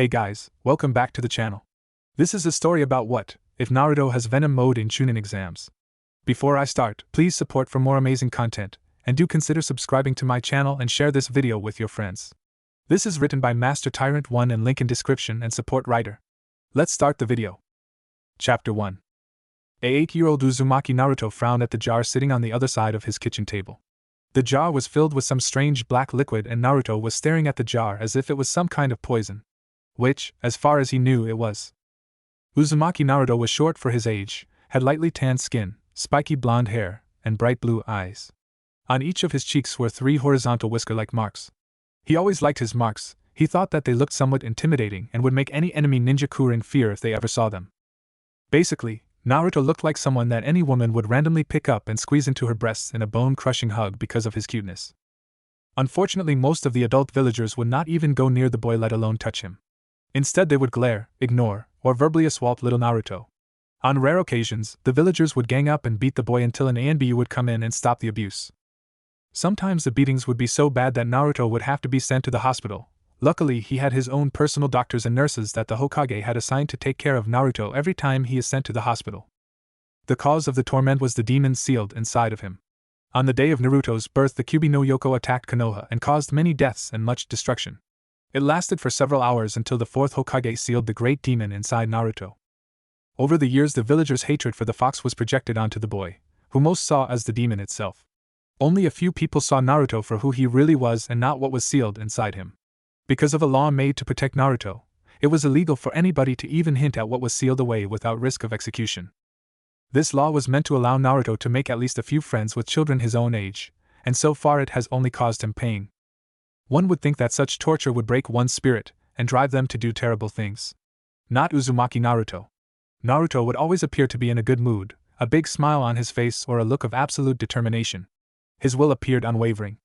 Hey guys, welcome back to the channel. This is a story about what if Naruto has Venom mode in chunin exams. Before I start, please support for more amazing content, and do consider subscribing to my channel and share this video with your friends. This is written by Master Tyrant 1 and link in description and support writer. Let's start the video. Chapter 1. A 8-year-old Uzumaki Naruto frowned at the jar sitting on the other side of his kitchen table. The jar was filled with some strange black liquid and Naruto was staring at the jar as if it was some kind of poison. Which, as far as he knew, it was. Uzumaki Naruto was short for his age, had lightly tanned skin, spiky blonde hair, and bright blue eyes. On each of his cheeks were 3 horizontal whisker-like marks. He always liked his marks. He thought that they looked somewhat intimidating and would make any enemy ninja in fear if they ever saw them. Basically, Naruto looked like someone that any woman would randomly pick up and squeeze into her breasts in a bone-crushing hug because of his cuteness. Unfortunately, most of the adult villagers would not even go near the boy, let alone touch him. Instead, they would glare, ignore, or verbally assault little Naruto. On rare occasions, the villagers would gang up and beat the boy until an ANBU would come in and stop the abuse. Sometimes the beatings would be so bad that Naruto would have to be sent to the hospital. Luckily, he had his own personal doctors and nurses that the Hokage had assigned to take care of Naruto every time he is sent to the hospital. The cause of the torment was the demon sealed inside of him. On the day of Naruto's birth, the Kyuubi no Yoko attacked Konoha and caused many deaths and much destruction. It lasted for several hours until the 4th Hokage sealed the great demon inside Naruto. Over the years, the villagers' hatred for the fox was projected onto the boy, who most saw as the demon itself. Only a few people saw Naruto for who he really was and not what was sealed inside him. Because of a law made to protect Naruto, it was illegal for anybody to even hint at what was sealed away without risk of execution. This law was meant to allow Naruto to make at least a few friends with children his own age, and so far it has only caused him pain. One would think that such torture would break one's spirit and drive them to do terrible things. Not Uzumaki Naruto. Naruto would always appear to be in a good mood, a big smile on his face or a look of absolute determination. His will appeared unwavering.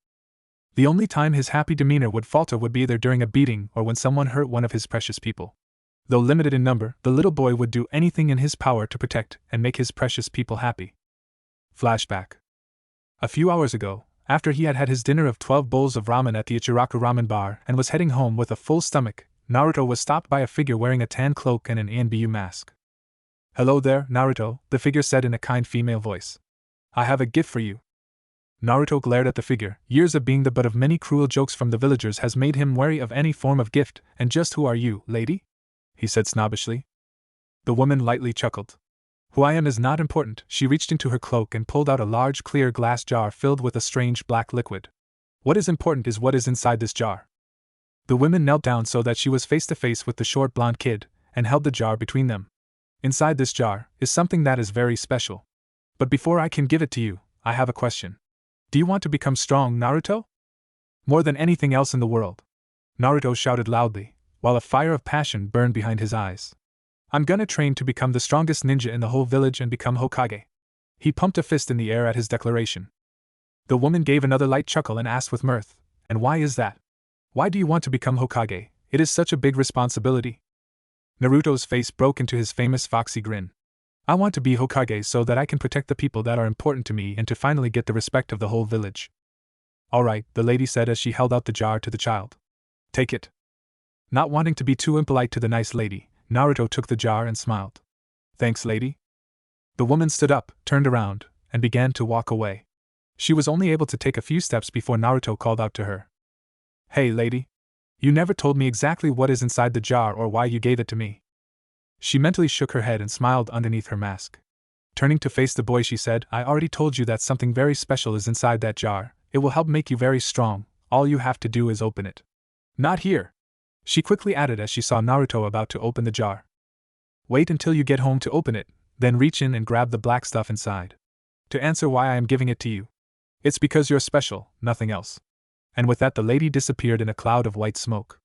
The only time his happy demeanor would falter would be either during a beating or when someone hurt one of his precious people. Though limited in number, the little boy would do anything in his power to protect and make his precious people happy. Flashback. A few hours ago, after he had had his dinner of 12 bowls of ramen at the Ichiraku ramen bar and was heading home with a full stomach, Naruto was stopped by a figure wearing a tan cloak and an ANBU mask. "Hello there, Naruto," the figure said in a kind female voice. "I have a gift for you." Naruto glared at the figure. Years of being the butt of many cruel jokes from the villagers has made him wary of any form of gift. "And just who are you, lady?" he said snobbishly. The woman lightly chuckled. "Who I am is not important." She reached into her cloak and pulled out a large clear glass jar filled with a strange black liquid. "What is important is what is inside this jar." The woman knelt down so that she was face to face with the short blonde kid, and held the jar between them. "Inside this jar is something that is very special. But before I can give it to you, I have a question. Do you want to become strong, Naruto? More than anything else in the world?" Naruto shouted loudly, while a fire of passion burned behind his eyes. "I'm gonna train to become the strongest ninja in the whole village and become Hokage." He pumped a fist in the air at his declaration. The woman gave another light chuckle and asked with mirth, "And why is that? Why do you want to become Hokage? It is such a big responsibility." Naruto's face broke into his famous foxy grin. "I want to be Hokage so that I can protect the people that are important to me and to finally get the respect of the whole village." "All right," the lady said as she held out the jar to the child. "Take it." Not wanting to be too impolite to the nice lady, Naruto took the jar and smiled. "Thanks, lady." The woman stood up, turned around, and began to walk away. She was only able to take a few steps before Naruto called out to her. "Hey, lady. You never told me exactly what is inside the jar or why you gave it to me." She mentally shook her head and smiled underneath her mask. Turning to face the boy, she said, "I already told you that something very special is inside that jar. It will help make you very strong. All you have to do is open it." "Not here," she quickly added as she saw Naruto about to open the jar. "Wait until you get home to open it, then reach in and grab the black stuff inside. To answer why I am giving it to you. It's because you're special, nothing else." And with that, the lady disappeared in a cloud of white smoke.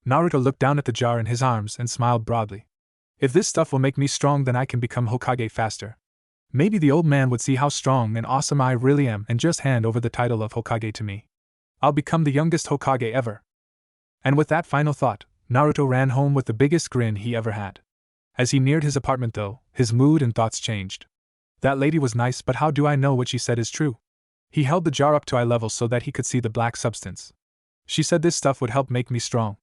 Naruto looked down at the jar in his arms and smiled broadly. "If this stuff will make me strong, then I can become Hokage faster. Maybe the old man would see how strong and awesome I really am and just hand over the title of Hokage to me. I'll become the youngest Hokage ever." And with that final thought, Naruto ran home with the biggest grin he ever had. As he neared his apartment, though, his mood and thoughts changed. That lady was nice, but how do I know what she said is true? He held the jar up to eye level so that he could see the black substance. She said this stuff would help make me strong.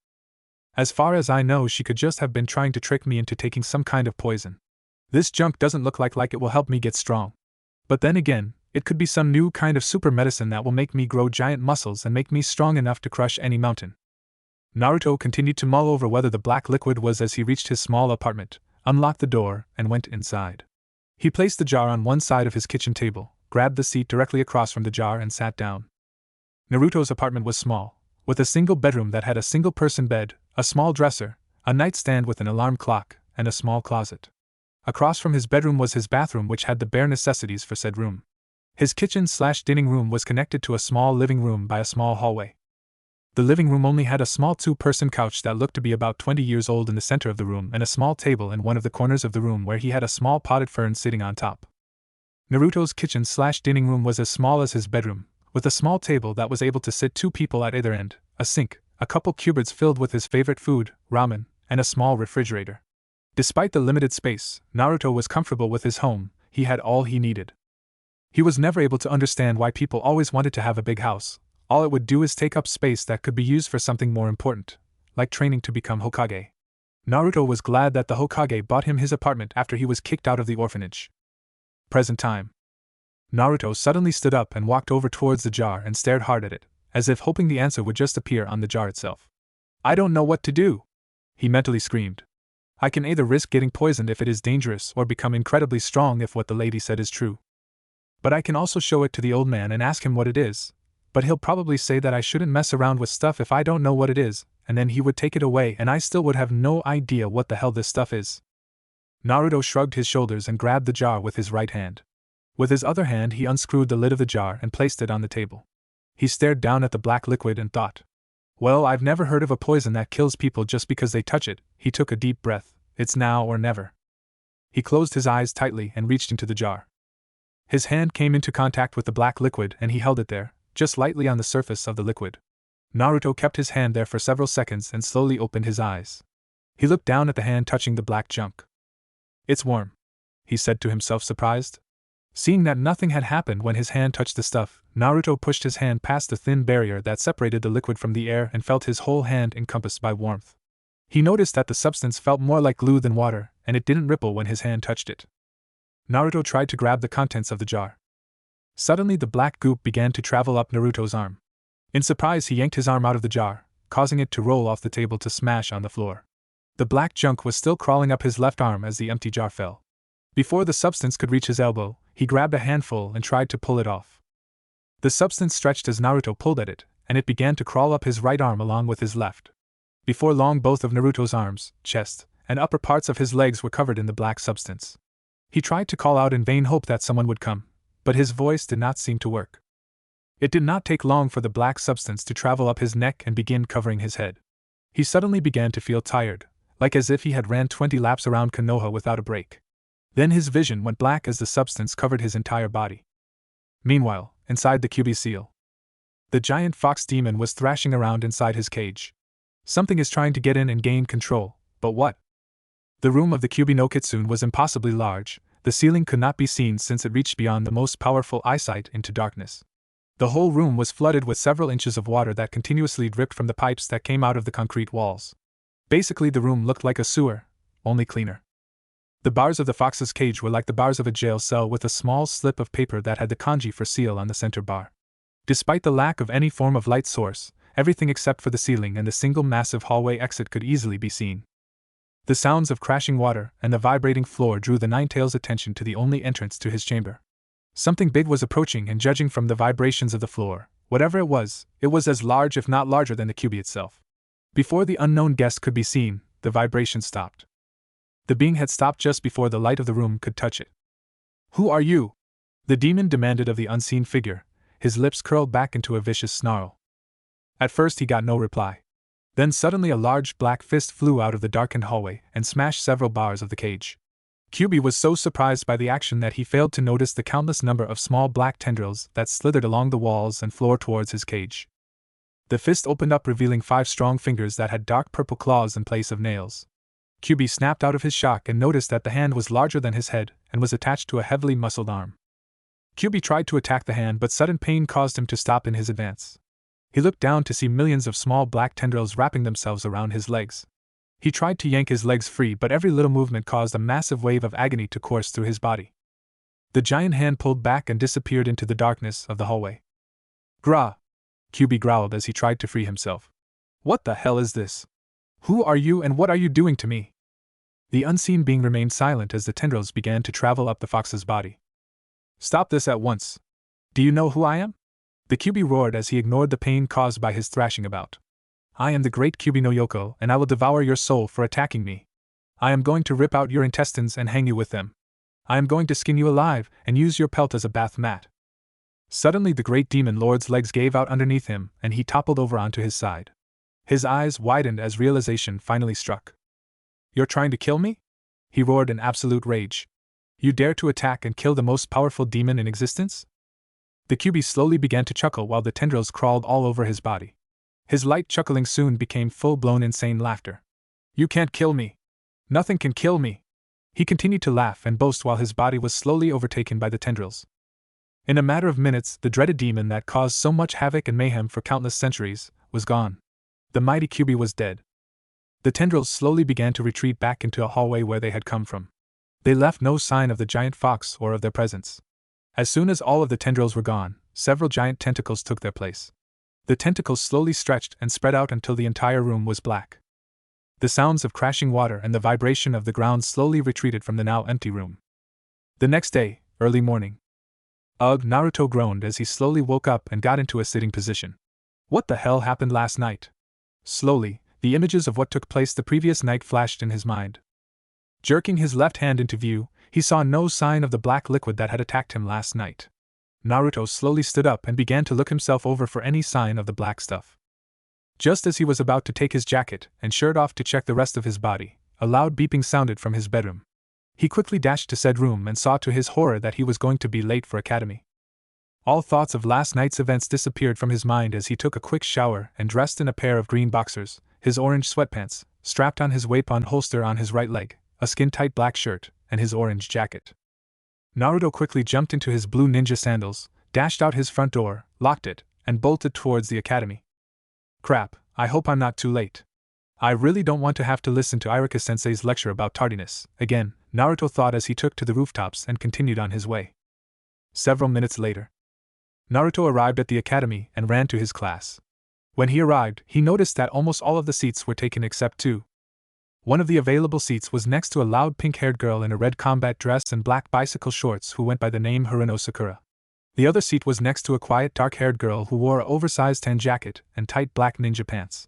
As far as I know, she could just have been trying to trick me into taking some kind of poison. This junk doesn't look like it will help me get strong. But then again, it could be some new kind of super medicine that will make me grow giant muscles and make me strong enough to crush any mountain. Naruto continued to mull over whether the black liquid was as he reached his small apartment, unlocked the door, and went inside. He placed the jar on one side of his kitchen table, grabbed the seat directly across from the jar and sat down. Naruto's apartment was small, with a single bedroom that had a single-person bed, a small dresser, a nightstand with an alarm clock, and a small closet. Across from his bedroom was his bathroom, which had the bare necessities for said room. His kitchen/dining room was connected to a small living room by a small hallway. The living room only had a small two-person couch that looked to be about 20 years old in the center of the room and a small table in one of the corners of the room where he had a small potted fern sitting on top. Naruto's kitchen/dining room was as small as his bedroom, with a small table that was able to sit two people at either end, a sink, a couple cupboards filled with his favorite food, ramen, and a small refrigerator. Despite the limited space, Naruto was comfortable with his home. He had all he needed. He was never able to understand why people always wanted to have a big house. All it would do is take up space that could be used for something more important, like training to become Hokage. Naruto was glad that the Hokage bought him his apartment after he was kicked out of the orphanage. Present time. Naruto suddenly stood up and walked over towards the jar and stared hard at it, as if hoping the answer would just appear on the jar itself. "I don't know what to do," he mentally screamed. "I can either risk getting poisoned if it is dangerous or become incredibly strong if what the lady said is true. But I can also show it to the old man and ask him what it is, but he'll probably say that I shouldn't mess around with stuff if I don't know what it is, and then he would take it away and I still would have no idea what the hell this stuff is." Naruto shrugged his shoulders and grabbed the jar with his right hand. With his other hand he unscrewed the lid of the jar and placed it on the table. He stared down at the black liquid and thought, "Well, I've never heard of a poison that kills people just because they touch it." He took a deep breath. It's now or never. He closed his eyes tightly and reached into the jar. His hand came into contact with the black liquid and he held it there, just lightly on the surface of the liquid. Naruto kept his hand there for several seconds and slowly opened his eyes. He looked down at the hand touching the black junk. "It's warm," he said to himself, surprised. Seeing that nothing had happened when his hand touched the stuff, Naruto pushed his hand past the thin barrier that separated the liquid from the air and felt his whole hand encompassed by warmth. He noticed that the substance felt more like glue than water, and it didn't ripple when his hand touched it. Naruto tried to grab the contents of the jar. Suddenly the black goop began to travel up Naruto's arm. In surprise he yanked his arm out of the jar, causing it to roll off the table to smash on the floor. The black junk was still crawling up his left arm as the empty jar fell. Before the substance could reach his elbow, he grabbed a handful and tried to pull it off. The substance stretched as Naruto pulled at it, and it began to crawl up his right arm along with his left. Before long both of Naruto's arms, chest, and upper parts of his legs were covered in the black substance. He tried to call out in vain hope that someone would come, but his voice did not seem to work. It did not take long for the black substance to travel up his neck and begin covering his head. He suddenly began to feel tired, like as if he had ran 20 laps around Konoha without a break. Then his vision went black as the substance covered his entire body. Meanwhile, inside the Kyuubi seal, the giant fox demon was thrashing around inside his cage. Something is trying to get in and gain control, but what? The room of the Kyuubi no Kitsune was impossibly large. The ceiling could not be seen since it reached beyond the most powerful eyesight into darkness. The whole room was flooded with several inches of water that continuously dripped from the pipes that came out of the concrete walls. Basically the room looked like a sewer, only cleaner. The bars of the fox's cage were like the bars of a jail cell with a small slip of paper that had the kanji for seal on the center bar. Despite the lack of any form of light source, everything except for the ceiling and the single massive hallway exit could easily be seen. The sounds of crashing water and the vibrating floor drew the Ninetales' attention to the only entrance to his chamber. Something big was approaching, and judging from the vibrations of the floor, whatever it was as large if not larger than the Kyuubi itself. Before the unknown guest could be seen, the vibration stopped. The being had stopped just before the light of the room could touch it. "Who are you?" the demon demanded of the unseen figure, his lips curled back into a vicious snarl. At first he got no reply. Then suddenly a large black fist flew out of the darkened hallway and smashed several bars of the cage. Kyuubi was so surprised by the action that he failed to notice the countless number of small black tendrils that slithered along the walls and floor towards his cage. The fist opened up, revealing 5 strong fingers that had dark purple claws in place of nails. Kyuubi snapped out of his shock and noticed that the hand was larger than his head and was attached to a heavily muscled arm. Kyuubi tried to attack the hand, but sudden pain caused him to stop in his advance. He looked down to see millions of small black tendrils wrapping themselves around his legs. He tried to yank his legs free, but every little movement caused a massive wave of agony to course through his body. The giant hand pulled back and disappeared into the darkness of the hallway. Grah! QB growled as he tried to free himself. What the hell is this? Who are you and what are you doing to me? The unseen being remained silent as the tendrils began to travel up the fox's body. Stop this at once. Do you know who I am? The QB roared as he ignored the pain caused by his thrashing about. I am the great QB no Yoko, and I will devour your soul for attacking me. I am going to rip out your intestines and hang you with them. I am going to skin you alive and use your pelt as a bath mat. Suddenly the great demon lord's legs gave out underneath him and he toppled over onto his side. His eyes widened as realization finally struck. You're trying to kill me? He roared in absolute rage. You dare to attack and kill the most powerful demon in existence? The QB slowly began to chuckle while the tendrils crawled all over his body. His light chuckling soon became full-blown insane laughter. You can't kill me. Nothing can kill me. He continued to laugh and boast while his body was slowly overtaken by the tendrils. In a matter of minutes, the dreaded demon that caused so much havoc and mayhem for countless centuries was gone. The mighty QB was dead. The tendrils slowly began to retreat back into a hallway where they had come from. They left no sign of the giant fox or of their presence. As soon as all of the tendrils were gone, several giant tentacles took their place. The tentacles slowly stretched and spread out until the entire room was black. The sounds of crashing water and the vibration of the ground slowly retreated from the now empty room. The next day, early morning. Ugh, Naruto groaned as he slowly woke up and got into a sitting position. What the hell happened last night? Slowly, the images of what took place the previous night flashed in his mind. Jerking his left hand into view, he saw no sign of the black liquid that had attacked him last night. Naruto slowly stood up and began to look himself over for any sign of the black stuff. Just as he was about to take his jacket and shirt off to check the rest of his body, a loud beeping sounded from his bedroom. He quickly dashed to said room and saw to his horror that he was going to be late for academy. All thoughts of last night's events disappeared from his mind as he took a quick shower and dressed in a pair of green boxers, his orange sweatpants, strapped on his weapon holster on his right leg, a skin-tight black shirt, and his orange jacket. Naruto quickly jumped into his blue ninja sandals, dashed out his front door, locked it, and bolted towards the academy. Crap, I hope I'm not too late. I really don't want to have to listen to Irika-sensei's lecture about tardiness again, Naruto thought as he took to the rooftops and continued on his way. Several minutes later, Naruto arrived at the academy and ran to his class. When he arrived, he noticed that almost all of the seats were taken except two. One of the available seats was next to a loud pink-haired girl in a red combat dress and black bicycle shorts who went by the name Haruno Sakura. The other seat was next to a quiet dark-haired girl who wore an oversized tan jacket and tight black ninja pants.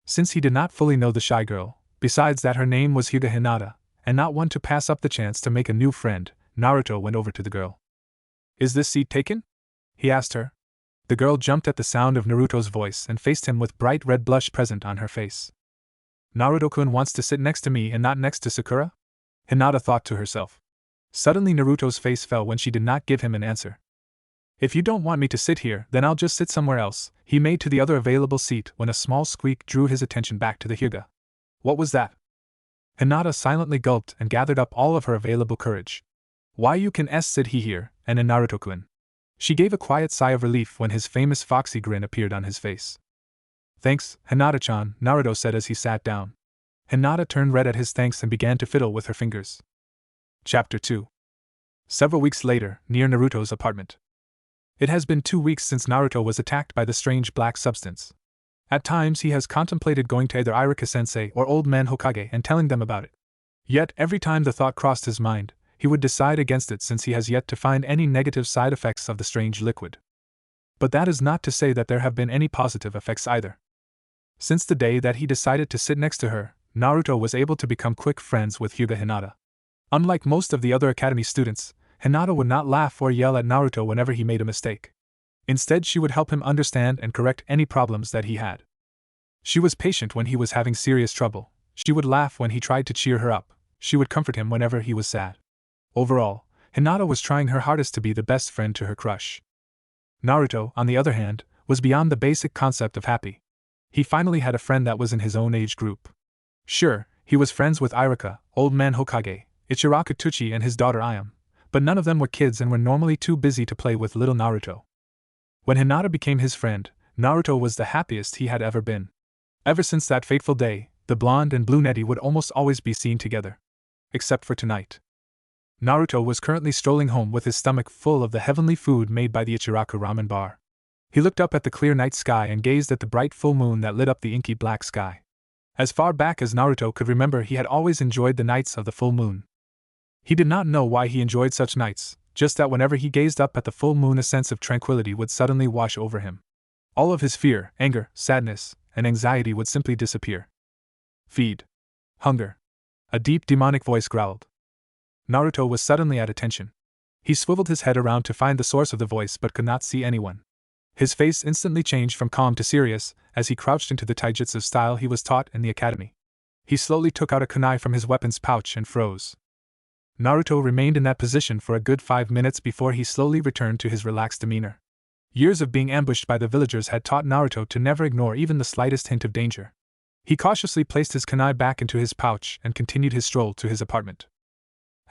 Since he did not fully know the shy girl, besides that her name was Hyuga Hinata, and not one to pass up the chance to make a new friend, Naruto went over to the girl. Is this seat taken? He asked her. The girl jumped at the sound of Naruto's voice and faced him with bright red blush present on her face. Naruto-kun wants to sit next to me and not next to Sakura? Hinata thought to herself. Suddenly Naruto's face fell when she did not give him an answer. If you don't want me to sit here, then I'll just sit somewhere else, he made to the other available seat when a small squeak drew his attention back to the Hyuga. What was that? Hinata silently gulped and gathered up all of her available courage. Why you can sit here, and in Naruto-kun. She gave a quiet sigh of relief when his famous foxy grin appeared on his face. Thanks, Hinata-chan, Naruto said as he sat down. Hinata turned red at his thanks and began to fiddle with her fingers. Chapter 2. Several weeks later, near Naruto's apartment. It has been 2 weeks since Naruto was attacked by the strange black substance. At times he has contemplated going to either Irika-sensei or Old Man Hokage and telling them about it. Yet every time the thought crossed his mind, he would decide against it since he has yet to find any negative side effects of the strange liquid. But that is not to say that there have been any positive effects either. Since the day that he decided to sit next to her, Naruto was able to become quick friends with Hyuga Hinata. Unlike most of the other academy students, Hinata would not laugh or yell at Naruto whenever he made a mistake. Instead, she would help him understand and correct any problems that he had. She was patient when he was having serious trouble. She would laugh when he tried to cheer her up. She would comfort him whenever he was sad. Overall, Hinata was trying her hardest to be the best friend to her crush. Naruto, on the other hand, was beyond the basic concept of happy. He finally had a friend that was in his own age group. Sure, he was friends with Irika, Old Man Hokage, Ichiraku Tuchi and his daughter Ayame, but none of them were kids and were normally too busy to play with little Naruto. When Hinata became his friend, Naruto was the happiest he had ever been. Ever since that fateful day, the blonde and brunette would almost always be seen together. Except for tonight. Naruto was currently strolling home with his stomach full of the heavenly food made by the Ichiraku ramen bar. He looked up at the clear night sky and gazed at the bright full moon that lit up the inky black sky. As far back as Naruto could remember, he had always enjoyed the nights of the full moon. He did not know why he enjoyed such nights, just that whenever he gazed up at the full moon a sense of tranquility would suddenly wash over him. All of his fear, anger, sadness, and anxiety would simply disappear. Feed. Hunger. A deep demonic voice growled. Naruto was suddenly at attention. He swiveled his head around to find the source of the voice but could not see anyone. His face instantly changed from calm to serious as he crouched into the taijutsu style he was taught in the academy. He slowly took out a kunai from his weapons pouch and froze. Naruto remained in that position for a good 5 minutes before he slowly returned to his relaxed demeanor. Years of being ambushed by the villagers had taught Naruto to never ignore even the slightest hint of danger. He cautiously placed his kunai back into his pouch and continued his stroll to his apartment.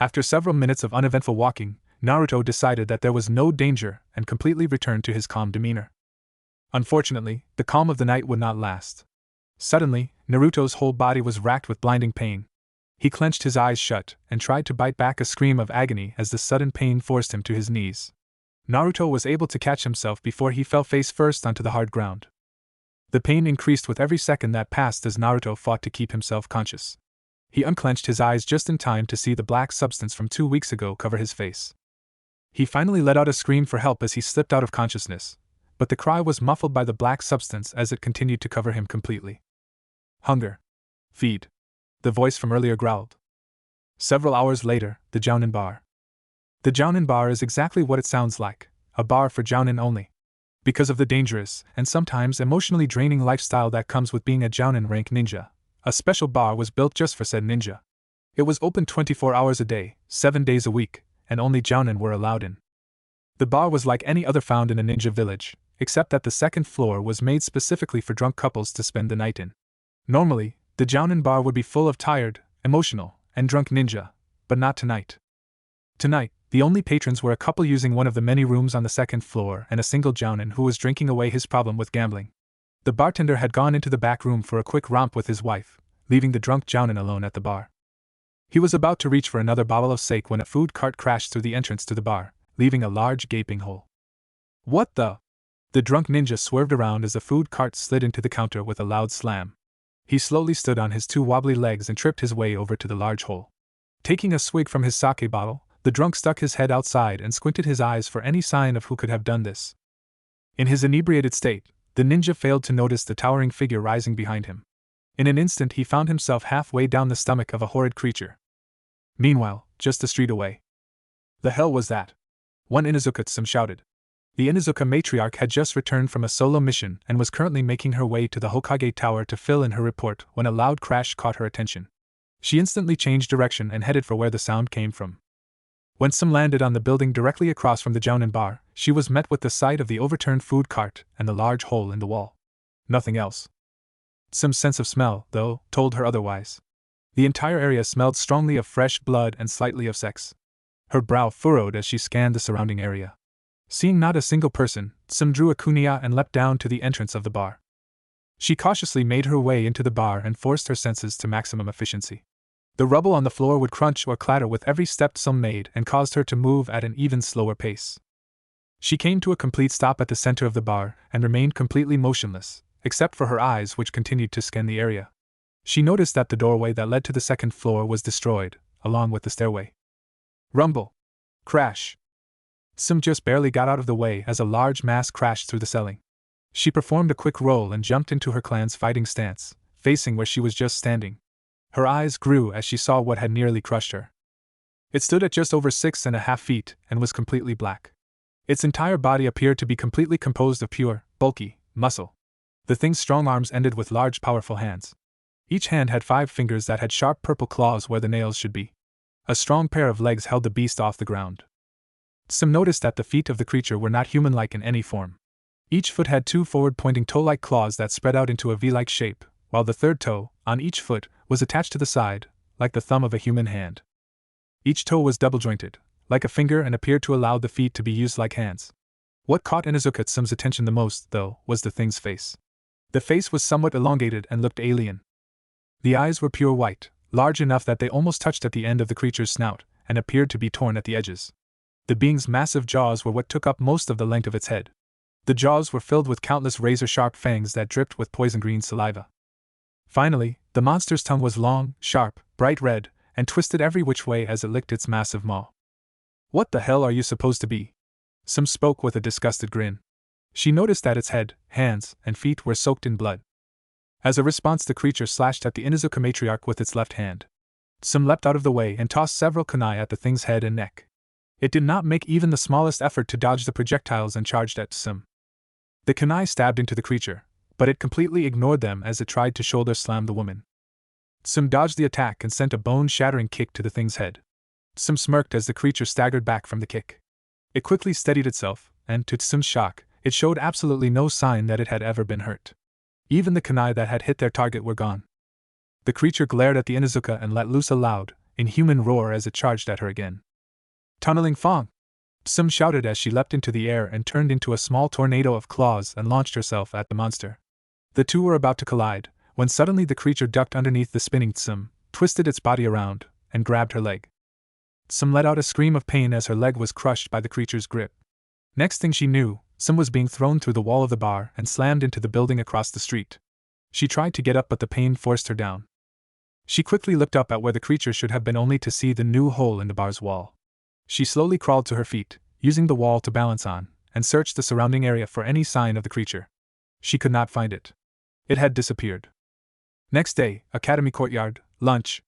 After several minutes of uneventful walking, Naruto decided that there was no danger and completely returned to his calm demeanor. Unfortunately, the calm of the night would not last. Suddenly, Naruto's whole body was racked with blinding pain. He clenched his eyes shut and tried to bite back a scream of agony as the sudden pain forced him to his knees. Naruto was able to catch himself before he fell face first onto the hard ground. The pain increased with every second that passed as Naruto fought to keep himself conscious. He unclenched his eyes just in time to see the black substance from 2 weeks ago cover his face. He finally let out a scream for help as he slipped out of consciousness, but the cry was muffled by the black substance as it continued to cover him completely. Hunger. Feed. The voice from earlier growled. Several hours later, the Jounin bar. The Jounin bar is exactly what it sounds like, a bar for Jounin only. Because of the dangerous, and sometimes emotionally draining lifestyle that comes with being a Jounin rank ninja, a special bar was built just for said ninja. It was open 24 hours a day, 7 days a week, and only Jounin were allowed in. The bar was like any other found in a ninja village, except that the second floor was made specifically for drunk couples to spend the night in. Normally, the Jounin bar would be full of tired, emotional, and drunk ninja, but not tonight. Tonight, the only patrons were a couple using one of the many rooms on the second floor and a single Jounin who was drinking away his problem with gambling. The bartender had gone into the back room for a quick romp with his wife, leaving the drunk Jounin alone at the bar. He was about to reach for another bottle of sake when a food cart crashed through the entrance to the bar, leaving a large gaping hole. What the? The drunk ninja swerved around as the food cart slid into the counter with a loud slam. He slowly stood on his 2 wobbly legs and tripped his way over to the large hole. Taking a swig from his sake bottle, the drunk stuck his head outside and squinted his eyes for any sign of who could have done this. In his inebriated state, the ninja failed to notice the towering figure rising behind him. In an instant he found himself halfway down the stomach of a horrid creature. Meanwhile, just a street away. The hell was that? One Inuzuka-tsum shouted. The Inuzuka matriarch had just returned from a solo mission and was currently making her way to the Hokage tower to fill in her report when a loud crash caught her attention. She instantly changed direction and headed for where the sound came from. When Tsum landed on the building directly across from the Jounin bar, she was met with the sight of the overturned food cart and the large hole in the wall. Nothing else. Tsum's sense of smell, though, told her otherwise. The entire area smelled strongly of fresh blood and slightly of sex. Her brow furrowed as she scanned the surrounding area. Seeing not a single person, Tsum drew a kunai and leapt down to the entrance of the bar. She cautiously made her way into the bar and forced her senses to maximum efficiency. The rubble on the floor would crunch or clatter with every step Tsum made and caused her to move at an even slower pace. She came to a complete stop at the center of the bar and remained completely motionless, except for her eyes which continued to scan the area. She noticed that the doorway that led to the second floor was destroyed, along with the stairway. Rumble. Crash. Tsum just barely got out of the way as a large mass crashed through the ceiling. She performed a quick roll and jumped into her clan's fighting stance, facing where she was just standing. Her eyes grew as she saw what had nearly crushed her. It stood at just over 6.5 feet and was completely black. Its entire body appeared to be completely composed of pure, bulky, muscle. The thing's strong arms ended with large, powerful hands. Each hand had 5 fingers that had sharp purple claws where the nails should be. A strong pair of legs held the beast off the ground. Tsum noticed that the feet of the creature were not human-like in any form. Each foot had 2 forward-pointing toe-like claws that spread out into a V-like shape, while the third toe, on each foot, was attached to the side, like the thumb of a human hand. Each toe was double-jointed, like a finger, and appeared to allow the feet to be used like hands. What caught Inuzuka-tsu's attention the most, though, was the thing's face. The face was somewhat elongated and looked alien. The eyes were pure white, large enough that they almost touched at the end of the creature's snout, and appeared to be torn at the edges. The being's massive jaws were what took up most of the length of its head. The jaws were filled with countless razor-sharp fangs that dripped with poison-green saliva. Finally, the monster's tongue was long, sharp, bright red, and twisted every which way as it licked its massive maw. "What the hell are you supposed to be?" Sam spoke with a disgusted grin. She noticed that its head, hands, and feet were soaked in blood. As a response, the creature slashed at the Inuzuka matriarch with its left hand. Sam leapt out of the way and tossed several kunai at the thing's head and neck. It did not make even the smallest effort to dodge the projectiles and charged at Sam. The kunai stabbed into the creature, but it completely ignored them as it tried to shoulder slam the woman. Sam dodged the attack and sent a bone-shattering kick to the thing's head. Sam smirked as the creature staggered back from the kick. It quickly steadied itself, and, to Sam's shock, it showed absolutely no sign that it had ever been hurt. Even the kunai that had hit their target were gone. The creature glared at the Inuzuka and let loose a loud, inhuman roar as it charged at her again. "Tunneling Fong!" Sam shouted as she leapt into the air and turned into a small tornado of claws and launched herself at the monster. The two were about to collide, when suddenly the creature ducked underneath the spinning Sam, twisted its body around, and grabbed her leg. Sam let out a scream of pain as her leg was crushed by the creature's grip. Next thing she knew, Sam was being thrown through the wall of the bar and slammed into the building across the street. She tried to get up, but the pain forced her down. She quickly looked up at where the creature should have been, only to see the new hole in the bar's wall. She slowly crawled to her feet, using the wall to balance on, and searched the surrounding area for any sign of the creature. She could not find it. It had disappeared. Next day, Academy Courtyard, lunch.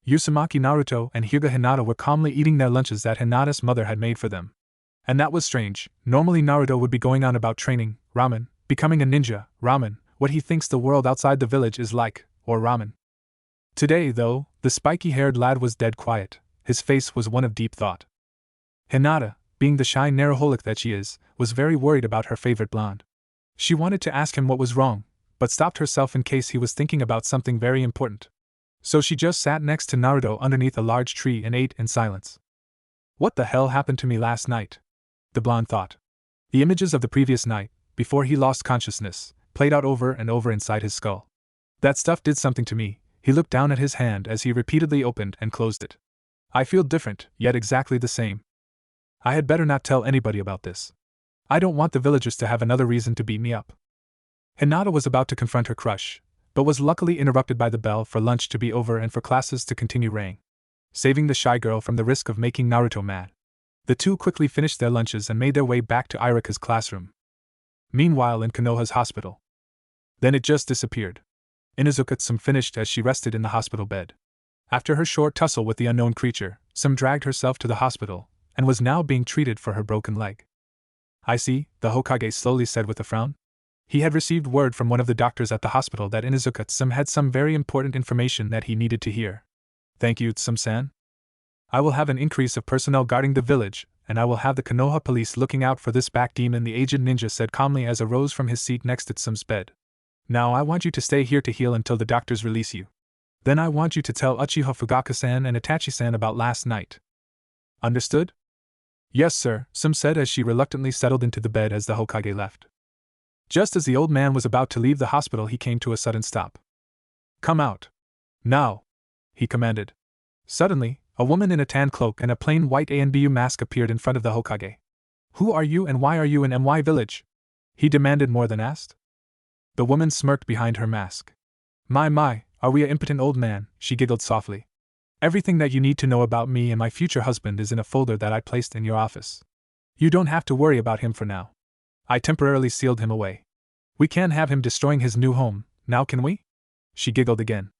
Uzumaki Naruto and Hyuga Hinata were calmly eating their lunches that Hinata's mother had made for them. And that was strange. Normally Naruto would be going on about training, ramen, becoming a ninja, ramen, what he thinks the world outside the village is like, or ramen. Today, though, the spiky-haired lad was dead quiet. His face was one of deep thought. Hinata, being the shy naraholic that she is, was very worried about her favorite blonde. She wanted to ask him what was wrong, but stopped herself in case he was thinking about something very important. So she just sat next to Naruto underneath a large tree and ate in silence. "What the hell happened to me last night?" the blonde thought. The images of the previous night, before he lost consciousness, played out over and over inside his skull. "That stuff did something to me." He looked down at his hand as he repeatedly opened and closed it. "I feel different, yet exactly the same. I had better not tell anybody about this. I don't want the villagers to have another reason to beat me up." Hinata was about to confront her crush, but was luckily interrupted by the bell for lunch to be over and for classes to continue ringing, saving the shy girl from the risk of making Naruto mad. The two quickly finished their lunches and made their way back to Irika's classroom. Meanwhile, in Konoha's hospital. Then it just disappeared. Inuzuka-tsu finished as she rested in the hospital bed. After her short tussle with the unknown creature, Sam dragged herself to the hospital, and was now being treated for her broken leg. "I see," the Hokage slowly said with a frown. He had received word from one of the doctors at the hospital that Inuzuka-tsu had some very important information that he needed to hear. "Thank you, Tsum-san. I will have an increase of personnel guarding the village, and I will have the Konoha police looking out for this back demon," the aged ninja said calmly as arose from his seat next to Tsum's bed. "Now I want you to stay here to heal until the doctors release you. Then I want you to tell Uchiha Fugaka-san and Itachi-san about last night. Understood?" "Yes, sir," Sam said as she reluctantly settled into the bed as the Hokage left. Just as the old man was about to leave the hospital, he came to a sudden stop. "Come out. Now," he commanded. Suddenly, a woman in a tan cloak and a plain white ANBU mask appeared in front of the Hokage. "Who are you and why are you in MY village?" he demanded more than asked. The woman smirked behind her mask. My, are we a impotent old man?" she giggled softly. "Everything that you need to know about me and my future husband is in a folder that I placed in your office. You don't have to worry about him for now. I temporarily sealed him away. We can't have him destroying his new home, now can we?" She giggled again.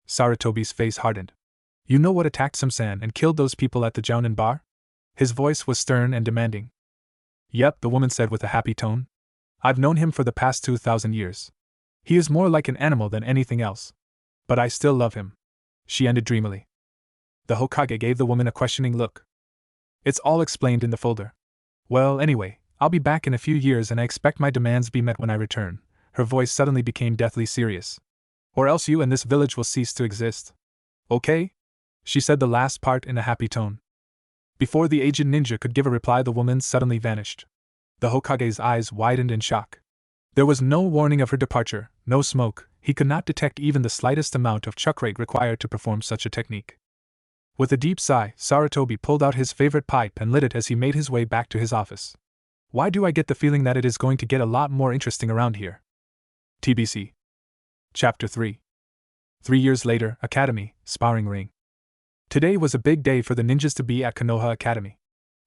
Sarutobi's face hardened. "You know what attacked Sam-san and killed those people at the Jounin bar?" His voice was stern and demanding. "Yep," the woman said with a happy tone. "I've known him for the past 2,000 years. He is more like an animal than anything else. But I still love him," she ended dreamily. The Hokage gave the woman a questioning look. "It's all explained in the folder. Well, anyway, I'll be back in a few years and I expect my demands be met when I return." Her voice suddenly became deathly serious. "Or else you and this village will cease to exist. Okay?" She said the last part in a happy tone. Before the aged ninja could give a reply, the woman suddenly vanished. The Hokage's eyes widened in shock. There was no warning of her departure, no smoke, he could not detect even the slightest amount of chuck rate required to perform such a technique. With a deep sigh, Sarutobi pulled out his favorite pipe and lit it as he made his way back to his office. Why do I get the feeling that it is going to get a lot more interesting around here? TBC. Chapter 3. 3 years later, Academy, Sparring Ring. Today was a big day for the ninjas to be at Konoha Academy.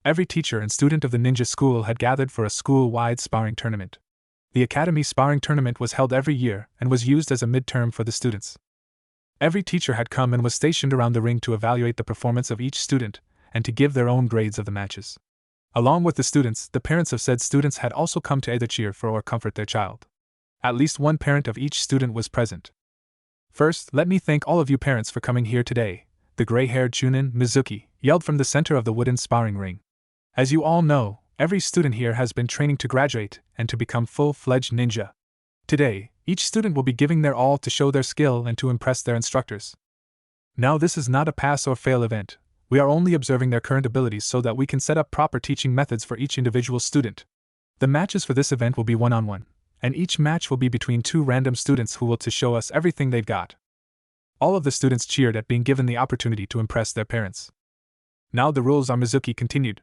Every teacher and student of the ninja school had gathered for a school-wide sparring tournament. The Academy Sparring Tournament was held every year and was used as a midterm for the students. Every teacher had come and was stationed around the ring to evaluate the performance of each student and to give their own grades of the matches. Along with the students, the parents of said students had also come to either cheer for or comfort their child. At least one parent of each student was present. First, let me thank all of you parents for coming here today, the gray-haired chunin, Mizuki, yelled from the center of the wooden sparring ring. As you all know, every student here has been training to graduate and to become full-fledged ninja. Today, each student will be giving their all to show their skill and to impress their instructors. Now this is not a pass-or-fail event, we are only observing their current abilities so that we can set up proper teaching methods for each individual student. The matches for this event will be one-on-one, and each match will be between two random students who will to show us everything they've got. All of the students cheered at being given the opportunity to impress their parents. Now the rules are, Mizuki continued.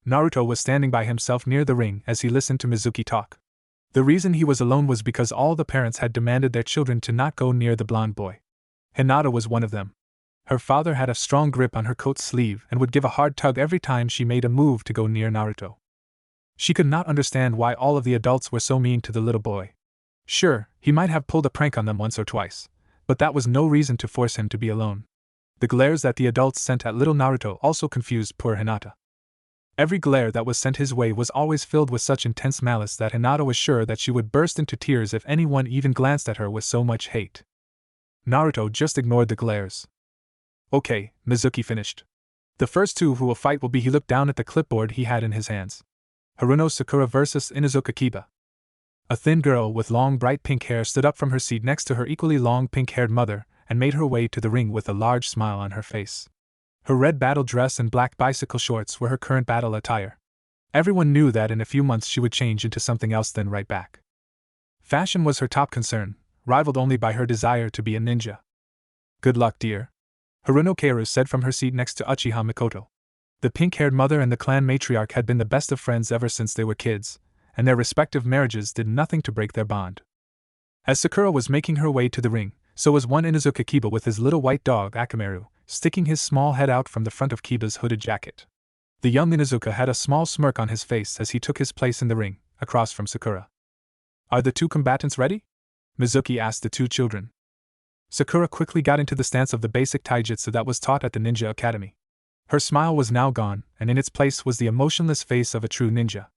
Naruto was standing by himself near the ring as he listened to Mizuki talk. The reason he was alone was because all the parents had demanded their children to not go near the blonde boy. Hinata was one of them. Her father had a strong grip on her coat sleeve and would give a hard tug every time she made a move to go near Naruto. She could not understand why all of the adults were so mean to the little boy. Sure, he might have pulled a prank on them once or twice, but that was no reason to force him to be alone. The glares that the adults sent at little Naruto also confused poor Hinata. Every glare that was sent his way was always filled with such intense malice that Hinata was sure that she would burst into tears if anyone even glanced at her with so much hate. Naruto just ignored the glares. Okay, Mizuki finished. The first two who will fight will be. He looked down at the clipboard he had in his hands. Haruno Sakura vs. Inuzuka Kiba. A thin girl with long bright pink hair stood up from her seat next to her equally long pink-haired mother and made her way to the ring with a large smile on her face. Her red battle dress and black bicycle shorts were her current battle attire. Everyone knew that in a few months she would change into something else, then right back. Fashion was her top concern, rivaled only by her desire to be a ninja. Good luck, dear. Haruno Kaoru said from her seat next to Uchiha Mikoto. The pink-haired mother and the clan matriarch had been the best of friends ever since they were kids, and their respective marriages did nothing to break their bond. As Sakura was making her way to the ring, so was one Inuzuka Kiba with his little white dog Akamaru, sticking his small head out from the front of Kiba's hooded jacket. The young Inuzuka had a small smirk on his face as he took his place in the ring, across from Sakura. Are the two combatants ready? Mizuki asked the two children. Sakura quickly got into the stance of the basic taijutsu that was taught at the Ninja Academy. Her smile was now gone, and in its place was the emotionless face of a true ninja.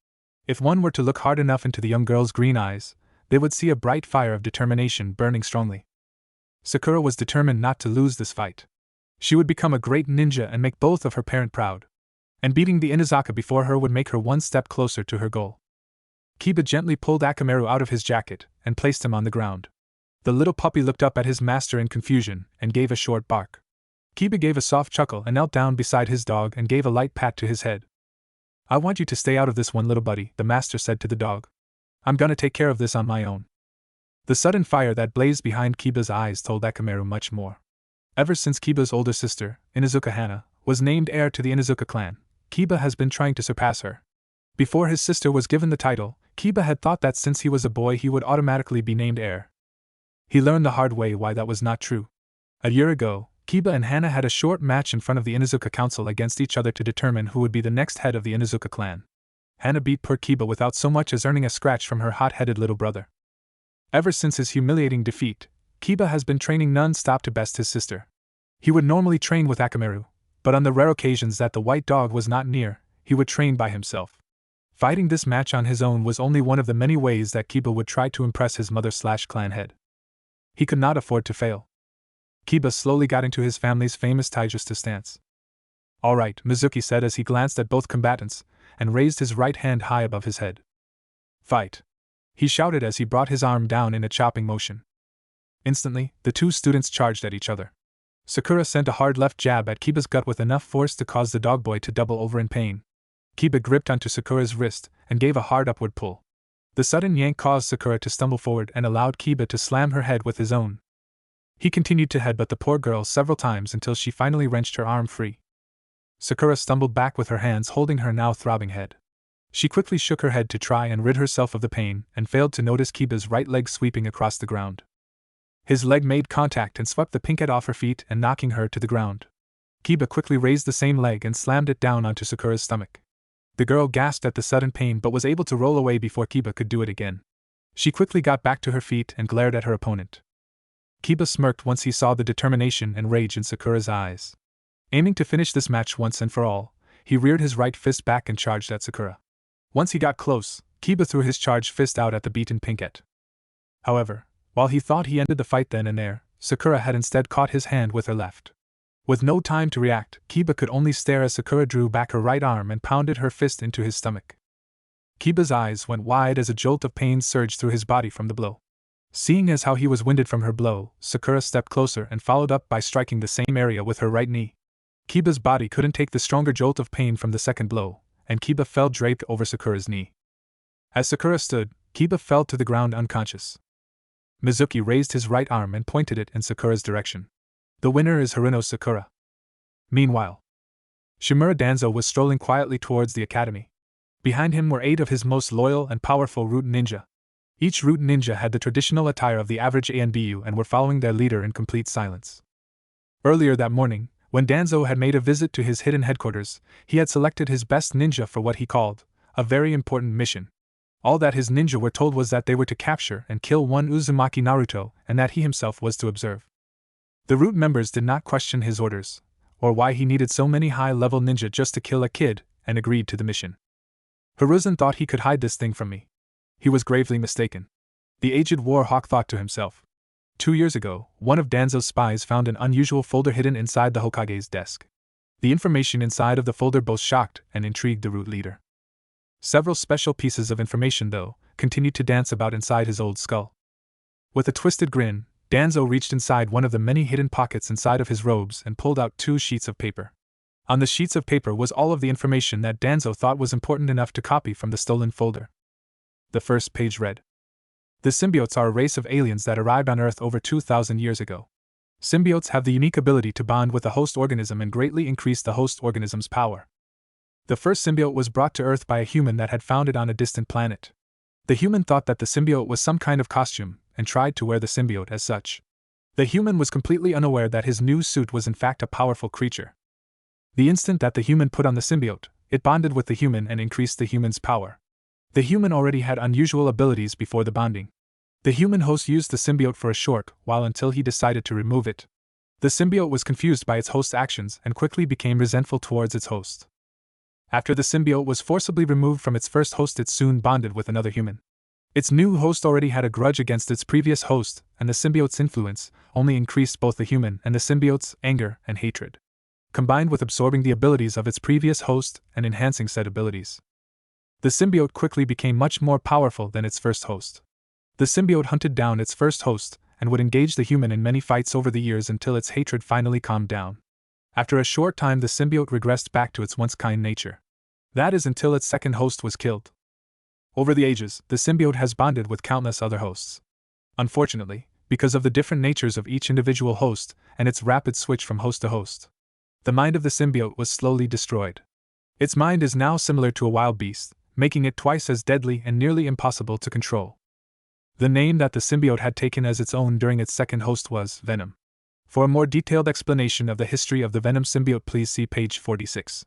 If one were to look hard enough into the young girl's green eyes, they would see a bright fire of determination burning strongly. Sakura was determined not to lose this fight. She would become a great ninja and make both of her parents proud. And beating the Inuzaka before her would make her one step closer to her goal. Kiba gently pulled Akamaru out of his jacket and placed him on the ground. The little puppy looked up at his master in confusion and gave a short bark. Kiba gave a soft chuckle and knelt down beside his dog and gave a light pat to his head. I want you to stay out of this one, little buddy, the master said to the dog. I'm gonna take care of this on my own. The sudden fire that blazed behind Kiba's eyes told Akamaru much more. Ever since Kiba's older sister, Inuzuka Hana, was named heir to the Inuzuka clan, Kiba has been trying to surpass her. Before his sister was given the title, Kiba had thought that since he was a boy he would automatically be named heir. He learned the hard way why that was not true. A year ago, Kiba and Hana had a short match in front of the Inuzuka council against each other to determine who would be the next head of the Inuzuka clan. Hana beat poor Kiba without so much as earning a scratch from her hot-headed little brother. Ever since his humiliating defeat, Kiba has been training non-stop to best his sister. He would normally train with Akamaru, but on the rare occasions that the white dog was not near, he would train by himself. Fighting this match on his own was only one of the many ways that Kiba would try to impress his mother/clan head. He could not afford to fail. Kiba slowly got into his family's famous taijutsu stance. All right, Mizuki said as he glanced at both combatants, and raised his right hand high above his head. Fight! He shouted as he brought his arm down in a chopping motion. Instantly, the two students charged at each other. Sakura sent a hard left jab at Kiba's gut with enough force to cause the dog boy to double over in pain. Kiba gripped onto Sakura's wrist and gave a hard upward pull. The sudden yank caused Sakura to stumble forward and allowed Kiba to slam her head with his own. He continued to headbutt the poor girl several times until she finally wrenched her arm free. Sakura stumbled back with her hands holding her now throbbing head. She quickly shook her head to try and rid herself of the pain and failed to notice Kiba's right leg sweeping across the ground. His leg made contact and swept the pinkette off her feet and knocking her to the ground. Kiba quickly raised the same leg and slammed it down onto Sakura's stomach. The girl gasped at the sudden pain but was able to roll away before Kiba could do it again. She quickly got back to her feet and glared at her opponent. Kiba smirked once he saw the determination and rage in Sakura's eyes. Aiming to finish this match once and for all, he reared his right fist back and charged at Sakura. Once he got close, Kiba threw his charged fist out at the beaten pinkette. However, while he thought he ended the fight then and there, Sakura had instead caught his hand with her left. With no time to react, Kiba could only stare as Sakura drew back her right arm and pounded her fist into his stomach. Kiba's eyes went wide as a jolt of pain surged through his body from the blow. Seeing as how he was winded from her blow, Sakura stepped closer and followed up by striking the same area with her right knee. Kiba's body couldn't take the stronger jolt of pain from the second blow, and Kiba fell draped over Sakura's knee. As Sakura stood, Kiba fell to the ground unconscious. Mizuki raised his right arm and pointed it in Sakura's direction. The winner is Haruno Sakura. Meanwhile, Shimura Danzo was strolling quietly towards the academy. Behind him were 8 of his most loyal and powerful root ninja. Each root ninja had the traditional attire of the average ANBU and were following their leader in complete silence. Earlier that morning, when Danzo had made a visit to his hidden headquarters, he had selected his best ninja for what he called a very important mission. All that his ninja were told was that they were to capture and kill one Uzumaki Naruto and that he himself was to observe. The root members did not question his orders, or why he needed so many high-level ninja just to kill a kid, and agreed to the mission. Hiruzen thought he could hide this thing from me. He was gravely mistaken. The aged war hawk thought to himself. 2 years ago, one of Danzo's spies found an unusual folder hidden inside the Hokage's desk. The information inside of the folder both shocked and intrigued the root leader. Several special pieces of information, though, continued to dance about inside his old skull. With a twisted grin, Danzo reached inside one of the many hidden pockets inside of his robes and pulled out 2 sheets of paper. On the sheets of paper was all of the information that Danzo thought was important enough to copy from the stolen folder. The first page read: The symbiotes are a race of aliens that arrived on Earth over 2,000 years ago. Symbiotes have the unique ability to bond with a host organism and greatly increase the host organism's power. The first symbiote was brought to Earth by a human that had found it on a distant planet. The human thought that the symbiote was some kind of costume and tried to wear the symbiote as such. The human was completely unaware that his new suit was in fact a powerful creature. The instant that the human put on the symbiote, it bonded with the human and increased the human's power. The human already had unusual abilities before the bonding. The human host used the symbiote for a short while until he decided to remove it. The symbiote was confused by its host's actions and quickly became resentful towards its host. After the symbiote was forcibly removed from its first host, it soon bonded with another human. Its new host already had a grudge against its previous host, and the symbiote's influence only increased both the human and the symbiote's anger and hatred, combined with absorbing the abilities of its previous host and enhancing said abilities. The symbiote quickly became much more powerful than its first host. The symbiote hunted down its first host and would engage the human in many fights over the years until its hatred finally calmed down. After a short time, the symbiote regressed back to its once kind nature. That is until its second host was killed. Over the ages, the symbiote has bonded with countless other hosts. Unfortunately, because of the different natures of each individual host and its rapid switch from host to host, the mind of the symbiote was slowly destroyed. Its mind is now similar to a wild beast, making it twice as deadly and nearly impossible to control. The name that the symbiote had taken as its own during its second host was Venom. For a more detailed explanation of the history of the Venom symbiote, please see page 46.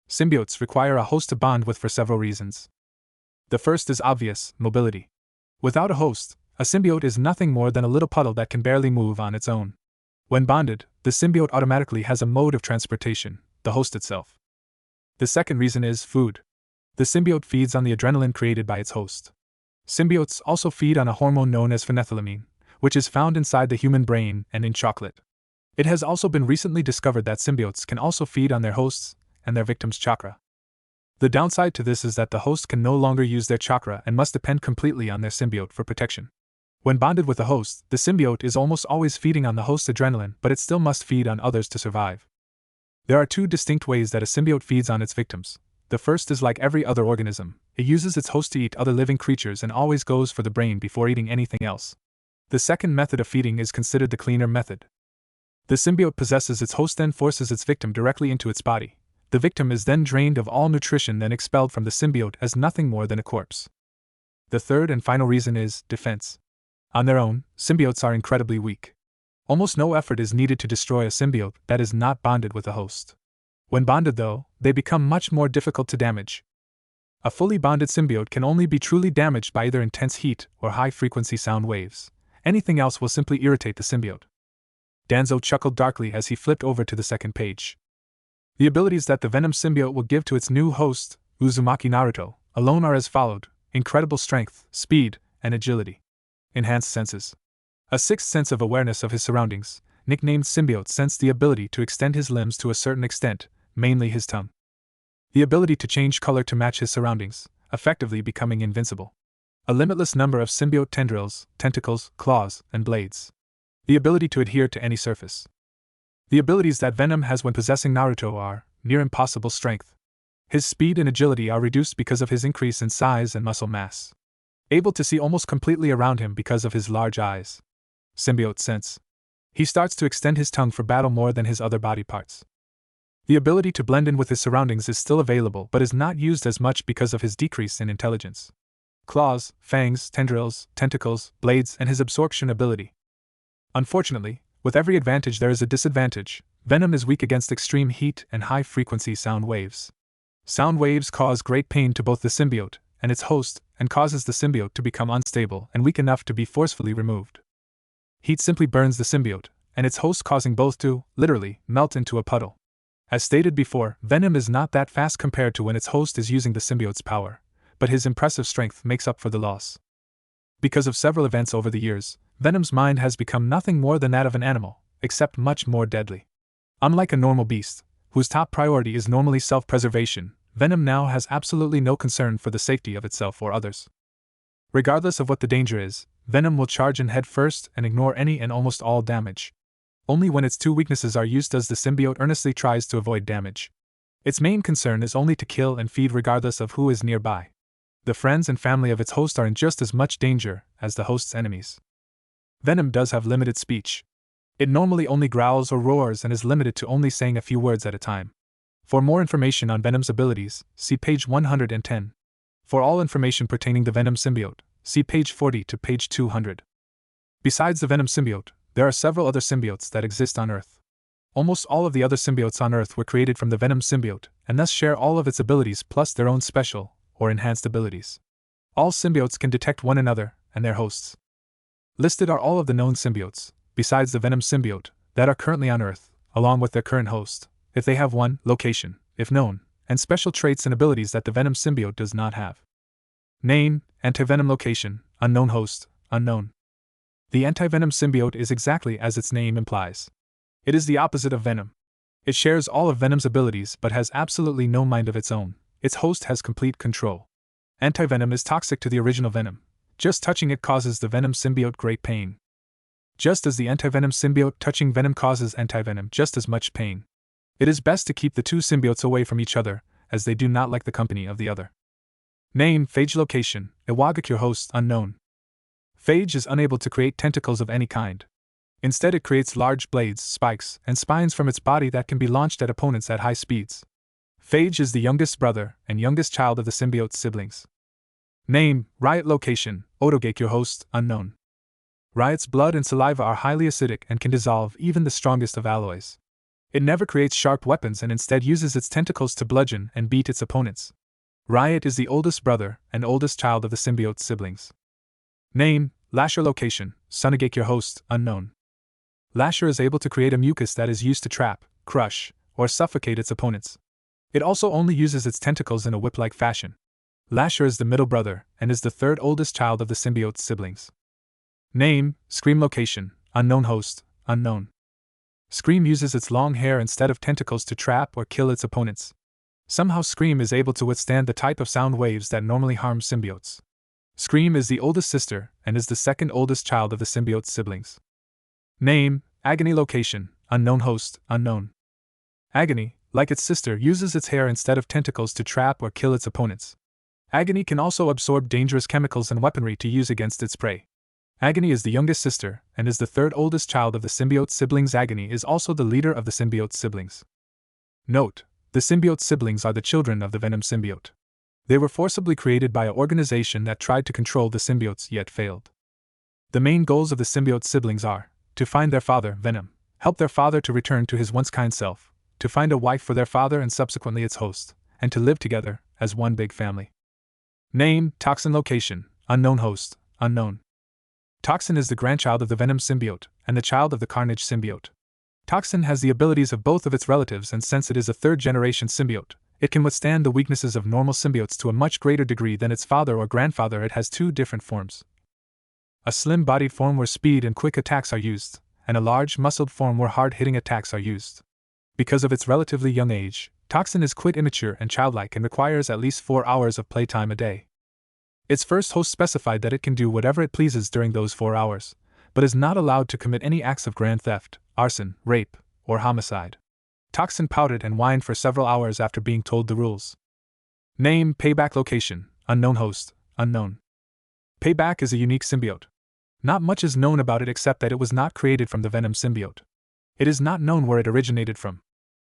Symbiotes require a host to bond with for several reasons. The first is obvious: mobility. Without a host, a symbiote is nothing more than a little puddle that can barely move on its own. When bonded, the symbiote automatically has a mode of transportation, the host itself. The second reason is food. The symbiote feeds on the adrenaline created by its host. Symbiotes also feed on a hormone known as phenethylamine, which is found inside the human brain and in chocolate. It has also been recently discovered that symbiotes can also feed on their hosts and their victims' chakra. The downside to this is that the host can no longer use their chakra and must depend completely on their symbiote for protection. When bonded with a host, the symbiote is almost always feeding on the host's adrenaline, but it still must feed on others to survive. There are 2 distinct ways that a symbiote feeds on its victims: The first is like every other organism, it uses its host to eat other living creatures and always goes for the brain before eating anything else. The second method of feeding is considered the cleaner method. The symbiote possesses its host, then forces its victim directly into its body. The victim is then drained of all nutrition, then expelled from the symbiote as nothing more than a corpse. The third and final reason is defense. On their own, symbiotes are incredibly weak. Almost no effort is needed to destroy a symbiote that is not bonded with a host. When bonded, though, they become much more difficult to damage. A fully bonded symbiote can only be truly damaged by either intense heat or high-frequency sound waves. Anything else will simply irritate the symbiote. Danzo chuckled darkly as he flipped over to the second page. The abilities that the Venom symbiote will give to its new host, Uzumaki Naruto, alone are as followed: incredible strength, speed, and agility. Enhanced senses. A sixth sense of awareness of his surroundings, nicknamed Symbiote Sense, the ability to extend his limbs to a certain extent, mainly his tongue. The ability to change color to match his surroundings, effectively becoming invincible. A limitless number of symbiote tendrils, tentacles, claws, and blades. The ability to adhere to any surface. The abilities that Venom has when possessing Naruto are near impossible strength. His speed and agility are reduced because of his increase in size and muscle mass. Able to see almost completely around him because of his large eyes. Symbiote Sense. He starts to extend his tongue for battle more than his other body parts. The ability to blend in with his surroundings is still available but is not used as much because of his decrease in intelligence. Claws, fangs, tendrils, tentacles, blades, and his absorption ability. Unfortunately, with every advantage there is a disadvantage. Venom is weak against extreme heat and high-frequency sound waves. Sound waves cause great pain to both the symbiote and its host, and causes the symbiote to become unstable and weak enough to be forcefully removed. Heat simply burns the symbiote, and its host, causing both to, literally, melt into a puddle. As stated before, Venom is not that fast compared to when its host is using the symbiote's power, but his impressive strength makes up for the loss. Because of several events over the years, Venom's mind has become nothing more than that of an animal, except much more deadly. Unlike a normal beast, whose top priority is normally self-preservation, Venom now has absolutely no concern for the safety of itself or others. Regardless of what the danger is, Venom will charge in head first and ignore any and almost all damage. Only when its two weaknesses are used does the symbiote earnestly tries to avoid damage. Its main concern is only to kill and feed regardless of who is nearby. The friends and family of its host are in just as much danger as the host's enemies. Venom does have limited speech. It normally only growls or roars and is limited to only saying a few words at a time. For more information on Venom's abilities, see page 110. For all information pertaining to Venom symbiote, see page 40 to page 200. Besides the Venom symbiote, there are several other symbiotes that exist on Earth. Almost all of the other symbiotes on Earth were created from the Venom symbiote, and thus share all of its abilities plus their own special, or enhanced abilities. All symbiotes can detect one another and their hosts. Listed are all of the known symbiotes, besides the Venom symbiote, that are currently on Earth, along with their current host, if they have one, location, if known, and special traits and abilities that the Venom symbiote does not have. Name, anti-venom location, unknown host, unknown. The anti-venom symbiote is exactly as its name implies. It is the opposite of Venom. It shares all of Venom's abilities but has absolutely no mind of its own. Its host has complete control. Anti-venom is toxic to the original Venom. Just touching it causes the Venom symbiote great pain. Just as the anti-venom symbiote touching Venom causes anti-venom just as much pain. It is best to keep the two symbiotes away from each other, as they do not like the company of the other. Name, phage location, Iwagakure host, unknown. Phage is unable to create tentacles of any kind. Instead, it creates large blades, spikes, and spines from its body that can be launched at opponents at high speeds. Phage is the youngest brother and youngest child of the symbiote's siblings. Name, Riot location, Otogakure host, unknown. Riot's blood and saliva are highly acidic and can dissolve even the strongest of alloys. It never creates sharp weapons and instead uses its tentacles to bludgeon and beat its opponents. Riot is the oldest brother and oldest child of the symbiote's siblings. Name, Lasher location, Sunagakure host, unknown. Lasher is able to create a mucus that is used to trap, crush, or suffocate its opponents. It also only uses its tentacles in a whip-like fashion. Lasher is the middle brother and is the third oldest child of the symbiote's siblings. Name, Scream location, unknown host, unknown. Scream uses its long hair instead of tentacles to trap or kill its opponents. Somehow Scream is able to withstand the type of sound waves that normally harm symbiotes. Scream is the oldest sister and is the second oldest child of the symbiote's siblings. Name, Agony location, unknown host, unknown. Agony, like its sister, uses its hair instead of tentacles to trap or kill its opponents. Agony can also absorb dangerous chemicals and weaponry to use against its prey. Agony is the youngest sister, and is the third oldest child of the symbiote siblings. Agony is also the leader of the symbiote siblings. Note: the symbiote siblings are the children of the Venom symbiote. They were forcibly created by an organization that tried to control the symbiotes yet failed. The main goals of the symbiote siblings are to find their father, Venom, help their father to return to his once kind self, to find a wife for their father and subsequently its host, and to live together as one big family. Name: Toxin. Location: unknown. Host: unknown. Toxin is the grandchild of the Venom symbiote and the child of the Carnage symbiote. Toxin has the abilities of both of its relatives, and since it is a third-generation symbiote, it can withstand the weaknesses of normal symbiotes to a much greater degree than its father or grandfather. It has two different forms: a slim-bodied form where speed and quick attacks are used, and a large, muscled form where hard-hitting attacks are used. Because of its relatively young age, Toxin is quite immature and childlike and requires at least 4 hours of playtime a day. Its first host specified that it can do whatever it pleases during those 4 hours, but is not allowed to commit any acts of grand theft, arson, rape, or homicide. Toxin pouted and whined for several hours after being told the rules. Name: Payback. Location: unknown. Host: unknown. Payback is a unique symbiote. Not much is known about it except that it was not created from the Venom symbiote. It is not known where it originated from.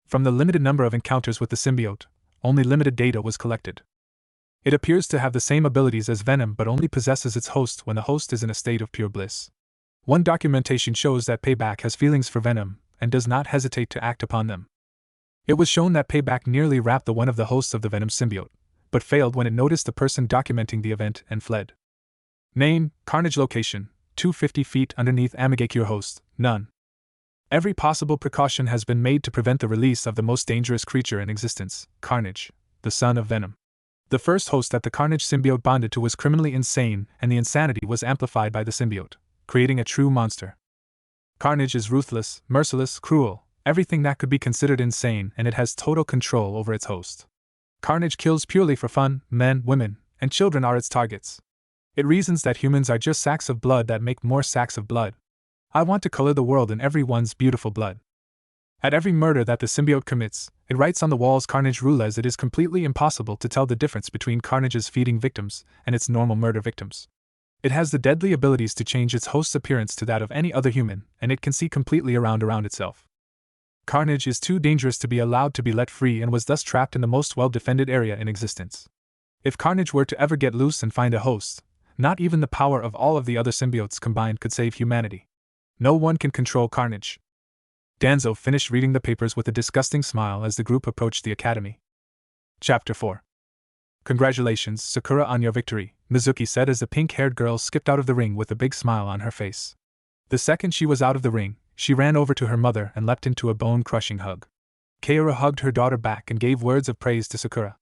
From the limited number of encounters with the symbiote, only limited data was collected. It appears to have the same abilities as Venom but only possesses its host when the host is in a state of pure bliss. One documentation shows that Payback has feelings for Venom and does not hesitate to act upon them. It was shown that Payback nearly wrapped one of the hosts of the Venom symbiote, but failed when it noticed the person documenting the event and fled. Name: Carnage. Location: 250 feet underneath Amigakure. Host: none. Every possible precaution has been made to prevent the release of the most dangerous creature in existence, Carnage, the son of Venom. The first host that the Carnage symbiote bonded to was criminally insane, and the insanity was amplified by the symbiote, creating a true monster. Carnage is ruthless, merciless, cruel, everything that could be considered insane, and it has total control over its host. Carnage kills purely for fun. Men, women, and children are its targets. It reasons that humans are just sacks of blood that make more sacks of blood. I want to color the world in everyone's beautiful blood. At every murder that the symbiote commits, it writes on the walls Carnage rule, as it is completely impossible to tell the difference between Carnage's feeding victims and its normal murder victims. It has the deadly abilities to change its host's appearance to that of any other human, and it can see completely around itself. Carnage is too dangerous to be allowed to be let free and was thus trapped in the most well-defended area in existence. If Carnage were to ever get loose and find a host, not even the power of all of the other symbiotes combined could save humanity. No one can control Carnage. Danzo finished reading the papers with a disgusting smile as the group approached the academy. Chapter 4. Congratulations, Sakura, on your victory, Mizuki said as the pink-haired girl skipped out of the ring with a big smile on her face. The second she was out of the ring, she ran over to her mother and leapt into a bone-crushing hug. Kaoru hugged her daughter back and gave words of praise to Sakura.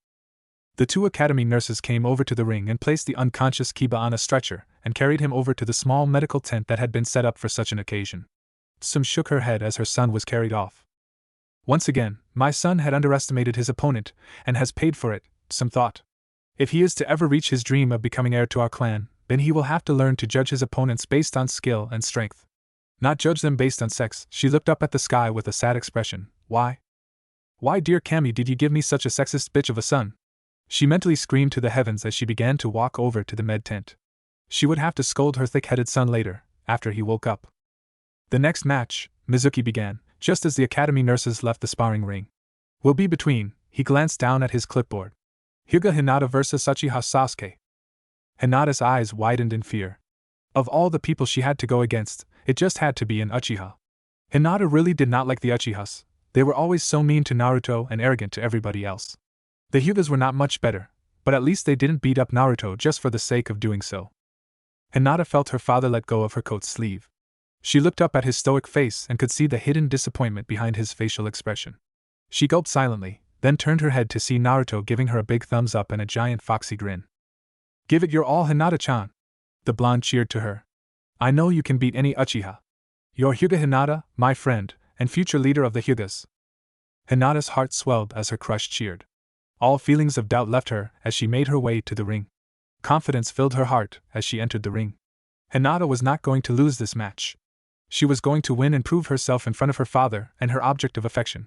The 2 academy nurses came over to the ring and placed the unconscious Kiba on a stretcher and carried him over to the small medical tent that had been set up for such an occasion. Tsum shook her head as her son was carried off. Once again, my son had underestimated his opponent and has paid for it, Tsum thought. If he is to ever reach his dream of becoming heir to our clan, then he will have to learn to judge his opponents based on skill and strength. Not judge them based on sex. She looked up at the sky with a sad expression. Why, dear Cammy, did you give me such a sexist bitch of a son? She mentally screamed to the heavens as she began to walk over to the med tent. She would have to scold her thick-headed son later, after he woke up. The next match, Mizuki began, just as the academy nurses left the sparring ring. Will be between, he glanced down at his clipboard. Hyuga Hinata vs Uchiha Sasuke. Hinata's eyes widened in fear. Of all the people she had to go against, it just had to be an Uchiha. Hinata really did not like the Uchihas. They were always so mean to Naruto and arrogant to everybody else. The Hyugas were not much better, but at least they didn't beat up Naruto just for the sake of doing so. Hinata felt her father let go of her coat sleeve. She looked up at his stoic face and could see the hidden disappointment behind his facial expression. She gulped silently, then turned her head to see Naruto giving her a big thumbs up and a giant foxy grin. Give it your all, Hinata-chan. The blonde cheered to her. I know you can beat any Uchiha. You're Hyuga Hinata, my friend, and future leader of the Hyugas. Hinata's heart swelled as her crush cheered. All feelings of doubt left her as she made her way to the ring. Confidence filled her heart as she entered the ring. Hinata was not going to lose this match. She was going to win and prove herself in front of her father and her object of affection,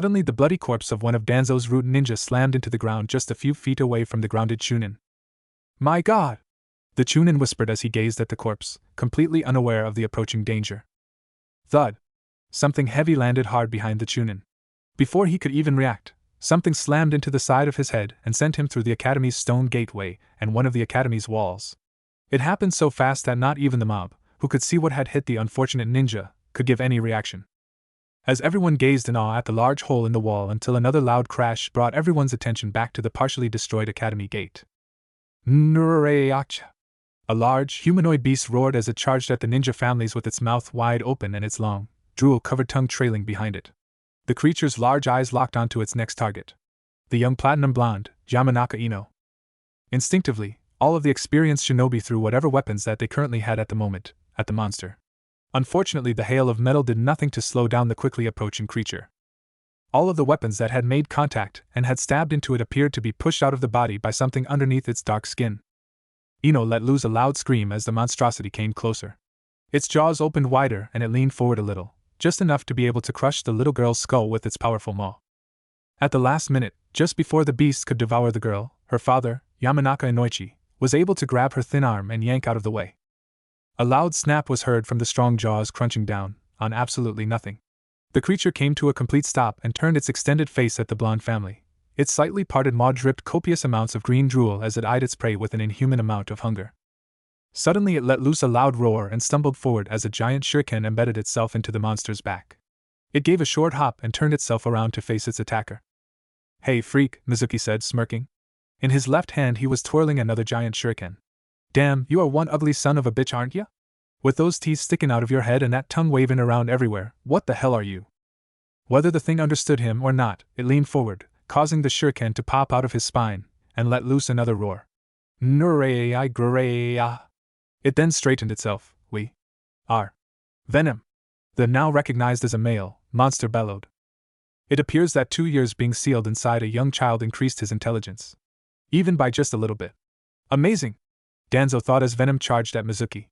Suddenly, the bloody corpse of one of Danzo's root ninjas slammed into the ground just a few feet away from the grounded chunin. My god! the chunin whispered as he gazed at the corpse, completely unaware of the approaching danger. Thud! Something heavy landed hard behind the chunin. Before he could even react, something slammed into the side of his head and sent him through the academy's stone gateway and one of the academy's walls. It happened so fast that not even the mob, who could see what had hit the unfortunate ninja, could give any reaction. As everyone gazed in awe at the large hole in the wall until another loud crash brought everyone's attention back to the partially destroyed academy gate. Nurayacha! A large, humanoid beast roared as it charged at the ninja families with its mouth wide open and its long, drool-covered tongue trailing behind it. The creature's large eyes locked onto its next target. The young platinum blonde, Yamanaka Ino. Instinctively, all of the experienced shinobi threw whatever weapons that they currently had at the moment, at the monster. Unfortunately, the hail of metal did nothing to slow down the quickly approaching creature. All of the weapons that had made contact and had stabbed into it appeared to be pushed out of the body by something underneath its dark skin. Ino let loose a loud scream as the monstrosity came closer. Its jaws opened wider and it leaned forward a little, just enough to be able to crush the little girl's skull with its powerful maw. At the last minute, just before the beast could devour the girl, her father, Yamanaka Inoichi, was able to grab her thin arm and yank out of the way. A loud snap was heard from the strong jaws crunching down on absolutely nothing. The creature came to a complete stop and turned its extended face at the blonde family. Its slightly parted maw dripped copious amounts of green drool as it eyed its prey with an inhuman amount of hunger. Suddenly it let loose a loud roar and stumbled forward as a giant shuriken embedded itself into the monster's back. It gave a short hop and turned itself around to face its attacker. "Hey freak," Mizuki said, smirking. In his left hand he was twirling another giant shuriken. "Damn, you are one ugly son of a bitch, aren't ya? With those teeth sticking out of your head and that tongue waving around everywhere, what the hell are you?" Whether the thing understood him or not, it leaned forward, causing the shuriken to pop out of his spine, and let loose another roar. Nureya Grureya. It then straightened itself. "We are Venom." The now recognized as a male monster bellowed. It appears that 2 years being sealed inside a young child increased his intelligence. Even by just a little bit. Amazing! Danzo thought as Venom charged at Mizuki.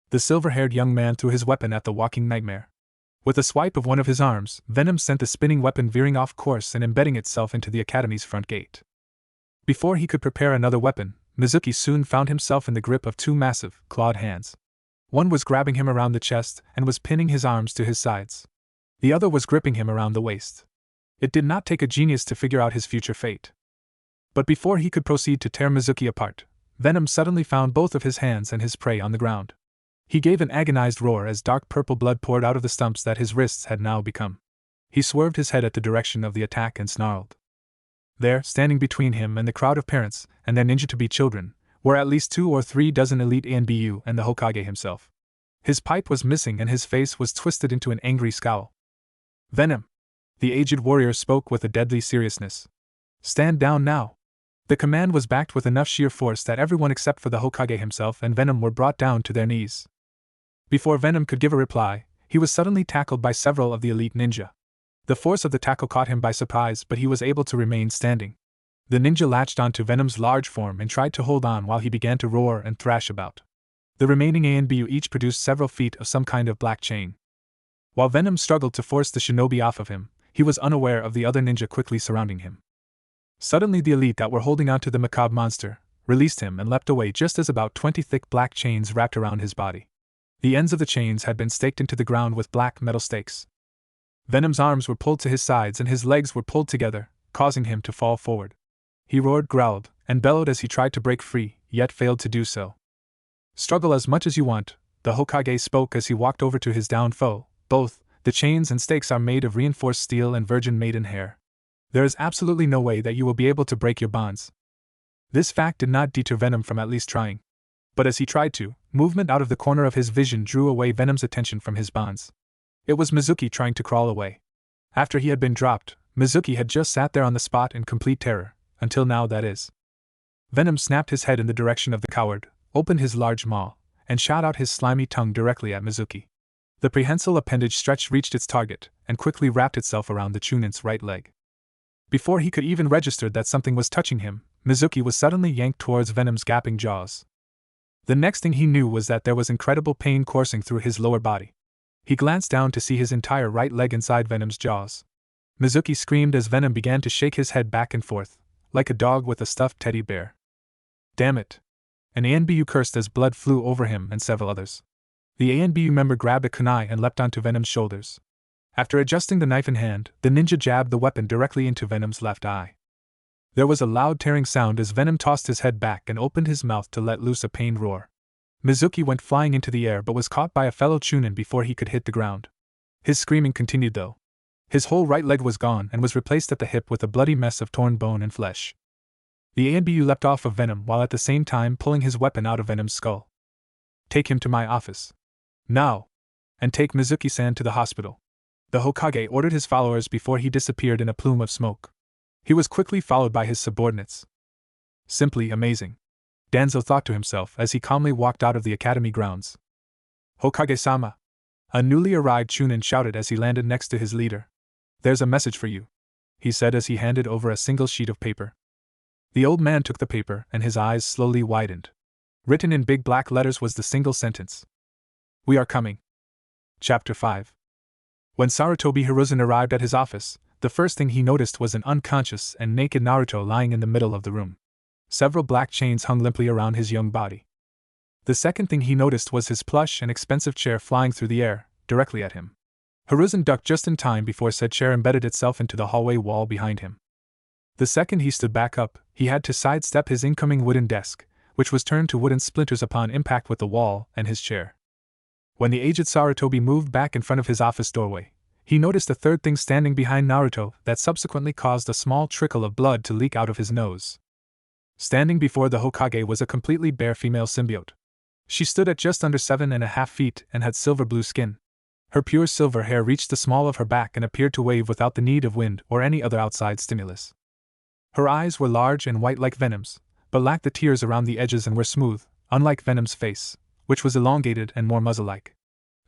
The silver-haired young man threw his weapon at the walking nightmare. With a swipe of one of his arms, Venom sent the spinning weapon veering off course and embedding itself into the academy's front gate. Before he could prepare another weapon, Mizuki soon found himself in the grip of two massive, clawed hands. One was grabbing him around the chest and was pinning his arms to his sides. The other was gripping him around the waist. It did not take a genius to figure out his future fate. But before he could proceed to tear Mizuki apart, Venom suddenly found both of his hands and his prey on the ground. He gave an agonized roar as dark purple blood poured out of the stumps that his wrists had now become. He swerved his head at the direction of the attack and snarled. There, standing between him and the crowd of parents and their ninja-to-be children, were at least 2 or 3 dozen elite ANBU and the Hokage himself. His pipe was missing and his face was twisted into an angry scowl. "Venom!" The aged warrior spoke with a deadly seriousness. "Stand down now." The command was backed with enough sheer force that everyone except for the Hokage himself and Venom were brought down to their knees. Before Venom could give a reply, he was suddenly tackled by several of the elite ninja. The force of the tackle caught him by surprise, but he was able to remain standing. The ninja latched onto Venom's large form and tried to hold on while he began to roar and thrash about. The remaining ANBU each produced several feet of some kind of black chain. While Venom struggled to force the shinobi off of him, he was unaware of the other ninja quickly surrounding him. Suddenly the elite that were holding onto the macabre monster released him and leapt away just as about 20 thick black chains wrapped around his body. The ends of the chains had been staked into the ground with black metal stakes. Venom's arms were pulled to his sides and his legs were pulled together, causing him to fall forward. He roared, growled, and bellowed as he tried to break free, yet failed to do so. "Struggle as much as you want," the Hokage spoke as he walked over to his downed foe. "Both the chains and stakes are made of reinforced steel and virgin maiden hair. There is absolutely no way that you will be able to break your bonds." This fact did not deter Venom from at least trying. But as he tried to, movement out of the corner of his vision drew away Venom's attention from his bonds. It was Mizuki trying to crawl away. After he had been dropped, Mizuki had just sat there on the spot in complete terror, until now, that is. Venom snapped his head in the direction of the coward, opened his large maw, and shot out his slimy tongue directly at Mizuki. The prehensile appendage stretched reached its target, and quickly wrapped itself around the chunin's right leg. Before he could even register that something was touching him, Mizuki was suddenly yanked towards Venom's gaping jaws. The next thing he knew was that there was incredible pain coursing through his lower body. He glanced down to see his entire right leg inside Venom's jaws. Mizuki screamed as Venom began to shake his head back and forth, like a dog with a stuffed teddy bear. "Damn it! An ANBU cursed as blood flew over him and several others. The ANBU member grabbed a kunai and leapt onto Venom's shoulders. After adjusting the knife in hand, the ninja jabbed the weapon directly into Venom's left eye. There was a loud tearing sound as Venom tossed his head back and opened his mouth to let loose a pained roar. Mizuki went flying into the air but was caught by a fellow chunin before he could hit the ground. His screaming continued though. His whole right leg was gone and was replaced at the hip with a bloody mess of torn bone and flesh. The ANBU leapt off of Venom while at the same time pulling his weapon out of Venom's skull. Take him to my office. Now! And take Mizuki-san to the hospital. The Hokage ordered his followers before he disappeared in a plume of smoke. He was quickly followed by his subordinates. Simply amazing. Danzo thought to himself as he calmly walked out of the academy grounds. Hokage-sama! A newly arrived chunin shouted as he landed next to his leader. There's a message for you, he said as he handed over a single sheet of paper. The old man took the paper and his eyes slowly widened. Written in big black letters was the single sentence. We are coming. Chapter 5. When Sarutobi Hiruzen arrived at his office, the first thing he noticed was an unconscious and naked Naruto lying in the middle of the room. Several black chains hung limply around his young body. The second thing he noticed was his plush and expensive chair flying through the air, directly at him. Hiruzen ducked just in time before said chair embedded itself into the hallway wall behind him. The second he stood back up, he had to sidestep his incoming wooden desk, which was turned to wooden splinters upon impact with the wall and his chair. When the aged Sarutobi moved back in front of his office doorway, he noticed a third thing standing behind Naruto that subsequently caused a small trickle of blood to leak out of his nose. Standing before the Hokage was a completely bare female symbiote. She stood at just under 7.5 feet and had silver blue skin. Her pure silver hair reached the small of her back and appeared to wave without the need of wind or any other outside stimulus. Her eyes were large and white like Venom's, but lacked the tears around the edges and were smooth, unlike Venom's face, which was elongated and more muzzle-like.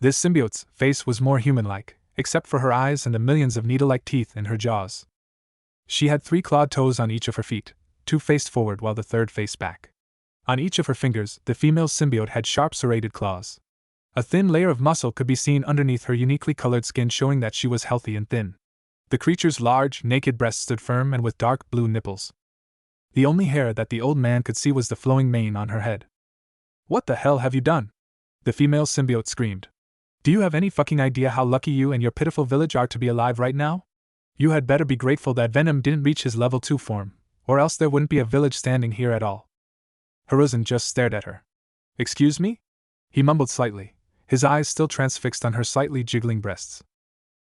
This symbiote's face was more human-like, except for her eyes and the millions of needle-like teeth in her jaws. She had 3 clawed toes on each of her feet, 2 faced forward while the third faced back. On each of her fingers, the female symbiote had sharp serrated claws. A thin layer of muscle could be seen underneath her uniquely colored skin, showing that she was healthy and thin. The creature's large, naked breast stood firm and with dark blue nipples. The only hair that the old man could see was the flowing mane on her head. What the hell have you done? The female symbiote screamed. Do you have any fucking idea how lucky you and your pitiful village are to be alive right now? You had better be grateful that Venom didn't reach his level 2 form, or else there wouldn't be a village standing here at all. Hiruzen just stared at her. Excuse me? He mumbled slightly, his eyes still transfixed on her slightly jiggling breasts.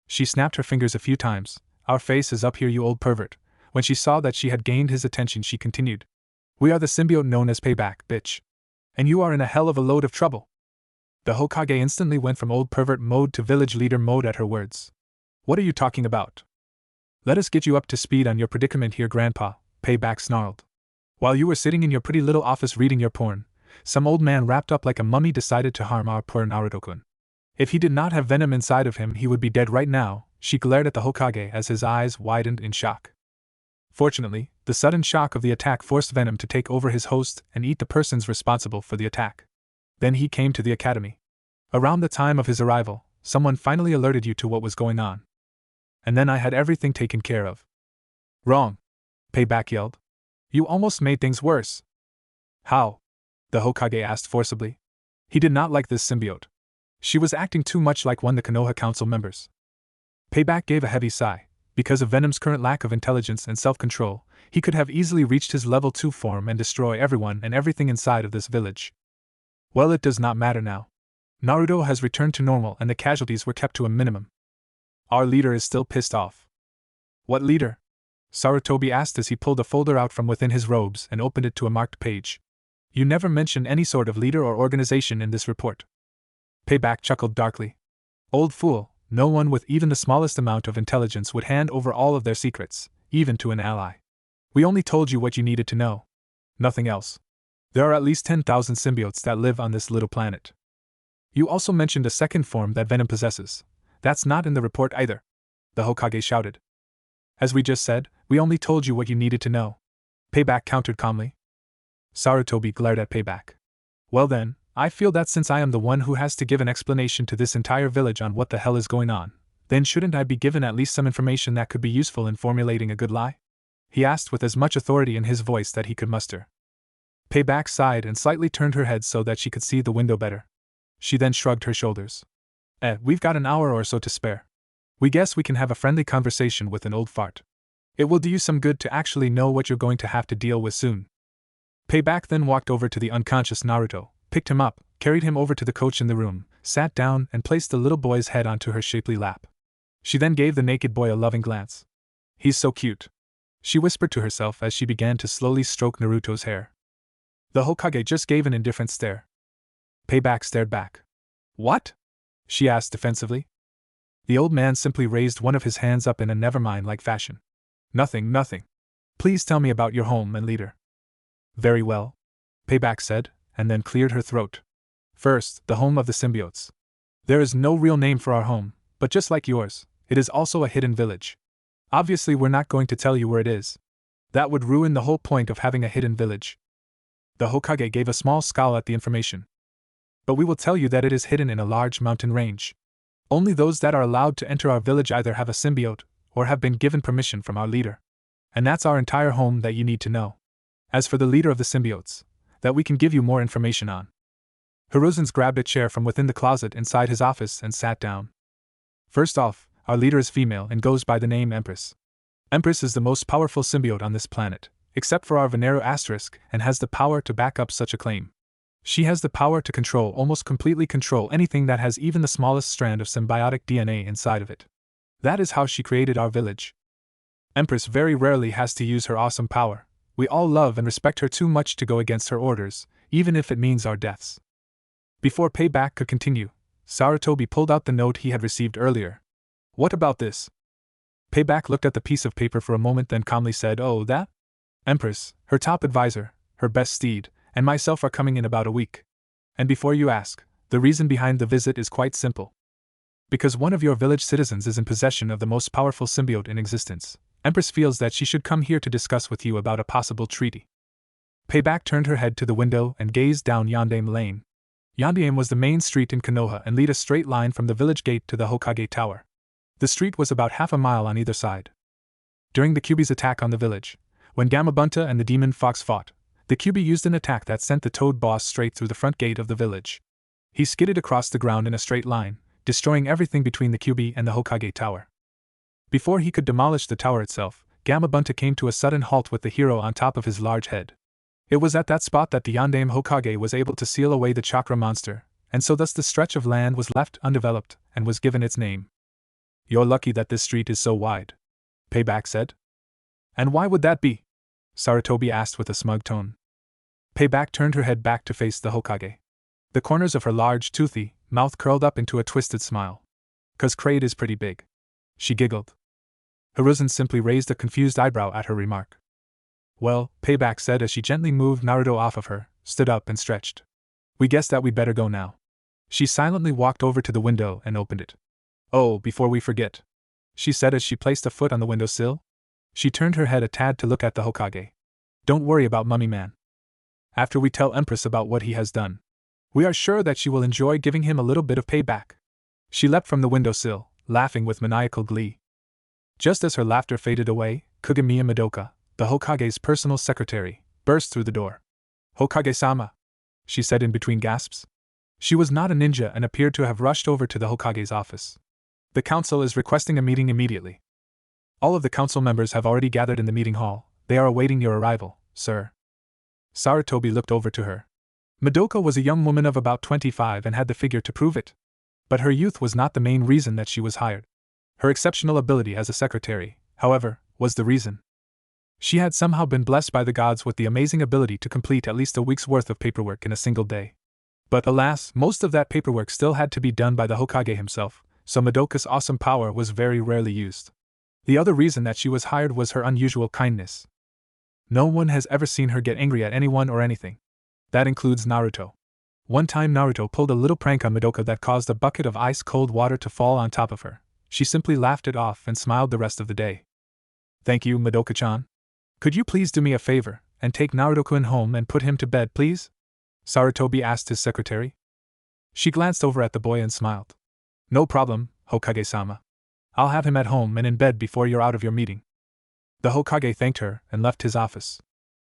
She snapped her fingers a few times. Our face is up here, you old pervert. When she saw that she had gained his attention, she continued. We are the symbiote known as Payback, bitch. And you are in a hell of a load of trouble. The Hokage instantly went from old pervert mode to village leader mode at her words. What are you talking about? Let us get you up to speed on your predicament here, Grandpa, Payback snarled. While you were sitting in your pretty little office reading your porn, some old man wrapped up like a mummy decided to harm our poor Naruto-kun. If he did not have venom inside of him, he would be dead right now. She glared at the Hokage as his eyes widened in shock. Fortunately, the sudden shock of the attack forced Venom to take over his host and eat the persons responsible for the attack. Then he came to the academy. Around the time of his arrival, someone finally alerted you to what was going on. And then I had everything taken care of. Wrong, Payback yelled. You almost made things worse. How? The Hokage asked forcibly. He did not like this symbiote. She was acting too much like one of the Konoha Council members. Payback gave a heavy sigh. Because of Venom's current lack of intelligence and self-control, he could have easily reached his level 2 form and destroy everyone and everything inside of this village. Well, it does not matter now. Naruto has returned to normal and the casualties were kept to a minimum. Our leader is still pissed off. What leader? Sarutobi asked as he pulled a folder out from within his robes and opened it to a marked page. You never mention any sort of leader or organization in this report. Payback chuckled darkly. Old fool, no one with even the smallest amount of intelligence would hand over all of their secrets, even to an ally. We only told you what you needed to know. Nothing else. There are at least 10,000 symbiotes that live on this little planet. You also mentioned a second form that Venom possesses. That's not in the report either. The Hokage shouted. As we just said, we only told you what you needed to know. Payback countered calmly. Sarutobi glared at Payback. Well then, I feel that since I am the one who has to give an explanation to this entire village on what the hell is going on, then shouldn't I be given at least some information that could be useful in formulating a good lie? He asked with as much authority in his voice that he could muster. Payback sighed and slightly turned her head so that she could see the window better. She then shrugged her shoulders. We've got an hour or so to spare. We guess we can have a friendly conversation with an old fart. It will do you some good to actually know what you're going to have to deal with soon. Payback then walked over to the unconscious Naruto, picked him up, carried him over to the couch in the room, sat down, and placed the little boy's head onto her shapely lap. She then gave the naked boy a loving glance. He's so cute, she whispered to herself as she began to slowly stroke Naruto's hair. The Hokage just gave an indifferent stare. Payback stared back. What? She asked defensively. The old man simply raised one of his hands up in a never-mind-like fashion. Nothing. Please tell me about your home and leader. Very well, Payback said, and then cleared her throat. First, the home of the symbiotes. There is no real name for our home, but just like yours, it is also a hidden village. Obviously, we're not going to tell you where it is. That would ruin the whole point of having a hidden village. The Hokage gave a small scowl at the information. But we will tell you that it is hidden in a large mountain range. Only those that are allowed to enter our village either have a symbiote or have been given permission from our leader. And that's our entire home that you need to know. As for the leader of the symbiotes, that we can give you more information on. Hiruzen's grabbed a chair from within the closet inside his office and sat down. First off, our leader is female and goes by the name Empress. Empress is the most powerful symbiote on this planet, except for our Venero asterisk, and has the power to back up such a claim. She has the power to almost completely control anything that has even the smallest strand of symbiotic DNA inside of it. That is how she created our village. Empress very rarely has to use her awesome power. We all love and respect her too much to go against her orders, even if it means our deaths. Before Payback could continue, Sarutobi pulled out the note he had received earlier. What about this? Payback looked at the piece of paper for a moment, then calmly said, Oh, that? Empress, her top advisor, her best steed, and myself are coming in about a week. And before you ask, the reason behind the visit is quite simple. Because one of your village citizens is in possession of the most powerful symbiote in existence, Empress feels that she should come here to discuss with you about a possible treaty. Payback turned her head to the window and gazed down Yondaime Lane. Yondaime was the main street in Konoha and led a straight line from the village gate to the Hokage Tower. The street was about half a mile on either side. During the Kyuubi's attack on the village, when Gamabunta and the demon fox fought, the Kyuubi used an attack that sent the Toad Boss straight through the front gate of the village. He skidded across the ground in a straight line, destroying everything between the Kyuubi and the Hokage Tower. Before he could demolish the tower itself, Gamabunta came to a sudden halt with the hero on top of his large head. It was at that spot that the Yondaime Hokage was able to seal away the chakra monster, and so thus the stretch of land was left undeveloped and was given its name. You're lucky that this street is so wide, Payback said. And why would that be? Sarutobi asked with a smug tone. Payback turned her head back to face the Hokage. The corners of her large, toothy mouth curled up into a twisted smile. 'Cause Kraid is pretty big. She giggled. Hiruzen simply raised a confused eyebrow at her remark. Well, Payback said as she gently moved Naruto off of her, stood up and stretched. We guess that we'd better go now. She silently walked over to the window and opened it. Oh, before we forget, she said as she placed a foot on the windowsill. She turned her head a tad to look at the Hokage. Don't worry about Mummy Man. After we tell Empress about what he has done, we are sure that she will enjoy giving him a little bit of payback. She leapt from the windowsill, laughing with maniacal glee. Just as her laughter faded away, Kugamiya Madoka, the Hokage's personal secretary, burst through the door. Hokage-sama, she said in between gasps. She was not a ninja and appeared to have rushed over to the Hokage's office. The council is requesting a meeting immediately. All of the council members have already gathered in the meeting hall. They are awaiting your arrival, sir. Sarutobi looked over to her. Madoka was a young woman of about 25 and had the figure to prove it. But her youth was not the main reason that she was hired. Her exceptional ability as a secretary, however, was the reason. She had somehow been blessed by the gods with the amazing ability to complete at least a week's worth of paperwork in a single day. But alas, most of that paperwork still had to be done by the Hokage himself, so Madoka's awesome power was very rarely used. The other reason that she was hired was her unusual kindness. No one has ever seen her get angry at anyone or anything. That includes Naruto. One time Naruto pulled a little prank on Madoka that caused a bucket of ice-cold water to fall on top of her. She simply laughed it off and smiled the rest of the day. Thank you, Madoka-chan. Could you please do me a favor, and take Naruto-kun home and put him to bed, please? Sarutobi asked his secretary. She glanced over at the boy and smiled. No problem, Hokage-sama. I'll have him at home and in bed before you're out of your meeting. The Hokage thanked her and left his office.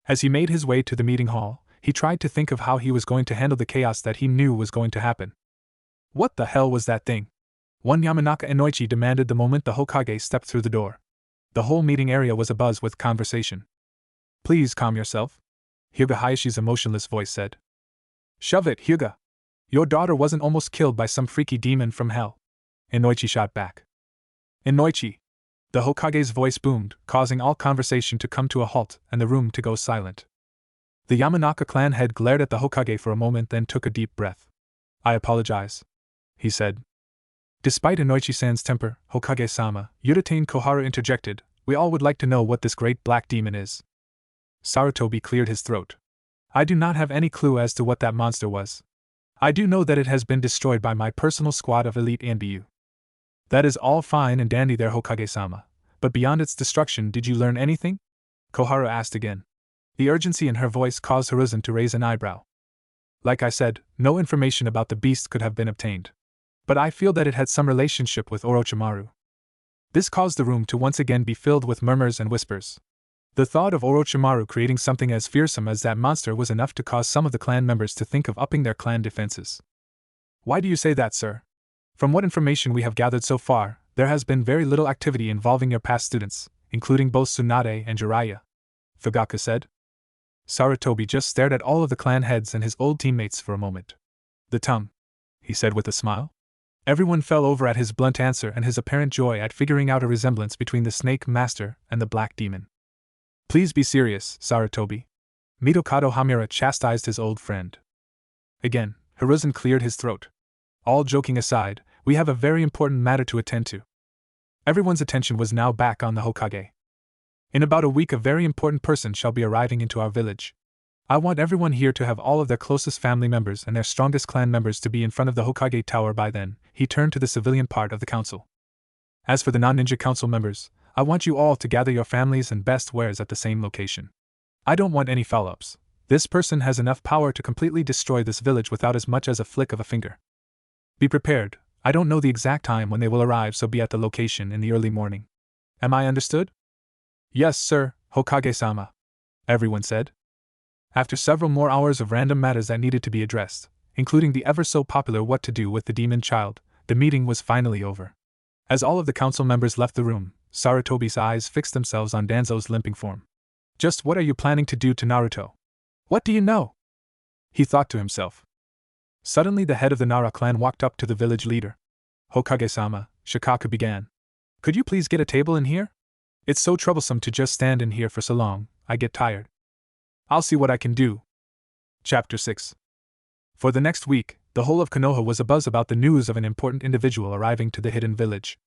As he made his way to the meeting hall, He tried to think of how he was going to handle the chaos that he knew was going to happen. What the hell was that thing? One Yamanaka Inoichi demanded the moment the Hokage stepped through the door. The whole meeting area was abuzz with conversation. Please calm yourself, Hyuga Hayashi's emotionless voice said. Shove it, Hyuga. Your daughter wasn't almost killed by some freaky demon from hell. Inoichi shot back. Inoichi! The Hokage's voice boomed, causing all conversation to come to a halt and the room to go silent. The Yamanaka clan head glared at the Hokage for a moment, then took a deep breath. I apologize, he said. Despite Inoichi-san's temper, Hokage-sama, Yudatane Koharu interjected, we all would like to know what this great black demon is. Sarutobi cleared his throat. I do not have any clue as to what that monster was. I do know that it has been destroyed by my personal squad of elite Anbu. That is all fine and dandy there, Hokage-sama, but beyond its destruction, did you learn anything? Koharu asked again. The urgency in her voice caused Hiruzen to raise an eyebrow. Like I said, no information about the beast could have been obtained. But I feel that it had some relationship with Orochimaru. This caused the room to once again be filled with murmurs and whispers. The thought of Orochimaru creating something as fearsome as that monster was enough to cause some of the clan members to think of upping their clan defenses. Why do you say that, sir? From what information we have gathered so far, there has been very little activity involving your past students, including both Tsunade and Jiraiya, Fugaku said. Sarutobi just stared at all of the clan heads and his old teammates for a moment. The tongue, he said with a smile. Everyone fell over at his blunt answer and his apparent joy at figuring out a resemblance between the Snake Master and the Black Demon. Please be serious, Sarutobi. Mitokado Hamura chastised his old friend. Again, Hiruzen cleared his throat. All joking aside, we have a very important matter to attend to. Everyone's attention was now back on the Hokage. In about a week, a very important person shall be arriving into our village. I want everyone here to have all of their closest family members and their strongest clan members to be in front of the Hokage Tower by then. He turned to the civilian part of the council. As for the non-ninja council members, I want you all to gather your families and best wares at the same location. I don't want any foul-ups. This person has enough power to completely destroy this village without as much as a flick of a finger. Be prepared. I don't know the exact time when they will arrive, so be at the location in the early morning. Am I understood? Yes, sir, Hokage-sama, everyone said. After several more hours of random matters that needed to be addressed, including the ever-so-popular what to do with the demon child, the meeting was finally over. As all of the council members left the room, Sarutobi's eyes fixed themselves on Danzo's limping form. Just what are you planning to do to Naruto? What do you know? He thought to himself. Suddenly the head of the Nara clan walked up to the village leader. Hokage-sama, Shikaku began. Could you please get a table in here? It's so troublesome to just stand in here for so long, I get tired. I'll see what I can do. Chapter 6. For the next week, the whole of Konoha was abuzz about the news of an important individual arriving to the hidden village.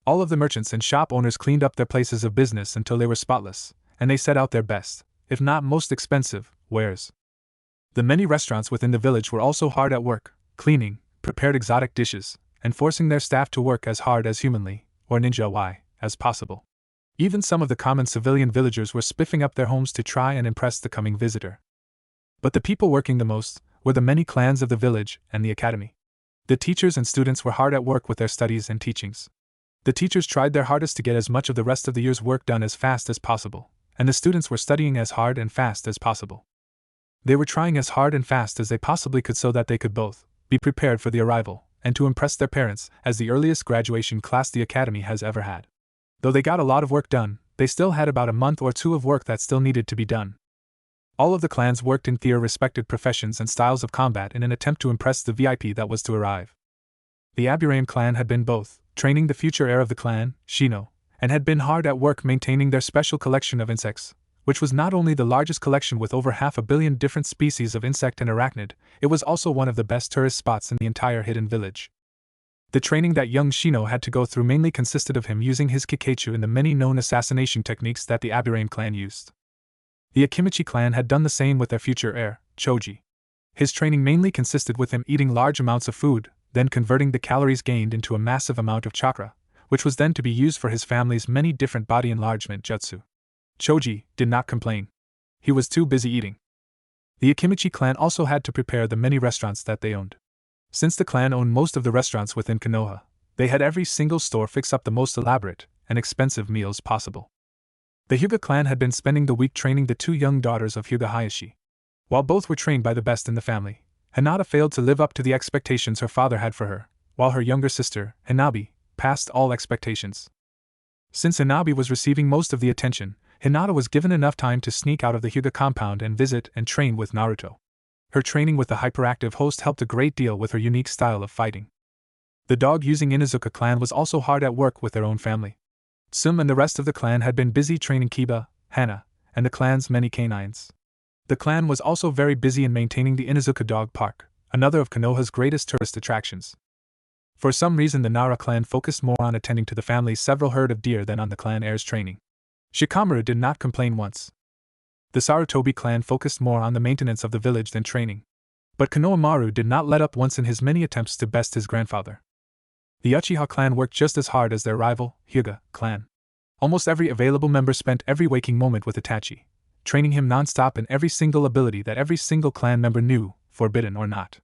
All of the merchants and shop owners cleaned up their places of business until they were spotless, and they set out their best, if not most expensive, wares. The many restaurants within the village were also hard at work, cleaning, prepared exotic dishes, and forcing their staff to work as hard as humanly, or ninja-y, as possible. Even some of the common civilian villagers were spiffing up their homes to try and impress the coming visitor. But the people working the most were the many clans of the village and the academy. The teachers and students were hard at work with their studies and teachings. The teachers tried their hardest to get as much of the rest of the year's work done as fast as possible, and the students were studying as hard and fast as possible. They were trying as hard and fast as they possibly could so that they could both be prepared for the arrival and to impress their parents as the earliest graduation class the academy has ever had. Though they got a lot of work done, they still had about a month or two of work that still needed to be done. All of the clans worked in their respected professions and styles of combat in an attempt to impress the VIP that was to arrive. The Aburame clan had been both training the future heir of the clan, Shino, and had been hard at work maintaining their special collection of insects, which was not only the largest collection with over 500 million different species of insect and arachnid, it was also one of the best tourist spots in the entire hidden village. The training that young Shino had to go through mainly consisted of him using his Kikeichu and the many known assassination techniques that the Aburame clan used. The Akimichi clan had done the same with their future heir, Choji. His training mainly consisted with him eating large amounts of food, then converting the calories gained into a massive amount of chakra, which was then to be used for his family's many different body enlargement jutsu. Choji did not complain. He was too busy eating. The Akimichi clan also had to prepare the many restaurants that they owned. Since the clan owned most of the restaurants within Konoha, they had every single store fix up the most elaborate and expensive meals possible. The Hyuga clan had been spending the week training the two young daughters of Hyuga Hayashi. While both were trained by the best in the family, Hinata failed to live up to the expectations her father had for her, while her younger sister, Hinabi, passed all expectations. Since Hinabi was receiving most of the attention, Hinata was given enough time to sneak out of the Hyuga compound and visit and train with Naruto. Her training with the hyperactive host helped a great deal with her unique style of fighting. The dog-using Inuzuka clan was also hard at work with their own family. Tsum and the rest of the clan had been busy training Kiba, Hana, and the clan's many canines. The clan was also very busy in maintaining the Inuzuka Dog Park, another of Konoha's greatest tourist attractions. For some reason the Nara clan focused more on attending to the family's several herd of deer than on the clan heir's training. Shikamaru did not complain once. The Sarutobi clan focused more on the maintenance of the village than training. But Konohamaru did not let up once in his many attempts to best his grandfather. The Uchiha clan worked just as hard as their rival, Hyuga clan. Almost every available member spent every waking moment with Itachi, training him non-stop in every single ability that every single clan member knew, forbidden or not.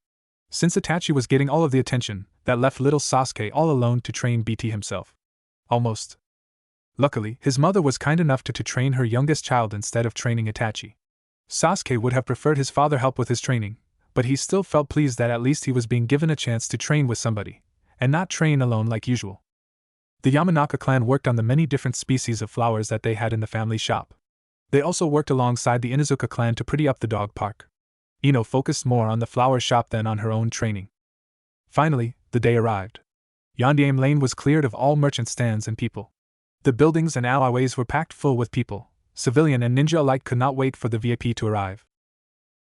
Since Itachi was getting all of the attention, that left little Sasuke all alone to train BT himself. Almost. Luckily, his mother was kind enough to train her youngest child instead of training Itachi. Sasuke would have preferred his father help with his training, but he still felt pleased that at least he was being given a chance to train with somebody, and not train alone like usual. The Yamanaka clan worked on the many different species of flowers that they had in the family shop. They also worked alongside the Inuzuka clan to pretty up the dog park. Ino focused more on the flower shop than on her own training. Finally, the day arrived. Yondiame Lane was cleared of all merchant stands and people. The buildings and alleyways were packed full with people. Civilian and ninja alike could not wait for the VIP to arrive.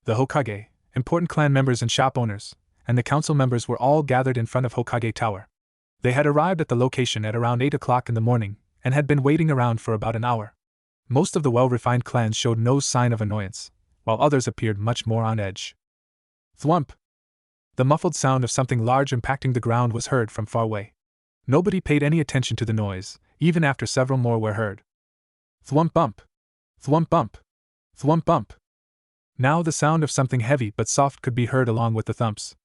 The Hokage, important clan members and shop owners, and the council members were all gathered in front of Hokage Tower. They had arrived at the location at around 8 o'clock in the morning, and had been waiting around for about an hour. Most of the well-refined clans showed no sign of annoyance, while others appeared much more on edge. Thwump! The muffled sound of something large impacting the ground was heard from far away. Nobody paid any attention to the noise, even after several more were heard. Thwump bump! Thwump bump! Thwump bump! Now the sound of something heavy but soft could be heard along with the thumps.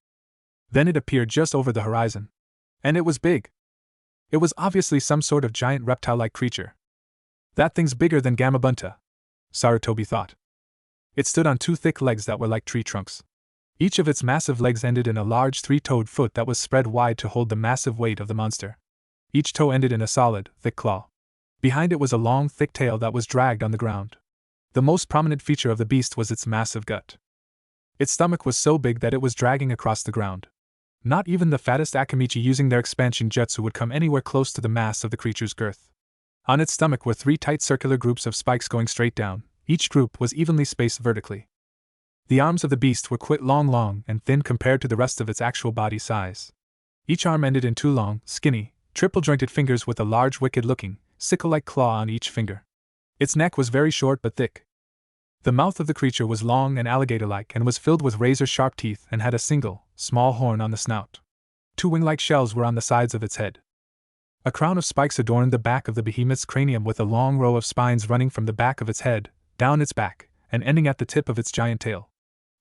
Then it appeared just over the horizon. And it was big. It was obviously some sort of giant reptile-like creature. That thing's bigger than Gamabunta, Sarutobi thought. It stood on two thick legs that were like tree trunks. Each of its massive legs ended in a large three-toed foot that was spread wide to hold the massive weight of the monster. Each toe ended in a solid, thick claw. Behind it was a long, thick tail that was dragged on the ground. The most prominent feature of the beast was its massive gut. Its stomach was so big that it was dragging across the ground. Not even the fattest Akamichi using their expansion jutsu would come anywhere close to the mass of the creature's girth. On its stomach were three tight circular groups of spikes going straight down. Each group was evenly spaced vertically. The arms of the beast were quite long and thin compared to the rest of its actual body size. Each arm ended in two long, skinny, triple-jointed fingers with a large wicked-looking, sickle-like claw on each finger. Its neck was very short but thick. The mouth of the creature was long and alligator-like and was filled with razor-sharp teeth and had a single, small horn on the snout. Two wing-like shells were on the sides of its head. A crown of spikes adorned the back of the behemoth's cranium with a long row of spines running from the back of its head, down its back, and ending at the tip of its giant tail.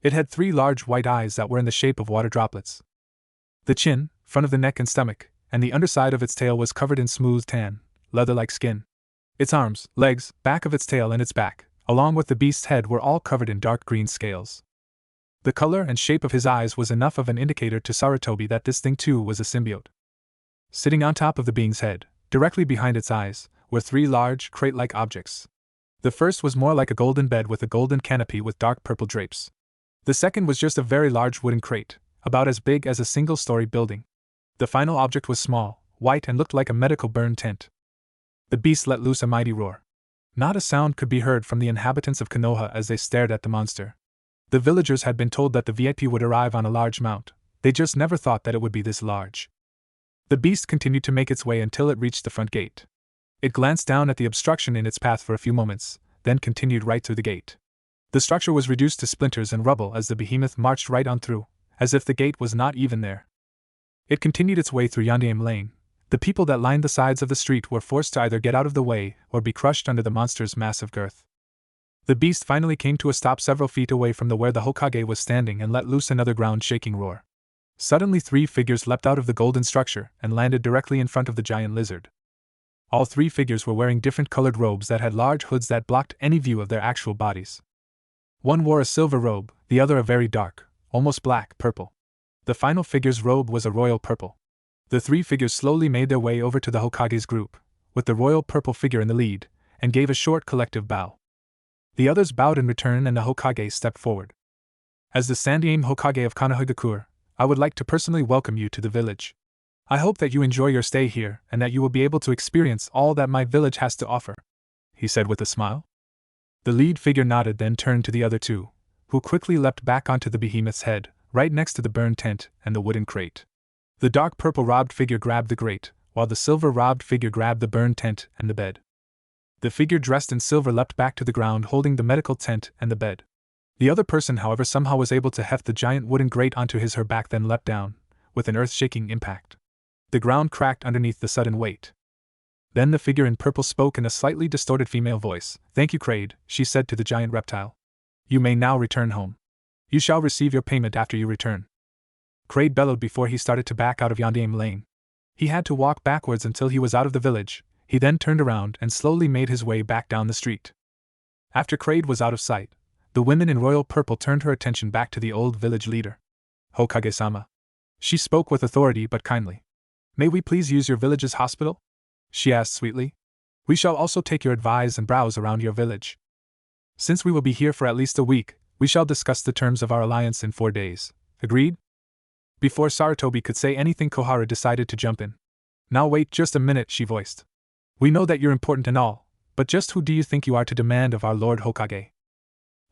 It had three large white eyes that were in the shape of water droplets. The chin, front of the neck and stomach, and the underside of its tail was covered in smooth tan, leather-like skin. Its arms, legs, back of its tail and its back, along with the beast's head were all covered in dark green scales. The color and shape of his eyes was enough of an indicator to Sarutobi that this thing too was a symbiote. Sitting on top of the being's head, directly behind its eyes, were three large, crate-like objects. The first was more like a golden bed with a golden canopy with dark purple drapes. The second was just a very large wooden crate, about as big as a single-story building. The final object was small, white and looked like a medical burn tent. The beast let loose a mighty roar. Not a sound could be heard from the inhabitants of Konoha as they stared at the monster. The villagers had been told that the VIP would arrive on a large mount, they just never thought that it would be this large. The beast continued to make its way until it reached the front gate. It glanced down at the obstruction in its path for a few moments, then continued right through the gate. The structure was reduced to splinters and rubble as the behemoth marched right on through, as if the gate was not even there. It continued its way through Yondiame Lane. The people that lined the sides of the street were forced to either get out of the way or be crushed under the monster's massive girth. The beast finally came to a stop several feet away from where the Hokage was standing and let loose another ground-shaking roar. Suddenly three figures leapt out of the golden structure and landed directly in front of the giant lizard. All three figures were wearing different colored robes that had large hoods that blocked any view of their actual bodies. One wore a silver robe, the other a very dark, almost black, purple. The final figure's robe was a royal purple. The three figures slowly made their way over to the Hokage's group, with the royal purple figure in the lead, and gave a short collective bow. The others bowed in return and the Hokage stepped forward. As the Sandaime Hokage of Konohagakure, I would like to personally welcome you to the village. I hope that you enjoy your stay here and that you will be able to experience all that my village has to offer, he said with a smile. The lead figure nodded, then turned to the other two, who quickly leapt back onto the behemoth's head, right next to the burned tent and the wooden crate. The dark purple-robed figure grabbed the grate, while the silver-robed figure grabbed the burned tent and the bed. The figure dressed in silver leapt back to the ground holding the medical tent and the bed. The other person, however, somehow was able to heft the giant wooden grate onto her back, then leapt down, with an earth-shaking impact. The ground cracked underneath the sudden weight. Then the figure in purple spoke in a slightly distorted female voice. "Thank you, Kraid," she said to the giant reptile. "You may now return home. You shall receive your payment after you return." Kraid bellowed before he started to back out of Yondaime Lane. He had to walk backwards until he was out of the village. He then turned around and slowly made his way back down the street. After Kraid was out of sight, the woman in royal purple turned her attention back to the old village leader. "Hokage-sama." She spoke with authority but kindly. "May we please use your village's hospital?" she asked sweetly. "We shall also take your advice and browse around your village. Since we will be here for at least a week, we shall discuss the terms of our alliance in 4 days. Agreed?" Before Sarutobi could say anything, Koharu decided to jump in. "Now wait just a minute," she voiced. "We know that you're important and all, but just who do you think you are to demand of our Lord Hokage?"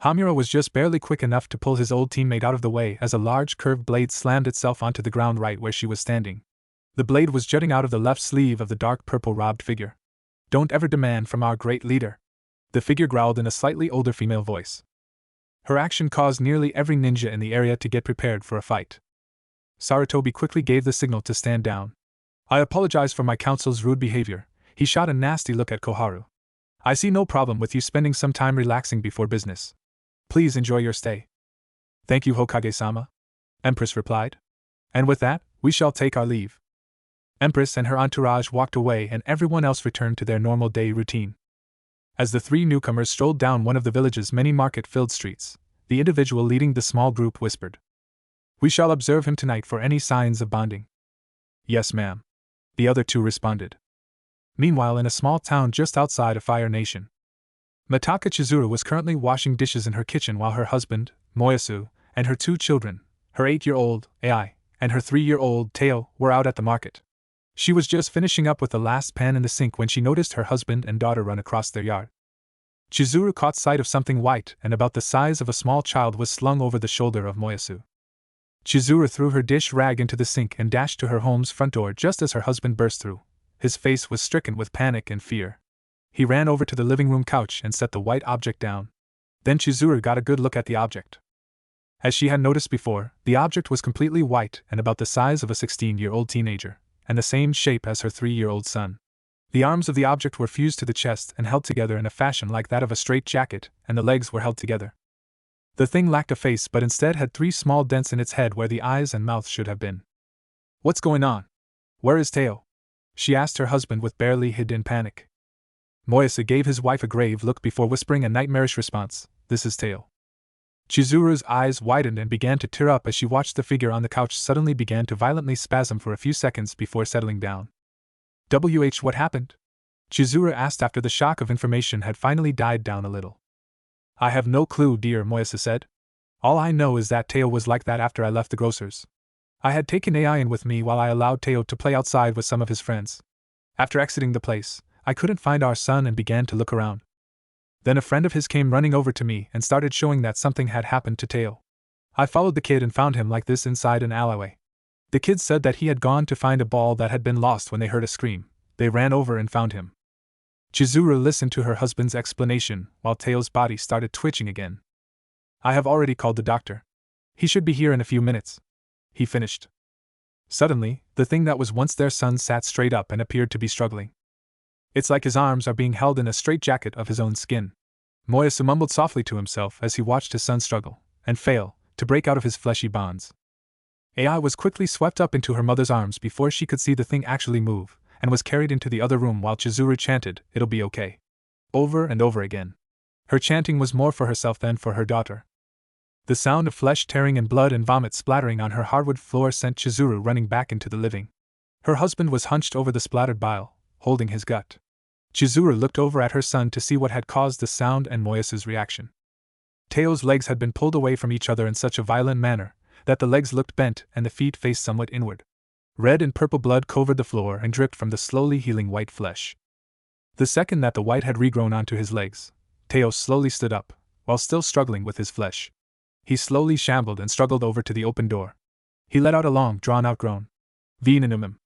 Hamura was just barely quick enough to pull his old teammate out of the way as a large curved blade slammed itself onto the ground right where she was standing. The blade was jutting out of the left sleeve of the dark purple-robed figure. "Don't ever demand from our great leader," the figure growled in a slightly older female voice. Her action caused nearly every ninja in the area to get prepared for a fight. Sarutobi quickly gave the signal to stand down. "I apologize for my counsel's rude behavior." He shot a nasty look at Koharu. "I see no problem with you spending some time relaxing before business. Please enjoy your stay." "Thank you, Hokage-sama," Empress replied. "And with that, we shall take our leave." Empress and her entourage walked away and everyone else returned to their normal day routine. As the three newcomers strolled down one of the village's many market-filled streets, the individual leading the small group whispered, "We shall observe him tonight for any signs of bonding." "Yes, ma'am," the other two responded. Meanwhile, in a small town just outside of Fire Nation, Mitaka Chizuru was currently washing dishes in her kitchen while her husband, Moyasu, and her 2 children, her 8-year-old, Ai, and her 3-year-old, Teo, were out at the market. She was just finishing up with the last pan in the sink when she noticed her husband and daughter run across their yard. Chizuru caught sight of something white and about the size of a small child was slung over the shoulder of Moyasu. Chizuru threw her dish rag into the sink and dashed to her home's front door just as her husband burst through. His face was stricken with panic and fear. He ran over to the living room couch and set the white object down. Then Chizuru got a good look at the object. As she had noticed before, the object was completely white and about the size of a 16-year-old teenager, and the same shape as her 3-year-old son. The arms of the object were fused to the chest and held together in a fashion like that of a straitjacket, and the legs were held together. The thing lacked a face but instead had 3 small dents in its head where the eyes and mouth should have been. "What's going on? Where is Teo?" she asked her husband with barely hidden panic. Moyasu gave his wife a grave look before whispering a nightmarish response, "This is Teo." Chizuru's eyes widened and began to tear up as she watched the figure on the couch suddenly began to violently spasm for a few seconds before settling down. What happened?" Chizuru asked after the shock of information had finally died down a little. "I have no clue, dear," Moyasu said. "All I know is that Teo was like that after I left the grocer's. I had taken Ai in with me while I allowed Teo to play outside with some of his friends. After exiting the place, I couldn't find our son and began to look around. Then a friend of his came running over to me and started showing that something had happened to Teo. I followed the kid and found him like this inside an alleyway. The kid said that he had gone to find a ball that had been lost when they heard a scream. They ran over and found him." Chizuru listened to her husband's explanation while Teo's body started twitching again. "I have already called the doctor. He should be here in a few minutes," he finished. Suddenly, the thing that was once their son sat straight up and appeared to be struggling. "It's like his arms are being held in a straitjacket of his own skin," Moyasu mumbled softly to himself as he watched his son struggle, and fail, to break out of his fleshy bonds. Ai was quickly swept up into her mother's arms before she could see the thing actually move, and was carried into the other room while Chizuru chanted, "It'll be okay," over and over again. Her chanting was more for herself than for her daughter. The sound of flesh tearing and blood and vomit splattering on her hardwood floor sent Chizuru running back into the living. Her husband was hunched over the splattered bile, holding his gut. Chizuru looked over at her son to see what had caused the sound and Moyasu's reaction. Teo's legs had been pulled away from each other in such a violent manner that the legs looked bent and the feet faced somewhat inward. Red and purple blood covered the floor and dripped from the slowly healing white flesh. The second that the white had regrown onto his legs, Teo slowly stood up, while still struggling with his flesh. He slowly shambled and struggled over to the open door. He let out a long, drawn-out groan. Venom.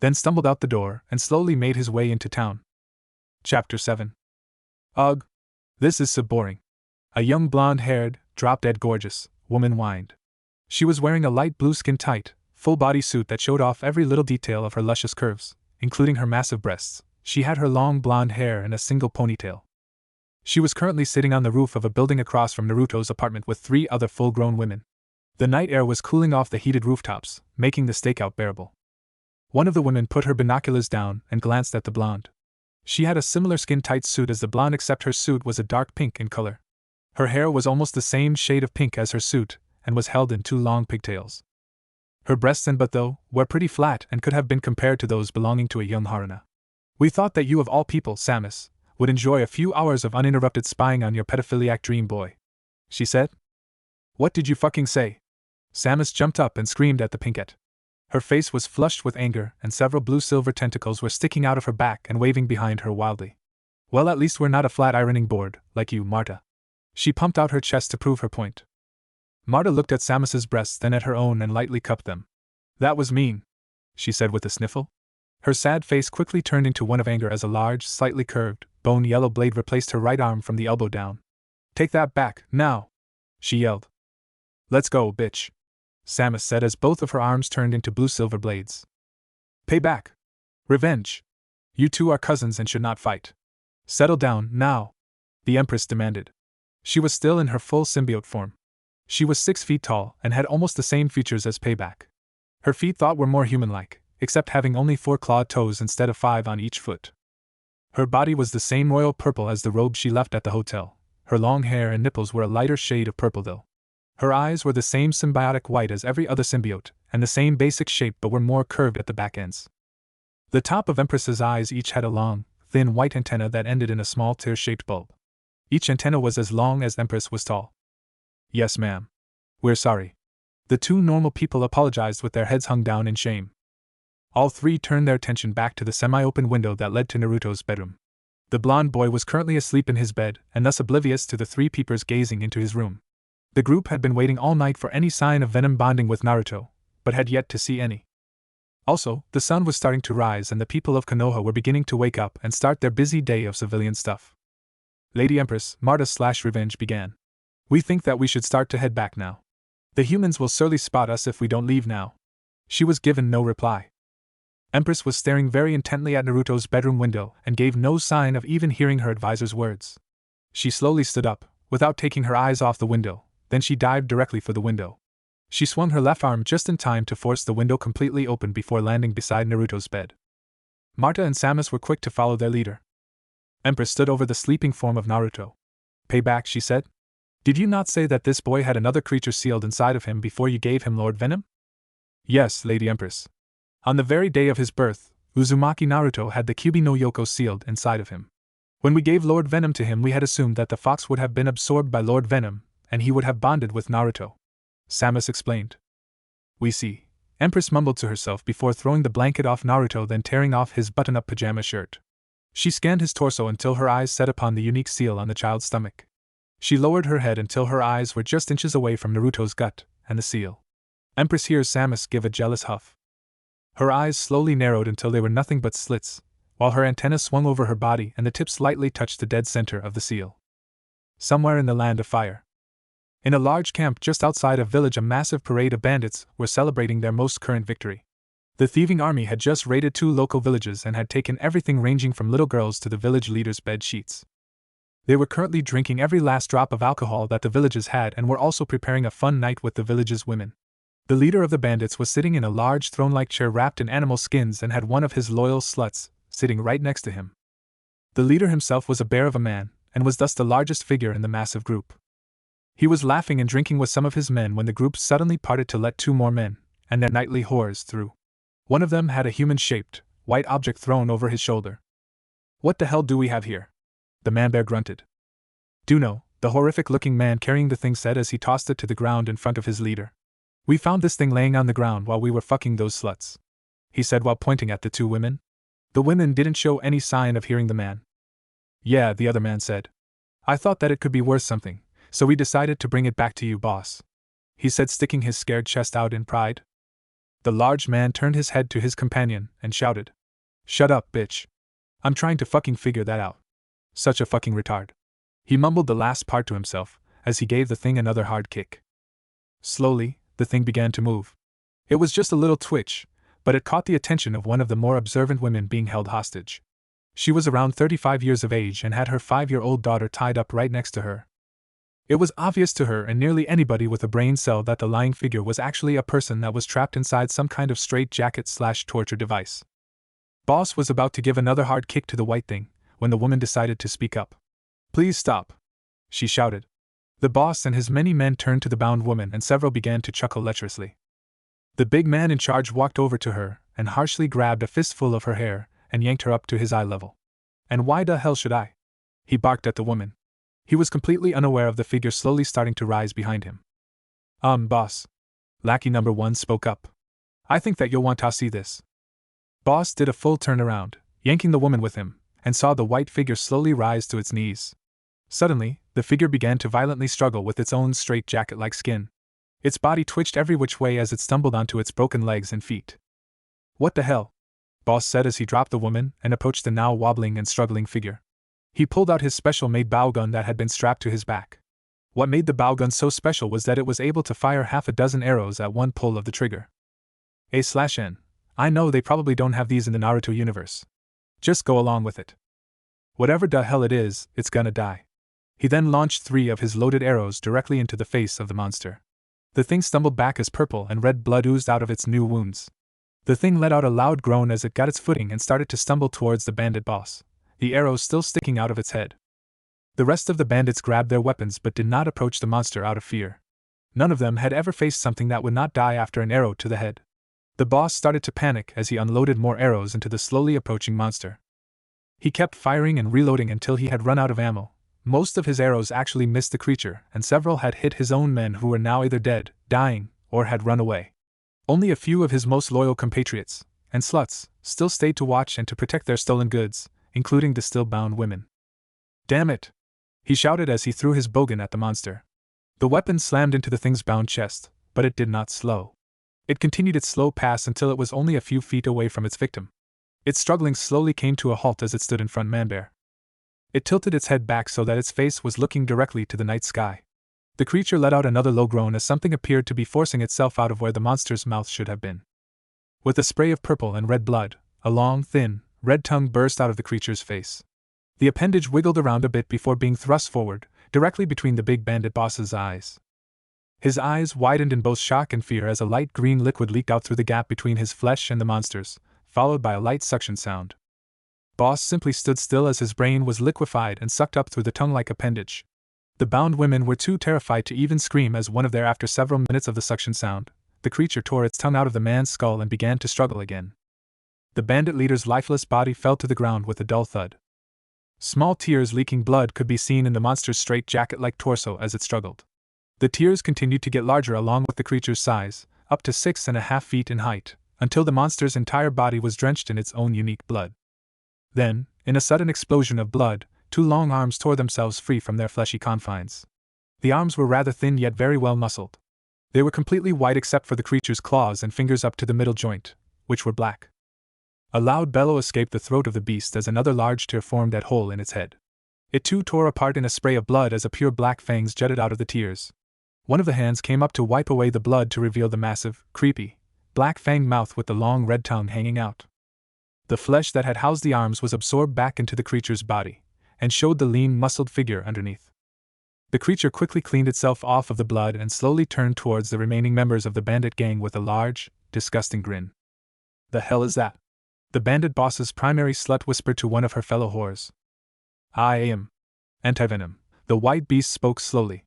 Then stumbled out the door and slowly made his way into town. Chapter 7. Ugh. This is so boring. A young blonde-haired, drop-dead gorgeous woman whined. She was wearing a light blue skin-tight, full-body suit that showed off every little detail of her luscious curves, including her massive breasts. She had her long blonde hair in a single ponytail. She was currently sitting on the roof of a building across from Naruto's apartment with 3 other full-grown women. The night air was cooling off the heated rooftops, making the stakeout bearable. One of the women put her binoculars down and glanced at the blonde. She had a similar skin-tight suit as the blonde, except her suit was a dark pink in color. Her hair was almost the same shade of pink as her suit, and was held in 2 long pigtails. Her breasts and butt, though, were pretty flat and could have been compared to those belonging to a young Haruna. We thought that you of all people, Samus, would enjoy a few hours of uninterrupted spying on your pedophiliac dream boy, she said. What did you fucking say? Samus jumped up and screamed at the pinkette. Her face was flushed with anger, and several blue-silver tentacles were sticking out of her back and waving behind her wildly. Well, at least we're not a flat ironing board, like you, Marta. She pumped out her chest to prove her point. Marta looked at Samus's breasts, then at her own, and lightly cupped them. That was mean, she said with a sniffle. Her sad face quickly turned into one of anger as a large, slightly curved, bone-yellow blade replaced her right arm from the elbow down. Take that back, now! She yelled. Let's go, bitch, Samus said as both of her arms turned into blue-silver blades. Payback! Revenge! You two are cousins and should not fight. Settle down, now! The Empress demanded. She was still in her full symbiote form. She was 6 feet tall and had almost the same features as Payback. Her feet were more human-like, except having only 4 clawed toes instead of 5 on each foot. Her body was the same royal purple as the robe she left at the hotel. Her long hair and nipples were a lighter shade of purple, though. Her eyes were the same symbiotic white as every other symbiote, and the same basic shape, but were more curved at the back ends. The top of Empress's eyes each had a long, thin white antenna that ended in a small tear-shaped bulb. Each antenna was as long as Empress was tall. Yes, ma'am. We're sorry. The 2 normal people apologized with their heads hung down in shame. All 3 turned their attention back to the semi-open window that led to Naruto's bedroom. The blonde boy was currently asleep in his bed, and thus oblivious to the 3 peepers gazing into his room. The group had been waiting all night for any sign of Venom bonding with Naruto, but had yet to see any. Also, the sun was starting to rise and the people of Konoha were beginning to wake up and start their busy day of civilian stuff. Lady Empress, Marta/Revenge began. We think that we should start to head back now. The humans will surely spot us if we don't leave now. She was given no reply. Empress was staring very intently at Naruto's bedroom window and gave no sign of even hearing her advisor's words. She slowly stood up, without taking her eyes off the window, then she dived directly for the window. She swung her left arm just in time to force the window completely open before landing beside Naruto's bed. Marta and Samus were quick to follow their leader. Empress stood over the sleeping form of Naruto. Payback, she said. Did you not say that this boy had another creature sealed inside of him before you gave him Lord Venom? Yes, Lady Empress. On the very day of his birth, Uzumaki Naruto had the Kyubi no Yoko sealed inside of him. When we gave Lord Venom to him, we had assumed that the fox would have been absorbed by Lord Venom, and he would have bonded with Naruto. Samus explained. We see. Empress mumbled to herself before throwing the blanket off Naruto, then tearing off his button-up pajama shirt. She scanned his torso until her eyes set upon the unique seal on the child's stomach. She lowered her head until her eyes were just inches away from Naruto's gut and the seal. Empress hears Samus give a jealous huff. Her eyes slowly narrowed until they were nothing but slits, while her antenna swung over her body and the tips lightly touched the dead center of the seal. Somewhere in the land of fire. In a large camp just outside a village, a massive parade of bandits were celebrating their most current victory. The thieving army had just raided 2 local villages and had taken everything ranging from little girls to the village leader's bed sheets. They were currently drinking every last drop of alcohol that the villages had and were also preparing a fun night with the village's women. The leader of the bandits was sitting in a large throne-like chair wrapped in animal skins and had one of his loyal sluts sitting right next to him. The leader himself was a bear of a man, and was thus the largest figure in the massive group. He was laughing and drinking with some of his men when the group suddenly parted to let two more men, and their nightly whores, through. One of them had a human-shaped, white object thrown over his shoulder. "What the hell do we have here?" the man-bear grunted. "Duno," the horrific-looking man carrying the thing said as he tossed it to the ground in front of his leader. "We found this thing laying on the ground while we were fucking those sluts," he said while pointing at the two women. The women didn't show any sign of hearing the man. "Yeah," the other man said. "I thought that it could be worth something, so we decided to bring it back to you, boss," he said, sticking his scared chest out in pride. The large man turned his head to his companion and shouted, "Shut up, bitch. I'm trying to fucking figure that out. Such a fucking retard." He mumbled the last part to himself as he gave the thing another hard kick. Slowly, the thing began to move. It was just a little twitch, but it caught the attention of one of the more observant women being held hostage. She was around 35 years of age and had her 5-year-old daughter tied up right next to her. It was obvious to her and nearly anybody with a brain cell that the lying figure was actually a person that was trapped inside some kind of straitjacket/torture device. Boss was about to give another hard kick to the white thing when the woman decided to speak up. "Please stop," she shouted. The boss and his many men turned to the bound woman and several began to chuckle lecherously. The big man in charge walked over to her and harshly grabbed a fistful of her hair and yanked her up to his eye level. "And why the hell should I?" he barked at the woman. He was completely unaware of the figure slowly starting to rise behind him. Boss," Lackey number 1 spoke up. "I think that you'll want to see this." Boss did a full turn around, yanking the woman with him, and saw the white figure slowly rise to its knees. Suddenly, the figure began to violently struggle with its own straitjacket-like skin. Its body twitched every which way as it stumbled onto its broken legs and feet. "What the hell?" Boss said as he dropped the woman and approached the now wobbling and struggling figure. He pulled out his special-made bow gun that had been strapped to his back. What made the bow gun so special was that it was able to fire half a dozen arrows at one pull of the trigger. A/N. I know they probably don't have these in the Naruto universe. Just go along with it. Whatever the hell it is, it's gonna die. He then launched 3 of his loaded arrows directly into the face of the monster. The thing stumbled back as purple and red blood oozed out of its new wounds. The thing let out a loud groan as it got its footing and started to stumble towards the bandit boss, the arrow still sticking out of its head. The rest of the bandits grabbed their weapons but did not approach the monster out of fear. None of them had ever faced something that would not die after an arrow to the head. The boss started to panic as he unloaded more arrows into the slowly approaching monster. He kept firing and reloading until he had run out of ammo. Most of his arrows actually missed the creature, and several had hit his own men who were now either dead, dying, or had run away. Only a few of his most loyal compatriots, and sluts, still stayed to watch and to protect their stolen goods, including the still bound women. "Damn it!" he shouted as he threw his bowgun at the monster. The weapon slammed into the thing's bound chest, but it did not slow. It continued its slow pass until it was only a few feet away from its victim. Its struggling slowly came to a halt as it stood in front man-bear. It tilted its head back so that its face was looking directly to the night sky. The creature let out another low groan as something appeared to be forcing itself out of where the monster's mouth should have been. With a spray of purple and red blood, a long, thin, red tongue burst out of the creature's face. The appendage wiggled around a bit before being thrust forward, directly between the big bandit boss's eyes. His eyes widened in both shock and fear as a light green liquid leaked out through the gap between his flesh and the monster's, followed by a light suction sound. Boss simply stood still as his brain was liquefied and sucked up through the tongue-like appendage. The bound women were too terrified to even scream as one of their after several minutes of the suction sound, the creature tore its tongue out of the man's skull and began to struggle again. The bandit leader's lifeless body fell to the ground with a dull thud. Small tears leaking blood could be seen in the monster's straitjacket-like torso as it struggled. The tears continued to get larger along with the creature's size, up to 6.5 feet in height, until the monster's entire body was drenched in its own unique blood. Then, in a sudden explosion of blood, 2 long arms tore themselves free from their fleshy confines. The arms were rather thin yet very well muscled. They were completely white except for the creature's claws and fingers up to the middle joint, which were black. A loud bellow escaped the throat of the beast as another large tear formed that hole in its head. It too tore apart in a spray of blood as a pure black fangs jutted out of the tears. One of the hands came up to wipe away the blood to reveal the massive, creepy, black-fanged mouth with the long red tongue hanging out. The flesh that had housed the arms was absorbed back into the creature's body, and showed the lean, muscled figure underneath. The creature quickly cleaned itself off of the blood and slowly turned towards the remaining members of the bandit gang with a large, disgusting grin. "The hell is that?" the bandit boss's primary slut whispered to one of her fellow whores. "I am Anti-Venom," the white beast spoke slowly.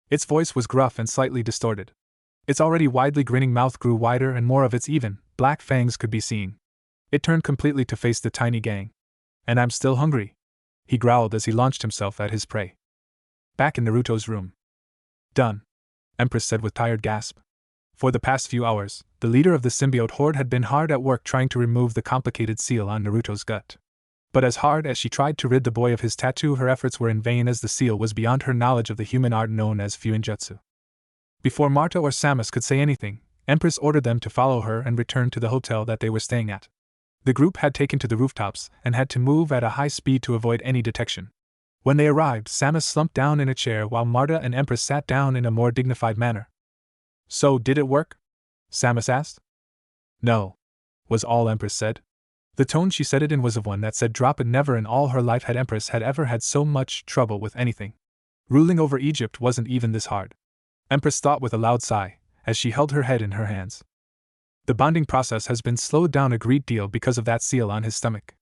Its voice was gruff and slightly distorted. Its already widely grinning mouth grew wider and more of its even, black fangs could be seen. It turned completely to face the tiny gang. "And I'm still hungry," he growled as he launched himself at his prey. Back in Naruto's room. "Done," Empress said with tired gasp. For the past few hours, the leader of the symbiote horde had been hard at work trying to remove the complicated seal on Naruto's gut. But as hard as she tried to rid the boy of his tattoo, her efforts were in vain as the seal was beyond her knowledge of the human art known as fuinjutsu. Before Marta or Samus could say anything, Empress ordered them to follow her and return to the hotel that they were staying at. The group had taken to the rooftops and had to move at a high speed to avoid any detection. When they arrived, Samus slumped down in a chair while Marta and Empress sat down in a more dignified manner. "So, did it work?" Samus asked. "No," was all Empress said. The tone she said it in was of one that said drop it. Never in all her life had Empress had ever had so much trouble with anything. Ruling over Egypt wasn't even this hard. Empress thought with a loud sigh, as she held her head in her hands. The bonding process has been slowed down a great deal because of that seal on his stomach.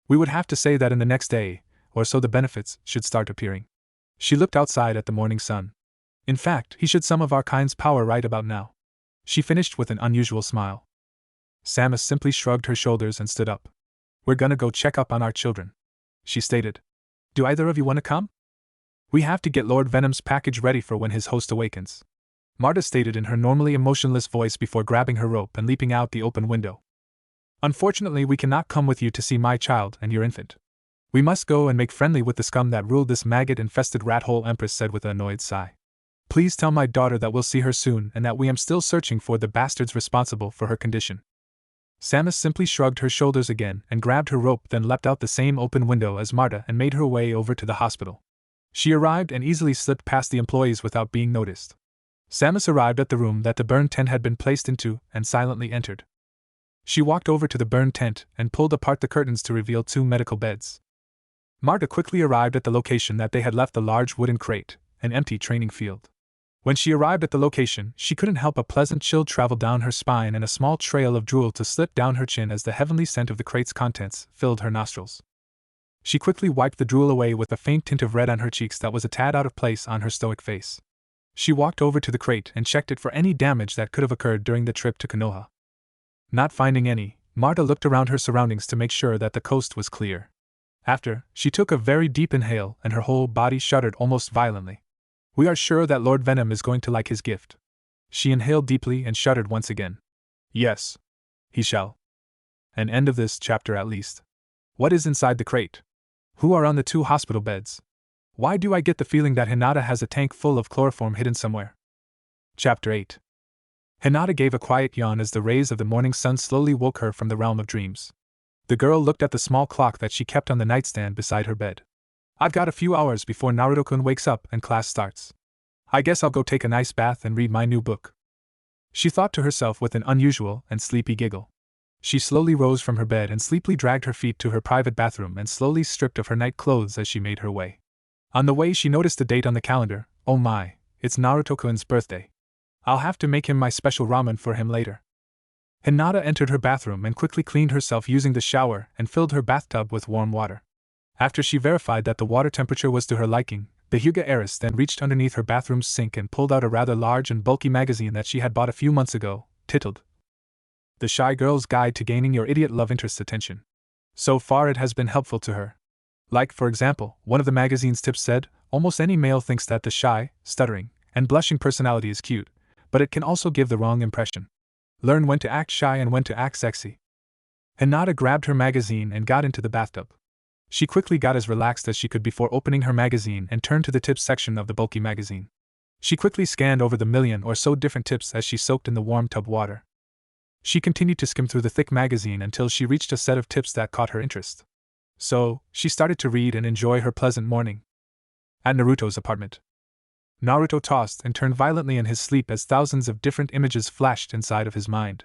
We would have to say that in the next day, or so the benefits should start appearing. She looked outside at the morning sun. In fact, he should some of our kind's power right about now. She finished with an unusual smile. Samus simply shrugged her shoulders and stood up. "We're gonna go check up on our children," she stated. "Do either of you want to come? We have to get Lord Venom's package ready for when his host awakens," Marta stated in her normally emotionless voice before grabbing her rope and leaping out the open window. "Unfortunately, we cannot come with you to see my child and your infant. We must go and make friendly with the scum that ruled this maggot-infested rat hole," Empress said with an annoyed sigh. "Please tell my daughter that we'll see her soon and that we am still searching for the bastards responsible for her condition." Samus simply shrugged her shoulders again and grabbed her rope, then leapt out the same open window as Marta and made her way over to the hospital. She arrived and easily slipped past the employees without being noticed. Samus arrived at the room that the burn tent had been placed into and silently entered. She walked over to the burn tent and pulled apart the curtains to reveal 2 medical beds. Marta quickly arrived at the location that they had left the large wooden crate, an empty training field. When she arrived at the location, she couldn't help a pleasant chill travel down her spine and a small trail of drool to slip down her chin as the heavenly scent of the crate's contents filled her nostrils. She quickly wiped the drool away with a faint tint of red on her cheeks that was a tad out of place on her stoic face. She walked over to the crate and checked it for any damage that could have occurred during the trip to Konoha. Not finding any, Marta looked around her surroundings to make sure that the coast was clear. After, she took a very deep inhale and her whole body shuddered almost violently. "We are sure that Lord Venom is going to like his gift." She inhaled deeply and shuddered once again. "Yes. He shall." An end of this chapter at least. What is inside the crate? Who are on the 2 hospital beds? Why do I get the feeling that Hinata has a tank full of chloroform hidden somewhere? Chapter 8. Hinata gave a quiet yawn as the rays of the morning sun slowly woke her from the realm of dreams. The girl looked at the small clock that she kept on the nightstand beside her bed. "I've got a few hours before Naruto-kun wakes up and class starts. I guess I'll go take a nice bath and read my new book," she thought to herself with an unusual and sleepy giggle. She slowly rose from her bed and sleepily dragged her feet to her private bathroom and slowly stripped of her night clothes as she made her way. On the way she noticed the date on the calendar. "Oh my, it's Naruto-kun's birthday. I'll have to make him my special ramen for him later." Hinata entered her bathroom and quickly cleaned herself using the shower and filled her bathtub with warm water. After she verified that the water temperature was to her liking, the Hyuga heiress then reached underneath her bathroom's sink and pulled out a rather large and bulky magazine that she had bought a few months ago, titled The Shy Girl's Guide to Gaining Your Idiot Love Interest's Attention. So far it has been helpful to her. Like, for example, one of the magazine's tips said, almost any male thinks that the shy, stuttering, and blushing personality is cute, but it can also give the wrong impression. Learn when to act shy and when to act sexy. Hinata grabbed her magazine and got into the bathtub. She quickly got as relaxed as she could before opening her magazine and turned to the tips section of the bulky magazine. She quickly scanned over the million or so different tips as she soaked in the warm tub water. She continued to skim through the thick magazine until she reached a set of tips that caught her interest. So, she started to read and enjoy her pleasant morning. At Naruto's apartment. Naruto tossed and turned violently in his sleep as thousands of different images flashed inside of his mind.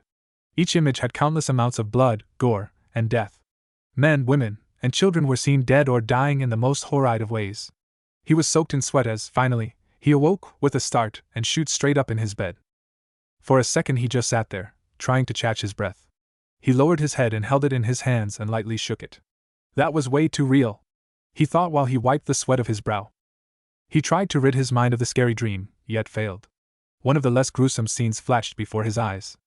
Each image had countless amounts of blood, gore, and death. Men, women, and children were seen dead or dying in the most horrid of ways. He was soaked in sweat as, finally, he awoke with a start and shoot straight up in his bed. For a second he just sat there, trying to catch his breath. He lowered his head and held it in his hands and lightly shook it. That was way too real, he thought while he wiped the sweat of his brow. He tried to rid his mind of the scary dream, yet failed. One of the less gruesome scenes flashed before his eyes.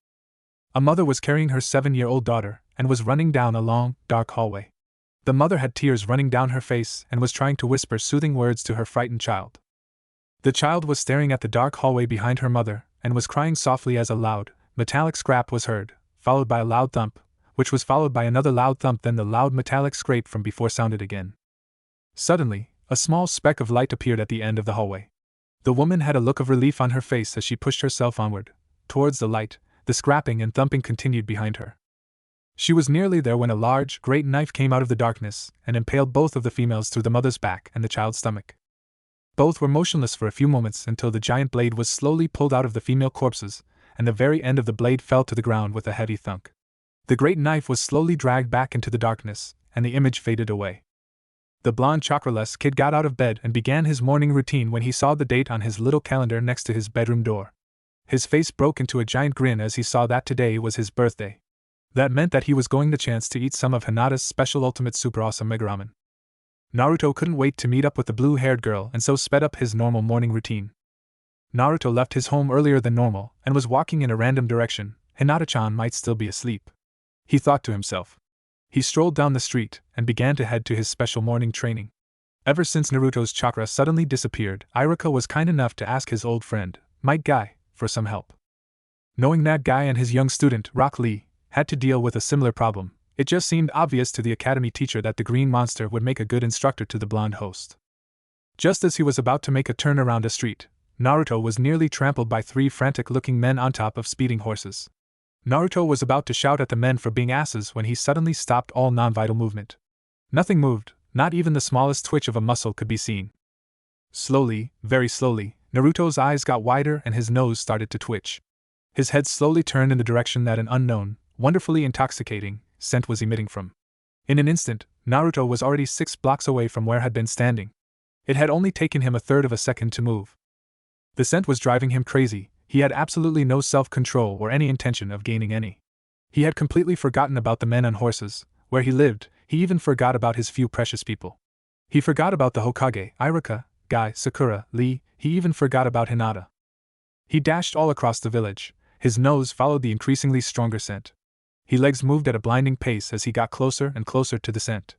A mother was carrying her 7-year-old daughter and was running down a long, dark hallway. The mother had tears running down her face and was trying to whisper soothing words to her frightened child. The child was staring at the dark hallway behind her mother and was crying softly as a loud, metallic scrap was heard, followed by a loud thump, which was followed by another loud thump, then the loud metallic scrape from before sounded again. Suddenly, a small speck of light appeared at the end of the hallway. The woman had a look of relief on her face as she pushed herself onward. Towards the light, the scrapping and thumping continued behind her. She was nearly there when a large, great knife came out of the darkness and impaled both of the females through the mother's back and the child's stomach. Both were motionless for a few moments until the giant blade was slowly pulled out of the female corpses, and the very end of the blade fell to the ground with a heavy thunk. The great knife was slowly dragged back into the darkness, and the image faded away. The blonde chakraless kid got out of bed and began his morning routine when he saw the date on his little calendar next to his bedroom door. His face broke into a giant grin as he saw that today was his birthday. That meant that he was going the chance to eat some of Hinata's special ultimate super awesome mega ramen. Naruto couldn't wait to meet up with the blue-haired girl and so sped up his normal morning routine. Naruto left his home earlier than normal and was walking in a random direction. Hinata-chan might still be asleep, he thought to himself. He strolled down the street and began to head to his special morning training. Ever since Naruto's chakra suddenly disappeared, Iruka was kind enough to ask his old friend, Might Guy, for some help. Knowing that Guy and his young student, Rock Lee, had to deal with a similar problem, it just seemed obvious to the academy teacher that the green monster would make a good instructor to the blonde host. Just as he was about to make a turn around a street, Naruto was nearly trampled by 3 frantic-looking men on top of speeding horses. Naruto was about to shout at the men for being asses when he suddenly stopped all non-vital movement. Nothing moved, not even the smallest twitch of a muscle could be seen. Slowly, very slowly, Naruto's eyes got wider and his nose started to twitch. His head slowly turned in the direction that an unknown, wonderfully intoxicating, scent was emitting from. In an instant, Naruto was already 6 blocks away from where had been standing. It had only taken him a third of a second to move. The scent was driving him crazy. He had absolutely no self-control or any intention of gaining any. He had completely forgotten about the men on horses, where he lived. He even forgot about his few precious people. He forgot about the Hokage, Iruka, Guy, Sakura, Lee. He even forgot about Hinata. He dashed all across the village. His nose followed the increasingly stronger scent. His legs moved at a blinding pace as he got closer and closer to the scent.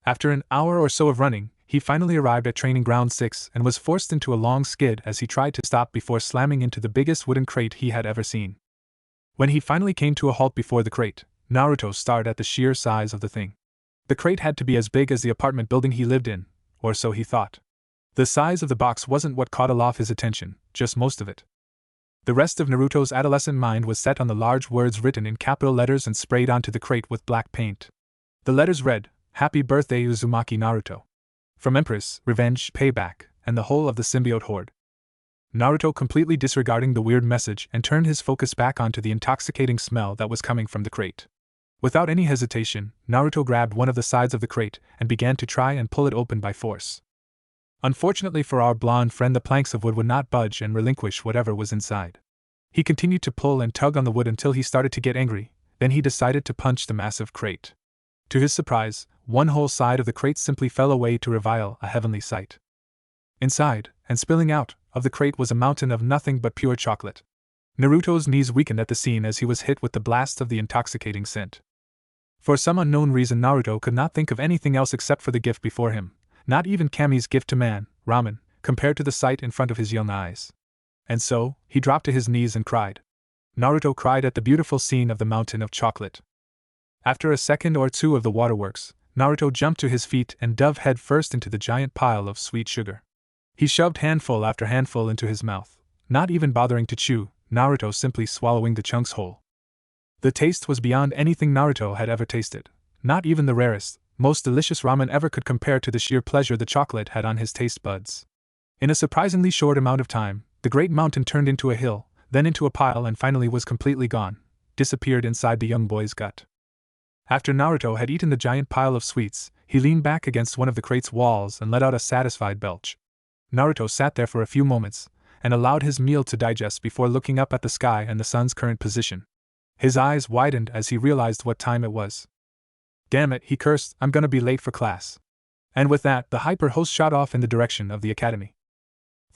After an hour or so of running, he finally arrived at Training Ground 6 and was forced into a long skid as he tried to stop before slamming into the biggest wooden crate he had ever seen. When he finally came to a halt before the crate, Naruto stared at the sheer size of the thing. The crate had to be as big as the apartment building he lived in, or so he thought. The size of the box wasn't what caught off his attention, just most of it. The rest of Naruto's adolescent mind was set on the large words written in capital letters and sprayed onto the crate with black paint. The letters read, Happy Birthday Uzumaki Naruto. From Empress, Revenge, Payback, and the whole of the Symbiote Horde. Naruto completely disregarding the weird message and turned his focus back onto the intoxicating smell that was coming from the crate. Without any hesitation, Naruto grabbed one of the sides of the crate and began to try and pull it open by force. Unfortunately for our blonde friend, the planks of wood would not budge and relinquish whatever was inside. He continued to pull and tug on the wood until he started to get angry, then he decided to punch the massive crate. To his surprise, one whole side of the crate simply fell away to reveal a heavenly sight. Inside, and spilling out of the crate, was a mountain of nothing but pure chocolate. Naruto's knees weakened at the scene as he was hit with the blast of the intoxicating scent. For some unknown reason, Naruto could not think of anything else except for the gift before him. Not even Kami's gift to man, ramen, compared to the sight in front of his young eyes. And so, he dropped to his knees and cried. Naruto cried at the beautiful scene of the mountain of chocolate. After a second or two of the waterworks, Naruto jumped to his feet and dove head first into the giant pile of sweet sugar. He shoved handful after handful into his mouth, not even bothering to chew, Naruto simply swallowing the chunks whole. The taste was beyond anything Naruto had ever tasted. Not even the rarest, most delicious ramen ever could compare to the sheer pleasure the chocolate had on his taste buds. In a surprisingly short amount of time, the great mountain turned into a hill, then into a pile, and finally was completely gone, disappeared inside the young boy's gut. After Naruto had eaten the giant pile of sweets, he leaned back against one of the crate's walls and let out a satisfied belch. Naruto sat there for a few moments, and allowed his meal to digest before looking up at the sky and the sun's current position. His eyes widened as he realized what time it was. Damn it, he cursed, I'm gonna be late for class. And with that, the hyper host shot off in the direction of the academy.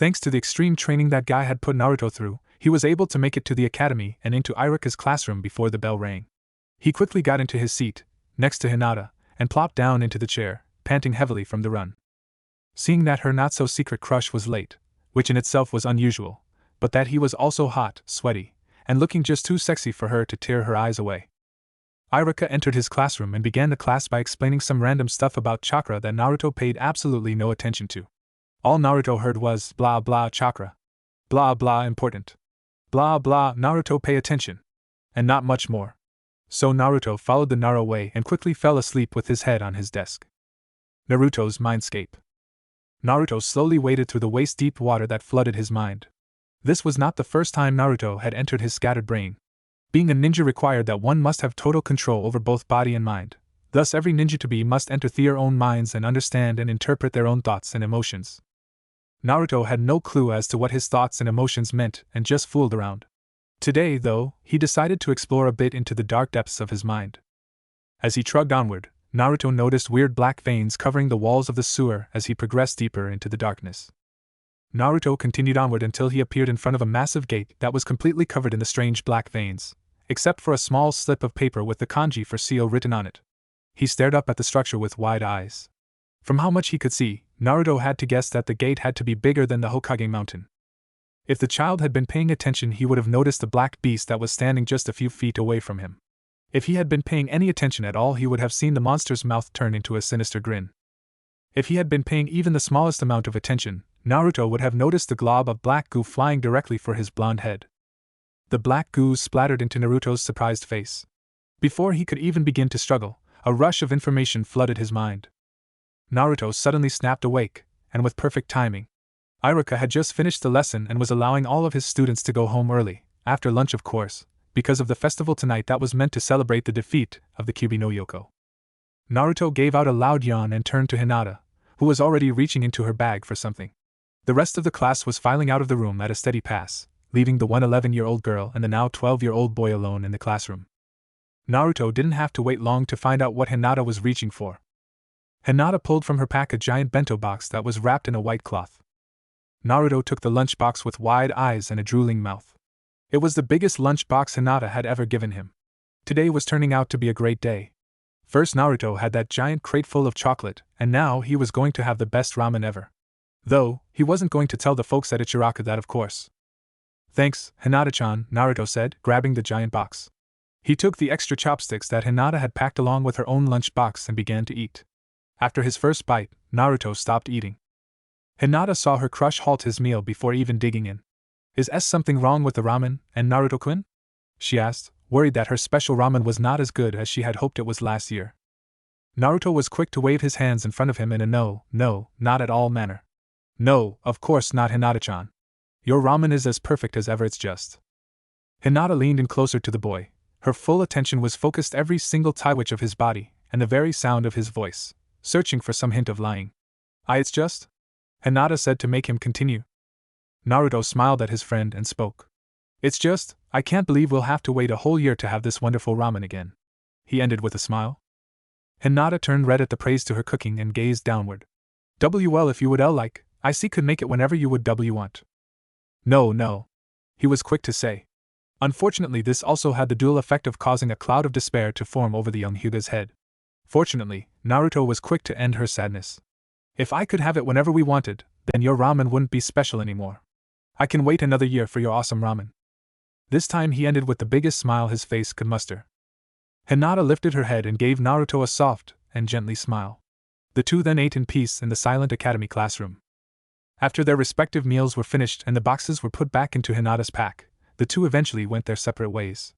Thanks to the extreme training that guy had put Naruto through, he was able to make it to the academy and into Iruka's classroom before the bell rang. He quickly got into his seat, next to Hinata, and plopped down into the chair, panting heavily from the run. Seeing that her not-so-secret crush was late, which in itself was unusual, but that he was also hot, sweaty, and looking just too sexy for her to tear her eyes away. Iruka entered his classroom and began the class by explaining some random stuff about chakra that Naruto paid absolutely no attention to. All Naruto heard was, blah blah chakra. Blah blah important. Blah blah Naruto pay attention. And not much more. So Naruto followed the narrow way and quickly fell asleep with his head on his desk. Naruto's mindscape. Naruto slowly waded through the waist-deep water that flooded his mind. This was not the first time Naruto had entered his scattered brain. Being a ninja required that one must have total control over both body and mind. Thus every ninja to be must enter their own minds and understand and interpret their own thoughts and emotions. Naruto had no clue as to what his thoughts and emotions meant and just fooled around. Today, though, he decided to explore a bit into the dark depths of his mind. As he trudged onward, Naruto noticed weird black veins covering the walls of the sewer as he progressed deeper into the darkness. Naruto continued onward until he appeared in front of a massive gate that was completely covered in the strange black veins, except for a small slip of paper with the kanji for seal written on it. He stared up at the structure with wide eyes. From how much he could see, Naruto had to guess that the gate had to be bigger than the Hokage mountain. If the child had been paying attention, he would have noticed the black beast that was standing just a few feet away from him. If he had been paying any attention at all, he would have seen the monster's mouth turn into a sinister grin. If he had been paying even the smallest amount of attention, Naruto would have noticed the glob of black goo flying directly for his blonde head. The black goo splattered into Naruto's surprised face. Before he could even begin to struggle, a rush of information flooded his mind. Naruto suddenly snapped awake, and with perfect timing. Iruka had just finished the lesson and was allowing all of his students to go home early, after lunch of course, because of the festival tonight that was meant to celebrate the defeat of the Kyuubi no Yoko. Naruto gave out a loud yawn and turned to Hinata, who was already reaching into her bag for something. The rest of the class was filing out of the room at a steady pass, leaving the 11-year-old girl and the now 12-year-old boy alone in the classroom. Naruto didn't have to wait long to find out what Hinata was reaching for. Hinata pulled from her pack a giant bento box that was wrapped in a white cloth. Naruto took the lunchbox with wide eyes and a drooling mouth. It was the biggest lunchbox Hinata had ever given him. Today was turning out to be a great day. First Naruto had that giant crate full of chocolate, and now he was going to have the best ramen ever. Though, he wasn't going to tell the folks at Ichiraka that, of course. Thanks, Hinata-chan, Naruto said, grabbing the giant box. He took the extra chopsticks that Hinata had packed along with her own lunchbox and began to eat. After his first bite, Naruto stopped eating. Hinata saw her crush halt his meal before even digging in. Is something wrong with the ramen, and Naruto-kun? She asked, worried that her special ramen was not as good as she had hoped it was last year. Naruto was quick to wave his hands in front of him in a no, not at all manner. No, of course not, Hinata-chan. Your ramen is as perfect as ever, it's just. Hinata leaned in closer to the boy. Her full attention was focused every single twitch of his body, and the very sound of his voice, searching for some hint of lying. It's just? Hinata said to make him continue. Naruto smiled at his friend and spoke. It's just, I can't believe we'll have to wait a whole year to have this wonderful ramen again. He ended with a smile. Hinata turned red at the praise to her cooking and gazed downward. Well, if you would like, I could make it whenever you would want. No. He was quick to say. Unfortunately, this also had the dual effect of causing a cloud of despair to form over the young Hyuga's head. Fortunately, Naruto was quick to end her sadness. If I could have it whenever we wanted, then your ramen wouldn't be special anymore. I can wait another year for your awesome ramen. This time he ended with the biggest smile his face could muster. Hinata lifted her head and gave Naruto a soft and gently smile. The two then ate in peace in the silent academy classroom. After their respective meals were finished and the boxes were put back into Hinata's pack, the two eventually went their separate ways.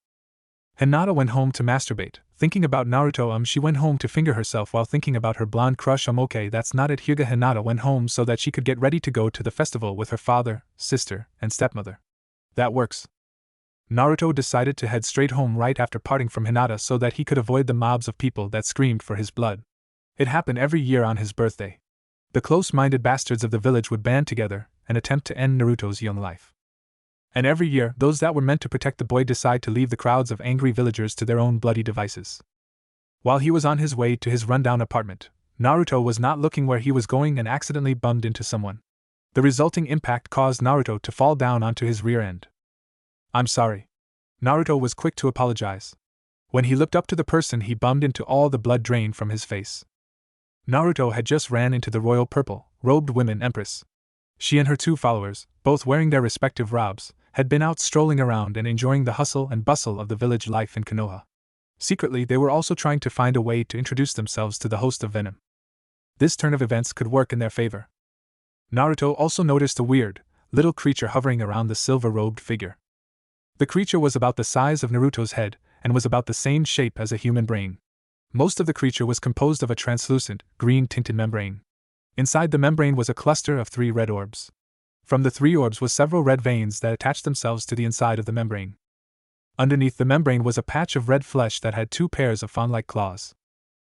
Hinata went home to masturbate, thinking about Naruto. She went home to finger herself while thinking about her blonde crush. Okay, that's not it. Hyuga. Hinata went home so that she could get ready to go to the festival with her father, sister, and stepmother. That works. Naruto decided to head straight home right after parting from Hinata so that he could avoid the mobs of people that screamed for his blood. It happened every year on his birthday. The close-minded bastards of the village would band together and attempt to end Naruto's young life. And every year, those that were meant to protect the boy decide to leave the crowds of angry villagers to their own bloody devices. While he was on his way to his rundown apartment, Naruto was not looking where he was going and accidentally bumped into someone. The resulting impact caused Naruto to fall down onto his rear end. "I'm sorry." Naruto was quick to apologize. When he looked up to the person he bumped into, all the blood drained from his face. Naruto had just ran into the royal purple-robed woman Empress. She and her 2 followers, both wearing their respective robes, had been out strolling around and enjoying the hustle and bustle of the village life in Konoha. Secretly, they were also trying to find a way to introduce themselves to the host of Venom. This turn of events could work in their favor. Naruto also noticed a weird, little creature hovering around the silver-robed figure. The creature was about the size of Naruto's head, and was about the same shape as a human brain. Most of the creature was composed of a translucent, green-tinted membrane. Inside the membrane was a cluster of 3 red orbs. From the 3 orbs was several red veins that attached themselves to the inside of the membrane. Underneath the membrane was a patch of red flesh that had 2 pairs of fawn-like claws.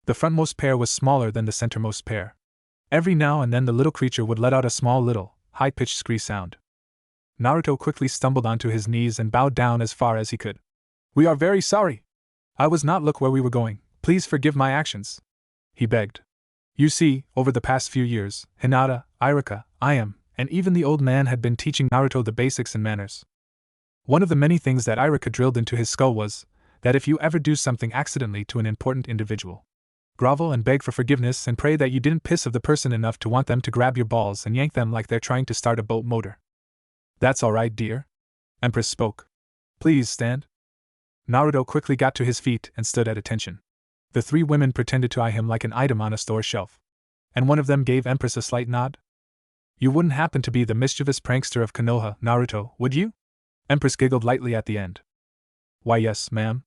The frontmost pair was smaller than the centermost pair. Every now and then the little creature would let out a small little, high-pitched screech sound. Naruto quickly stumbled onto his knees and bowed down as far as he could. "We are very sorry. I was not look where we were going. Please forgive my actions," he begged. You see, over the past few years, Hinata, Irika, I am, and even the old man had been teaching Naruto the basics and manners. One of the many things that Irika drilled into his skull was that if you ever do something accidentally to an important individual, grovel and beg for forgiveness and pray that you didn't piss off the person enough to want them to grab your balls and yank them like they're trying to start a boat motor. "That's all right, dear," Empress spoke. "Please stand." Naruto quickly got to his feet and stood at attention. The 3 women pretended to eye him like an item on a store shelf. And one of them gave Empress a slight nod. "You wouldn't happen to be the mischievous prankster of Konoha, Naruto, would you?" Empress giggled lightly at the end. "Why yes, ma'am,"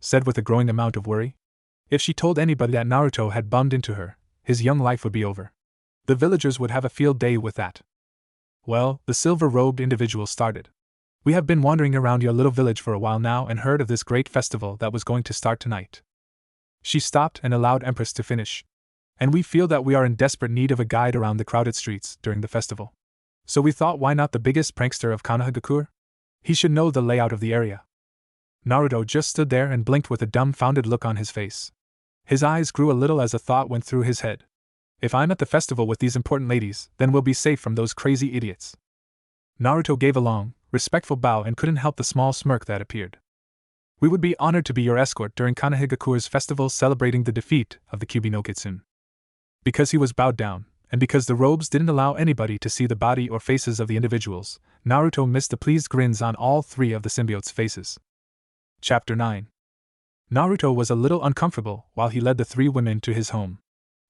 said with a growing amount of worry. If she told anybody that Naruto had bumped into her, his young life would be over. The villagers would have a field day with that. "Well," the silver-robed individual started. "We have been wandering around your little village for a while now and heard of this great festival that was going to start tonight." She stopped and allowed Empress to finish. "And we feel that we are in desperate need of a guide around the crowded streets during the festival. So we thought, why not the biggest prankster of Konohagakure? He should know the layout of the area." Naruto just stood there and blinked with a dumbfounded look on his face. His eyes grew a little as a thought went through his head. If I'm at the festival with these important ladies, then we'll be safe from those crazy idiots. Naruto gave a long, respectful bow and couldn't help the small smirk that appeared. "We would be honored to be your escort during Konohagakure's festival celebrating the defeat of the Kyuubi no Kitsune." Because he was bowed down, and because the robes didn't allow anybody to see the body or faces of the individuals, Naruto missed the pleased grins on all 3 of the symbiotes' faces. Chapter 9. Naruto was a little uncomfortable while he led the 3 women to his home.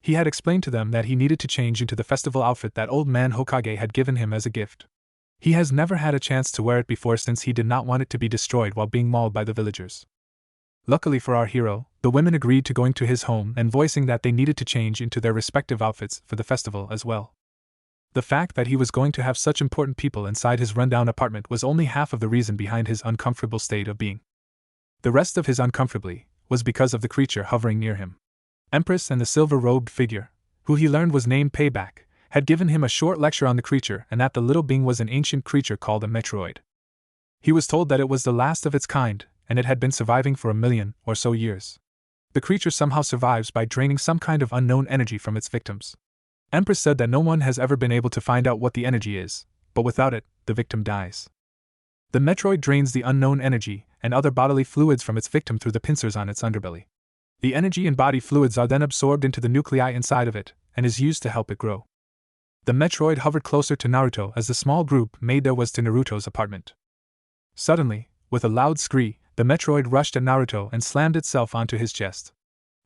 He had explained to them that he needed to change into the festival outfit that old man Hokage had given him as a gift. He has never had a chance to wear it before since he did not want it to be destroyed while being mauled by the villagers. Luckily for our hero, the women agreed to going to his home and voicing that they needed to change into their respective outfits for the festival as well. The fact that he was going to have such important people inside his rundown apartment was only half of the reason behind his uncomfortable state of being. The rest of his uncomfortably was because of the creature hovering near him. Empress and the silver-robed figure, who he learned was named Payback, had given him a short lecture on the creature and that the little being was an ancient creature called a Metroid. He was told that it was the last of its kind, and it had been surviving for 1,000,000 or so years. The creature somehow survives by draining some kind of unknown energy from its victims. Empress said that no one has ever been able to find out what the energy is, but without it, the victim dies. The Metroid drains the unknown energy and other bodily fluids from its victim through the pincers on its underbelly. The energy and body fluids are then absorbed into the nuclei inside of it, and is used to help it grow. The Metroid hovered closer to Naruto as the small group made their way to Naruto's apartment. Suddenly, with a loud scream, the Metroid rushed at Naruto and slammed itself onto his chest.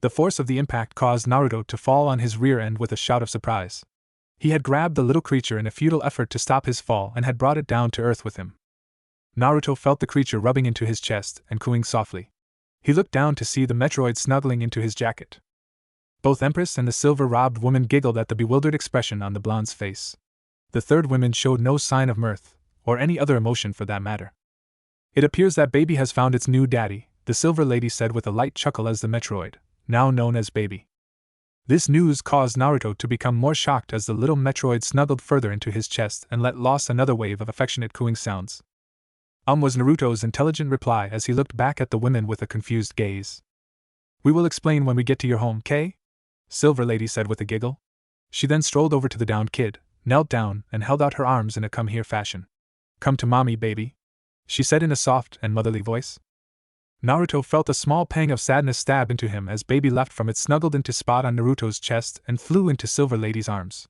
The force of the impact caused Naruto to fall on his rear end with a shout of surprise. He had grabbed the little creature in a futile effort to stop his fall and had brought it down to earth with him. Naruto felt the creature rubbing into his chest and cooing softly. He looked down to see the Metroid snuggling into his jacket. Both Empress and the silver-robed woman giggled at the bewildered expression on the blonde's face. The 3rd woman showed no sign of mirth, or any other emotion for that matter. "It appears that Baby has found its new daddy," the silver lady said with a light chuckle as the Metroid, now known as Baby. This news caused Naruto to become more shocked as the little Metroid snuggled further into his chest and let loose another wave of affectionate cooing sounds. Was Naruto's intelligent reply as he looked back at the women with a confused gaze. "We will explain when we get to your home, Kay?" Silver Lady said with a giggle. She then strolled over to the downed kid, knelt down, and held out her arms in a come here fashion. Come to mommy, baby, she said in a soft and motherly voice. Naruto felt a small pang of sadness stab into him as baby left from it snuggled into spot on Naruto's chest and flew into Silver Lady's arms.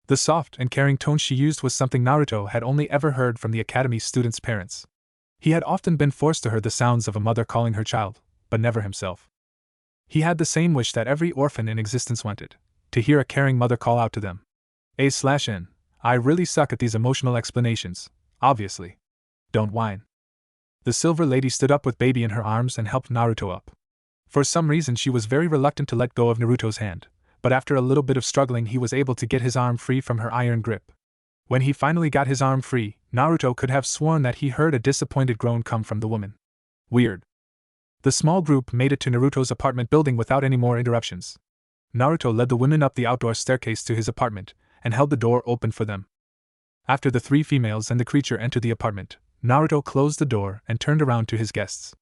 The soft and caring tone she used was something Naruto had only ever heard from the academy students' parents. He had often been forced to hear the sounds of a mother calling her child, but never himself. He had the same wish that every orphan in existence wanted, to hear a caring mother call out to them. A/N. I really suck at these emotional explanations, obviously. Don't whine. The Silver Lady stood up with baby in her arms and helped Naruto up. For some reason she was very reluctant to let go of Naruto's hand, but after a little bit of struggling he was able to get his arm free from her iron grip. When he finally got his arm free, Naruto could have sworn that he heard a disappointed groan come from the woman. Weird. The small group made it to Naruto's apartment building without any more interruptions. Naruto led the women up the outdoor staircase to his apartment, and held the door open for them. After the three females and the creature entered the apartment, Naruto closed the door and turned around to his guests.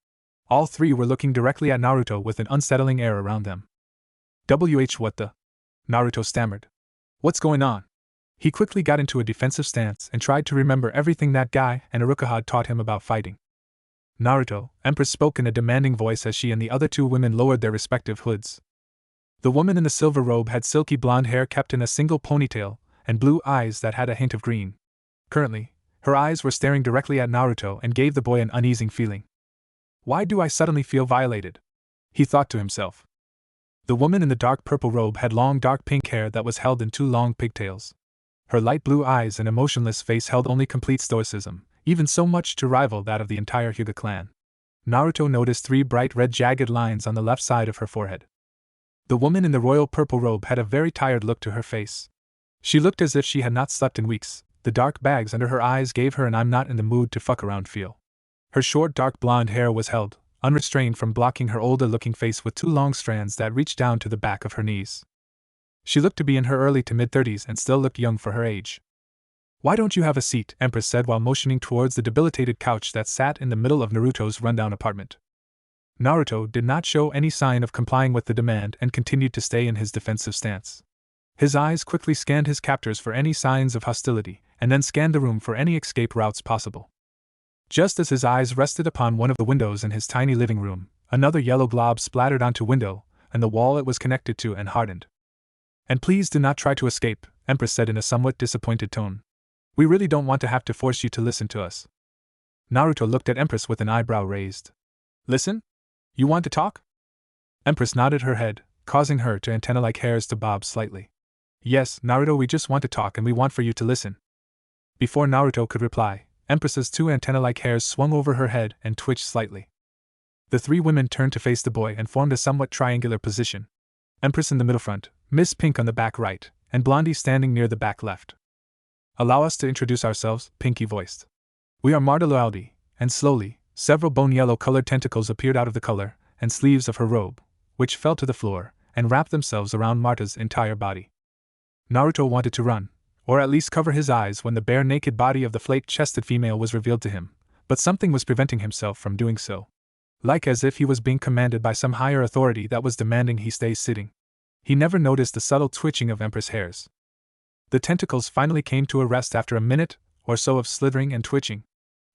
All three were looking directly at Naruto with an unsettling air around them. What the? Naruto stammered. What's going on? He quickly got into a defensive stance and tried to remember everything that guy and Iruka had taught him about fighting. Naruto, Empress spoke in a demanding voice as she and the other two women lowered their respective hoods. The woman in the silver robe had silky blonde hair kept in a single ponytail, and blue eyes that had a hint of green. Currently, her eyes were staring directly at Naruto and gave the boy an uneasy feeling. Why do I suddenly feel violated? He thought to himself. The woman in the dark purple robe had long dark pink hair that was held in two long pigtails. Her light blue eyes and emotionless face held only complete stoicism, even so much to rival that of the entire Hyuga clan. Naruto noticed three bright red jagged lines on the left side of her forehead. The woman in the royal purple robe had a very tired look to her face. She looked as if she had not slept in weeks. The dark bags under her eyes gave her an I'm not in the mood to fuck around feel. Her short dark blonde hair was held, unrestrained from blocking her older-looking face with two long strands that reached down to the back of her knees. She looked to be in her early to mid-30s and still looked young for her age. Why don't you have a seat? Empress said while motioning towards the debilitated couch that sat in the middle of Naruto's rundown apartment. Naruto did not show any sign of complying with the demand and continued to stay in his defensive stance. His eyes quickly scanned his captors for any signs of hostility, and then scanned the room for any escape routes possible. Just as his eyes rested upon one of the windows in his tiny living room, another yellow glob splattered onto window, and the wall it was connected to and hardened. And please do not try to escape, Empress said in a somewhat disappointed tone. We really don't want to have to force you to listen to us. Naruto looked at Empress with an eyebrow raised. Listen? You want to talk? Empress nodded her head, causing her to antenna-like hairs to bob slightly. Yes, Naruto, we just want to talk and we want for you to listen. Before Naruto could reply, Empress's two antenna-like hairs swung over her head and twitched slightly. The three women turned to face the boy and formed a somewhat triangular position. Empress in the middle front, Miss Pink on the back right, and Blondie standing near the back left. Allow us to introduce ourselves, Pinky voiced. We are Marta Loyalty, and slowly, several bone-yellow colored tentacles appeared out of the collar and sleeves of her robe, which fell to the floor, and wrapped themselves around Marta's entire body. Naruto wanted to run, or at least cover his eyes when the bare naked body of the flake-chested female was revealed to him, but something was preventing himself from doing so. Like as if he was being commanded by some higher authority that was demanding he stay sitting. He never noticed the subtle twitching of Empress hairs. The tentacles finally came to a rest after a minute or so of slithering and twitching.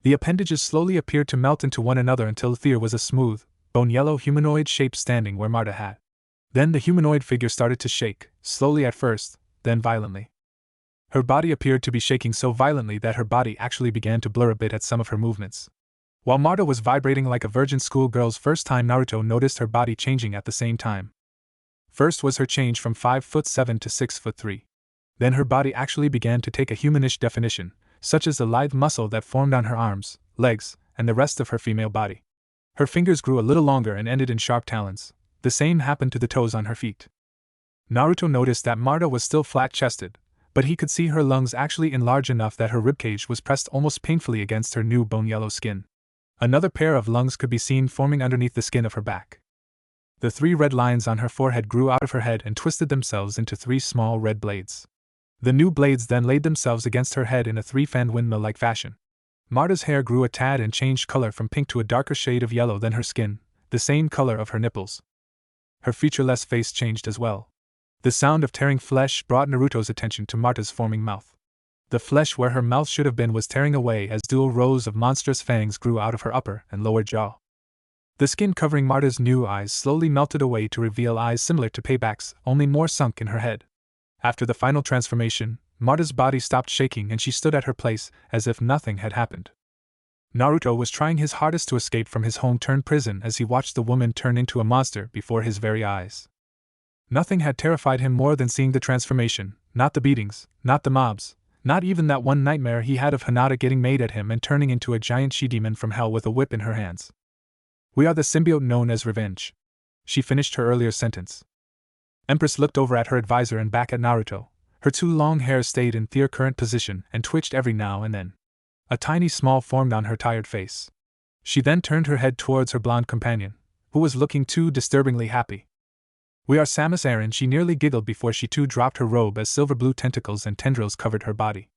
The appendages slowly appeared to melt into one another until there was a smooth, bone-yellow humanoid shape standing where Marta had. Then the humanoid figure started to shake, slowly at first, then violently. Her body appeared to be shaking so violently that her body actually began to blur a bit at some of her movements. While Marta was vibrating like a virgin schoolgirl's first time, Naruto noticed her body changing at the same time. First was her change from 5'7" to 6'3". Then her body actually began to take a humanish definition, such as the lithe muscle that formed on her arms, legs, and the rest of her female body. Her fingers grew a little longer and ended in sharp talons. The same happened to the toes on her feet. Naruto noticed that Marta was still flat-chested, but he could see her lungs actually enlarge enough that her ribcage was pressed almost painfully against her new bone-yellow skin. Another pair of lungs could be seen forming underneath the skin of her back. The three red lines on her forehead grew out of her head and twisted themselves into three small red blades. The new blades then laid themselves against her head in a three-fanned windmill-like fashion. Marta's hair grew a tad and changed color from pink to a darker shade of yellow than her skin, the same color of her nipples. Her featureless face changed as well. The sound of tearing flesh brought Naruto's attention to Marta's foaming mouth. The flesh where her mouth should have been was tearing away as dual rows of monstrous fangs grew out of her upper and lower jaw. The skin covering Marta's new eyes slowly melted away to reveal eyes similar to Payback's, only more sunk in her head. After the final transformation, Marta's body stopped shaking and she stood at her place as if nothing had happened. Naruto was trying his hardest to escape from his home-turned prison as he watched the woman turn into a monster before his very eyes. Nothing had terrified him more than seeing the transformation, not the beatings, not the mobs, not even that one nightmare he had of Hinata getting made at him and turning into a giant she-demon from hell with a whip in her hands. We are the symbiote known as Revenge. She finished her earlier sentence. Empress looked over at her advisor and back at Naruto. Her two long hairs stayed in their current position and twitched every now and then. A tiny smile formed on her tired face. She then turned her head towards her blonde companion, who was looking too disturbingly happy. We are Samus Aran, she nearly giggled before she too dropped her robe as silver-blue tentacles and tendrils covered her body.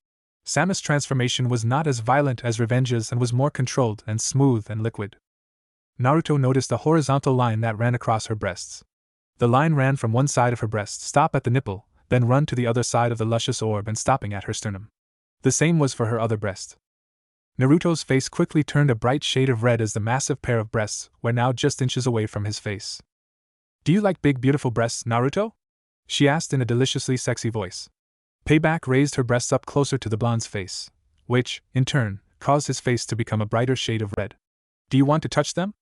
Samus' transformation was not as violent as Revenge's and was more controlled and smooth and liquid. Naruto noticed a horizontal line that ran across her breasts. The line ran from one side of her breast, stop at the nipple, then run to the other side of the luscious orb and stopping at her sternum. The same was for her other breast. Naruto's face quickly turned a bright shade of red as the massive pair of breasts were now just inches away from his face. Do you like big beautiful breasts, Naruto? She asked in a deliciously sexy voice. Payback raised her breasts up closer to the blonde's face, which, in turn, caused his face to become a brighter shade of red. Do you want to touch them?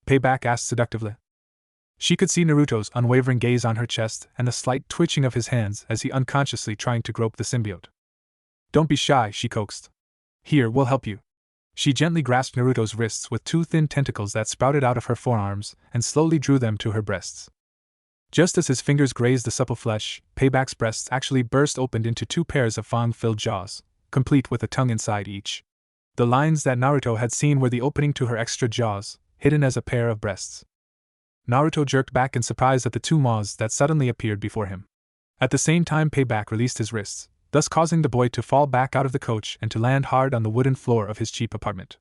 Payback asked seductively. She could see Naruto's unwavering gaze on her chest and the slight twitching of his hands as he unconsciously trying to grope the symbiote. Don't be shy, she coaxed. Here, we'll help you. She gently grasped Naruto's wrists with two thin tentacles that sprouted out of her forearms and slowly drew them to her breasts. Just as his fingers grazed the supple flesh, Payback's breasts actually burst open into two pairs of fang-filled jaws, complete with a tongue inside each. The lines that Naruto had seen were the opening to her extra jaws, hidden as a pair of breasts. Naruto jerked back in surprise at the two maws that suddenly appeared before him. At the same time, Payback released his wrists, thus causing the boy to fall back out of the coach and to land hard on the wooden floor of his cheap apartment.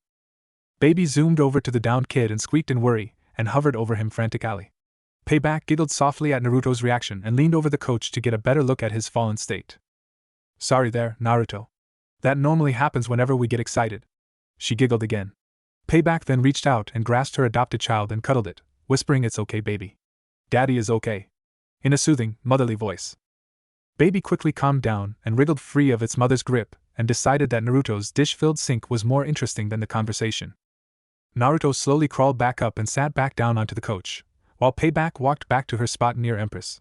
Baby zoomed over to the downed kid and squeaked in worry, and hovered over him frantically. Payback giggled softly at Naruto's reaction and leaned over the coach to get a better look at his fallen state. Sorry there, Naruto. That normally happens whenever we get excited. She giggled again. Payback then reached out and grasped her adopted child and cuddled it, whispering, "It's okay, baby. Daddy is okay," in a soothing, motherly voice. Baby quickly calmed down and wriggled free of its mother's grip and decided that Naruto's dish-filled sink was more interesting than the conversation. Naruto slowly crawled back up and sat back down onto the coach, while Payback walked back to her spot near Empress.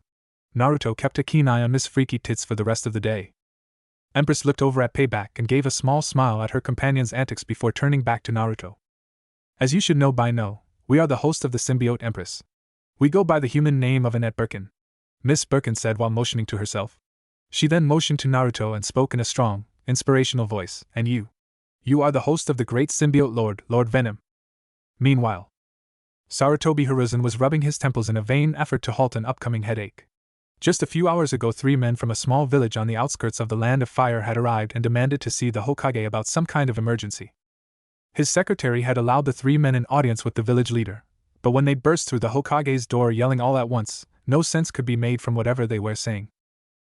Naruto kept a keen eye on Miss Freaky Tits for the rest of the day. Empress looked over at Payback and gave a small smile at her companion's antics before turning back to Naruto. As you should know by now, we are the host of the Symbiote Empress. We go by the human name of Annette Birkin, Miss Birkin said while motioning to herself. She then motioned to Naruto and spoke in a strong, inspirational voice, "And you? You are the host of the great symbiote Lord, Lord Venom." Meanwhile, Sarutobi Hiruzen was rubbing his temples in a vain effort to halt an upcoming headache. Just a few hours ago, 3 men from a small village on the outskirts of the Land of Fire had arrived and demanded to see the Hokage about some kind of emergency. His secretary had allowed the 3 men an audience with the village leader, but when they burst through the Hokage's door yelling all at once, no sense could be made from whatever they were saying.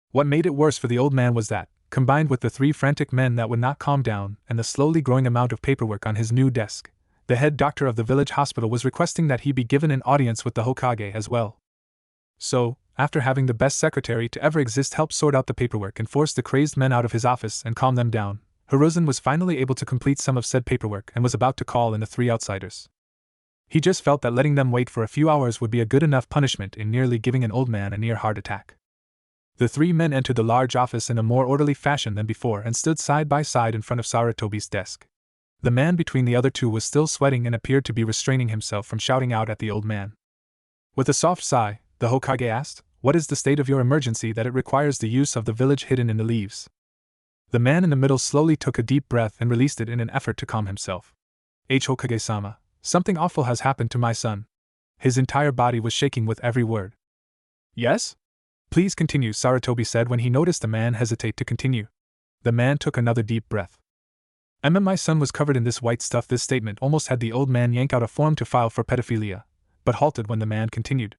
What made it worse for the old man was that, combined with the 3 frantic men that would not calm down and the slowly growing amount of paperwork on his new desk, the head doctor of the village hospital was requesting that he be given an audience with the Hokage as well. So, after having the best secretary to ever exist help sort out the paperwork and force the crazed men out of his office and calm them down, Hiruzen was finally able to complete some of said paperwork and was about to call in the 3 outsiders. He just felt that letting them wait for a few hours would be a good enough punishment in nearly giving an old man a near heart attack. The 3 men entered the large office in a more orderly fashion than before and stood side by side in front of Sarutobi's desk. The man between the other 2 was still sweating and appeared to be restraining himself from shouting out at the old man. With a soft sigh, the Hokage asked, "What is the state of your emergency that it requires the use of the village hidden in the leaves?" The man in the middle slowly took a deep breath and released it in an effort to calm himself. Hokage-sama, something awful has happened to my son." His entire body was shaking with every word. "Yes? Please continue," Sarutobi said when he noticed the man hesitate to continue. The man took another deep breath. My son was covered in this white stuff." This statement almost had the old man yank out a form to file for pedophilia, but halted when the man continued.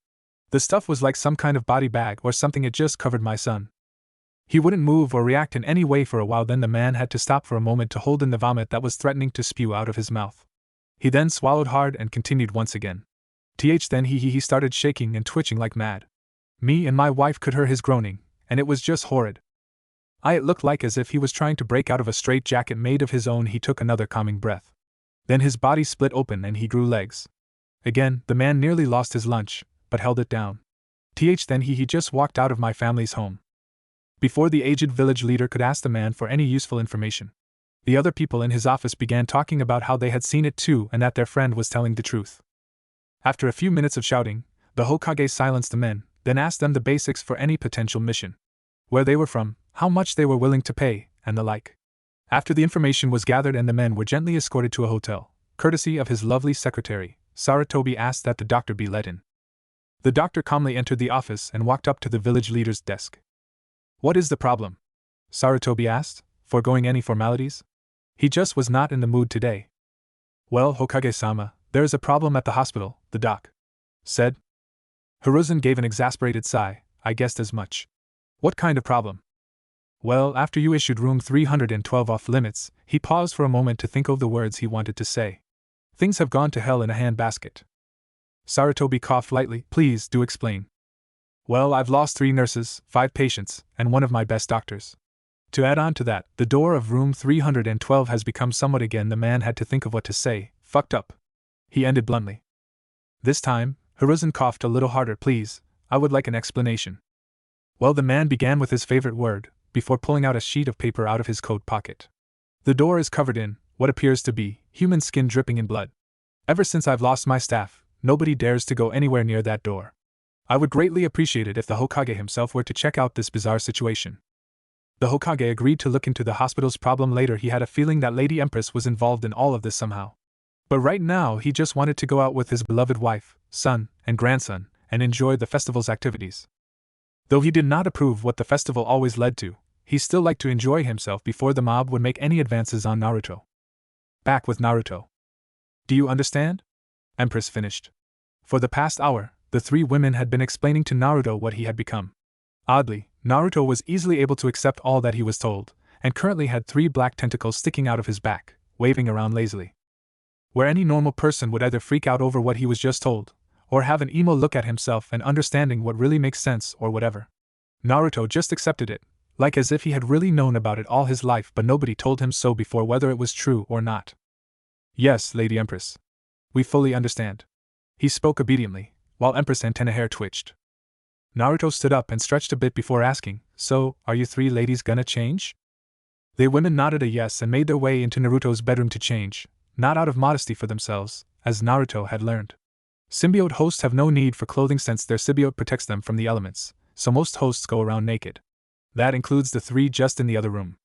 "The stuff was like some kind of body bag or something, it just covered my son. He wouldn't move or react in any way for a while. Then the man had to stop for a moment to hold in the vomit that was threatening to spew out of his mouth. He then swallowed hard and continued once again. Then he started shaking and twitching like mad. Me and my wife could hear his groaning, and it was just horrid. It looked like as if he was trying to break out of a straitjacket made of his own. He took another calming breath. Then his body split open and he grew legs. Again, the man nearly lost his lunch, but held it down. Then he just walked out of my family's home. Before the aged village leader could ask the man for any useful information, the other people in his office began talking about how they had seen it too and that their friend was telling the truth. After a few minutes of shouting, the Hokage silenced the men, then asked them the basics for any potential mission. Where they were from, how much they were willing to pay, and the like. After the information was gathered and the men were gently escorted to a hotel, courtesy of his lovely secretary, Sarutobi asked that the doctor be let in. The doctor calmly entered the office and walked up to the village leader's desk. "What is the problem?" Sarutobi asked, foregoing any formalities. He just was not in the mood today. "Well, Hokage-sama, there is a problem at the hospital," the doc said. Hiruzen gave an exasperated sigh. "I guessed as much." "What kind of problem?" "Well, after you issued room 312 off limits," he paused for a moment to think of the words he wanted to say. "Things have gone to hell in a handbasket." Sarutobi coughed lightly. "Please, do explain." "Well, I've lost 3 nurses, 5 patients, and one of my best doctors. To add on to that, the door of room 312 has become somewhat." Again the man had to think of what to say. "Fucked up," he ended bluntly. This time, Hiruzen coughed a little harder. "Please, I would like an explanation." Well, the man began with his favorite word, before pulling out a sheet of paper out of his coat pocket. "The door is covered in what appears to be human skin dripping in blood. Ever since I've lost my staff, nobody dares to go anywhere near that door. I would greatly appreciate it if the Hokage himself were to check out this bizarre situation." The Hokage agreed to look into the hospital's problem later. He had a feeling that Lady Empress was involved in all of this somehow. But right now he just wanted to go out with his beloved wife, son, and grandson, and enjoy the festival's activities. Though he did not approve what the festival always led to, he still liked to enjoy himself before the mob would make any advances on Naruto. Back with Naruto. "Do you understand?" Empress finished. For the past hour, the 3 women had been explaining to Naruto what he had become. Oddly, Naruto was easily able to accept all that he was told, and currently had 3 black tentacles sticking out of his back, waving around lazily. Where any normal person would either freak out over what he was just told, or have an emo look at himself and understanding what really makes sense or whatever. Naruto just accepted it, like as if he had really known about it all his life, but nobody told him so before, whether it was true or not. "Yes, Lady Empress. We fully understand." He spoke obediently, while Empress' antenna hair twitched. Naruto stood up and stretched a bit before asking, "So, are you 3 ladies gonna change?" The women nodded a yes and made their way into Naruto's bedroom to change, not out of modesty for themselves, as Naruto had learned. Symbiote hosts have no need for clothing since their symbiote protects them from the elements, so most hosts go around naked. That includes the 3 just in the other room.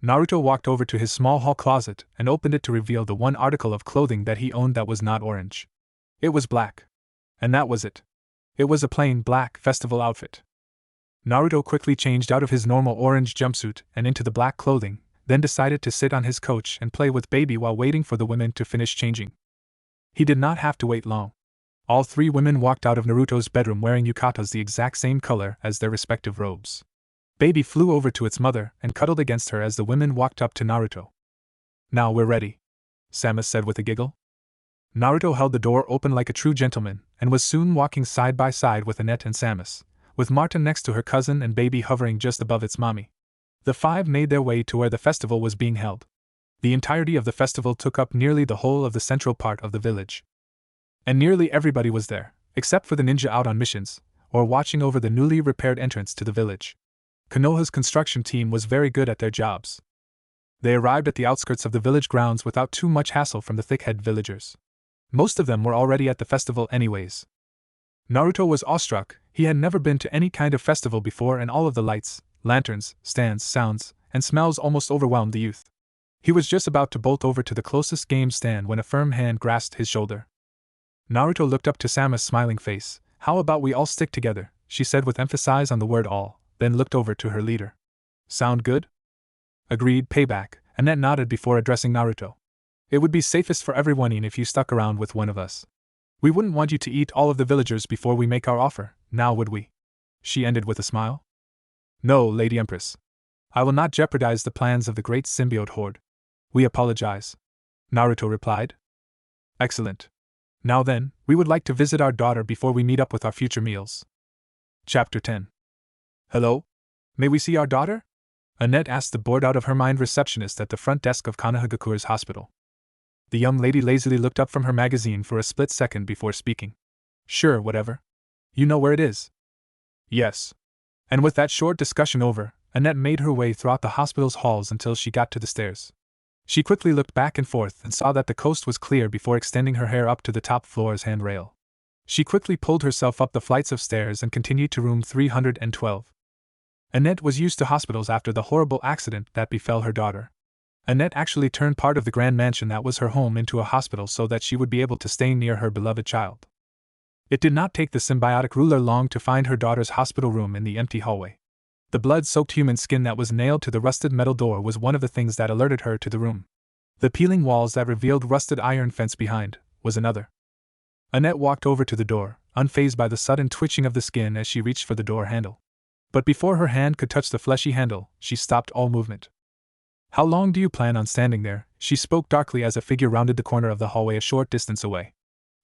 Naruto walked over to his small hall closet and opened it to reveal the one article of clothing that he owned that was not orange. It was black. And that was it. It was a plain black festival outfit. Naruto quickly changed out of his normal orange jumpsuit and into the black clothing, then decided to sit on his couch and play with Baby while waiting for the women to finish changing. He did not have to wait long. All 3 women walked out of Naruto's bedroom wearing yukatas the exact same color as their respective robes. Baby flew over to its mother and cuddled against her as the women walked up to Naruto. "Now we're ready," Samus said with a giggle. Naruto held the door open like a true gentleman, and was soon walking side by side with Annette and Samus, with Marta next to her cousin and Baby hovering just above its mommy. The 5 made their way to where the festival was being held. The entirety of the festival took up nearly the whole of the central part of the village. And nearly everybody was there, except for the ninja out on missions, or watching over the newly repaired entrance to the village. Konoha's construction team was very good at their jobs. They arrived at the outskirts of the village grounds without too much hassle from the thick-head villagers. Most of them were already at the festival anyways. Naruto was awestruck. He had never been to any kind of festival before, and all of the lights, lanterns, stands, sounds, and smells almost overwhelmed the youth. He was just about to bolt over to the closest game stand when a firm hand grasped his shoulder. Naruto looked up to Samus' smiling face. "How about we all stick together?" she said with emphasis on the word all, then looked over to her leader. "Sound good?" "Agreed, payback," Annette nodded before addressing Naruto. "It would be safest for everyone if you stuck around with one of us. We wouldn't want you to eat all of the villagers before we make our offer, now would we?" she ended with a smile. No, Lady Empress. I will not jeopardize the plans of the great symbiote horde. We apologize, Naruto replied. Excellent. Now then, we would like to visit our daughter before we meet up with our future meals. Chapter 10. Hello? May we see our daughter? Annette asked the bored-out-of-her-mind receptionist at the front desk of Konohagakura's hospital. The young lady lazily looked up from her magazine for a split second before speaking. Sure, whatever. You know where it is? Yes. And with that short discussion over, Annette made her way throughout the hospital's halls until she got to the stairs. She quickly looked back and forth and saw that the coast was clear before extending her hair up to the top floor's handrail. She quickly pulled herself up the flights of stairs and continued to room 312. Annette was used to hospitals after the horrible accident that befell her daughter. Annette actually turned part of the grand mansion that was her home into a hospital so that she would be able to stay near her beloved child. It did not take the symbiotic ruler long to find her daughter's hospital room in the empty hallway. The blood-soaked human skin that was nailed to the rusted metal door was one of the things that alerted her to the room. The peeling walls that revealed rusted iron fence behind was another. Annette walked over to the door, unfazed by the sudden twitching of the skin as she reached for the door handle. But before her hand could touch the fleshy handle, she stopped all movement. How long do you plan on standing there? She spoke darkly as a figure rounded the corner of the hallway a short distance away.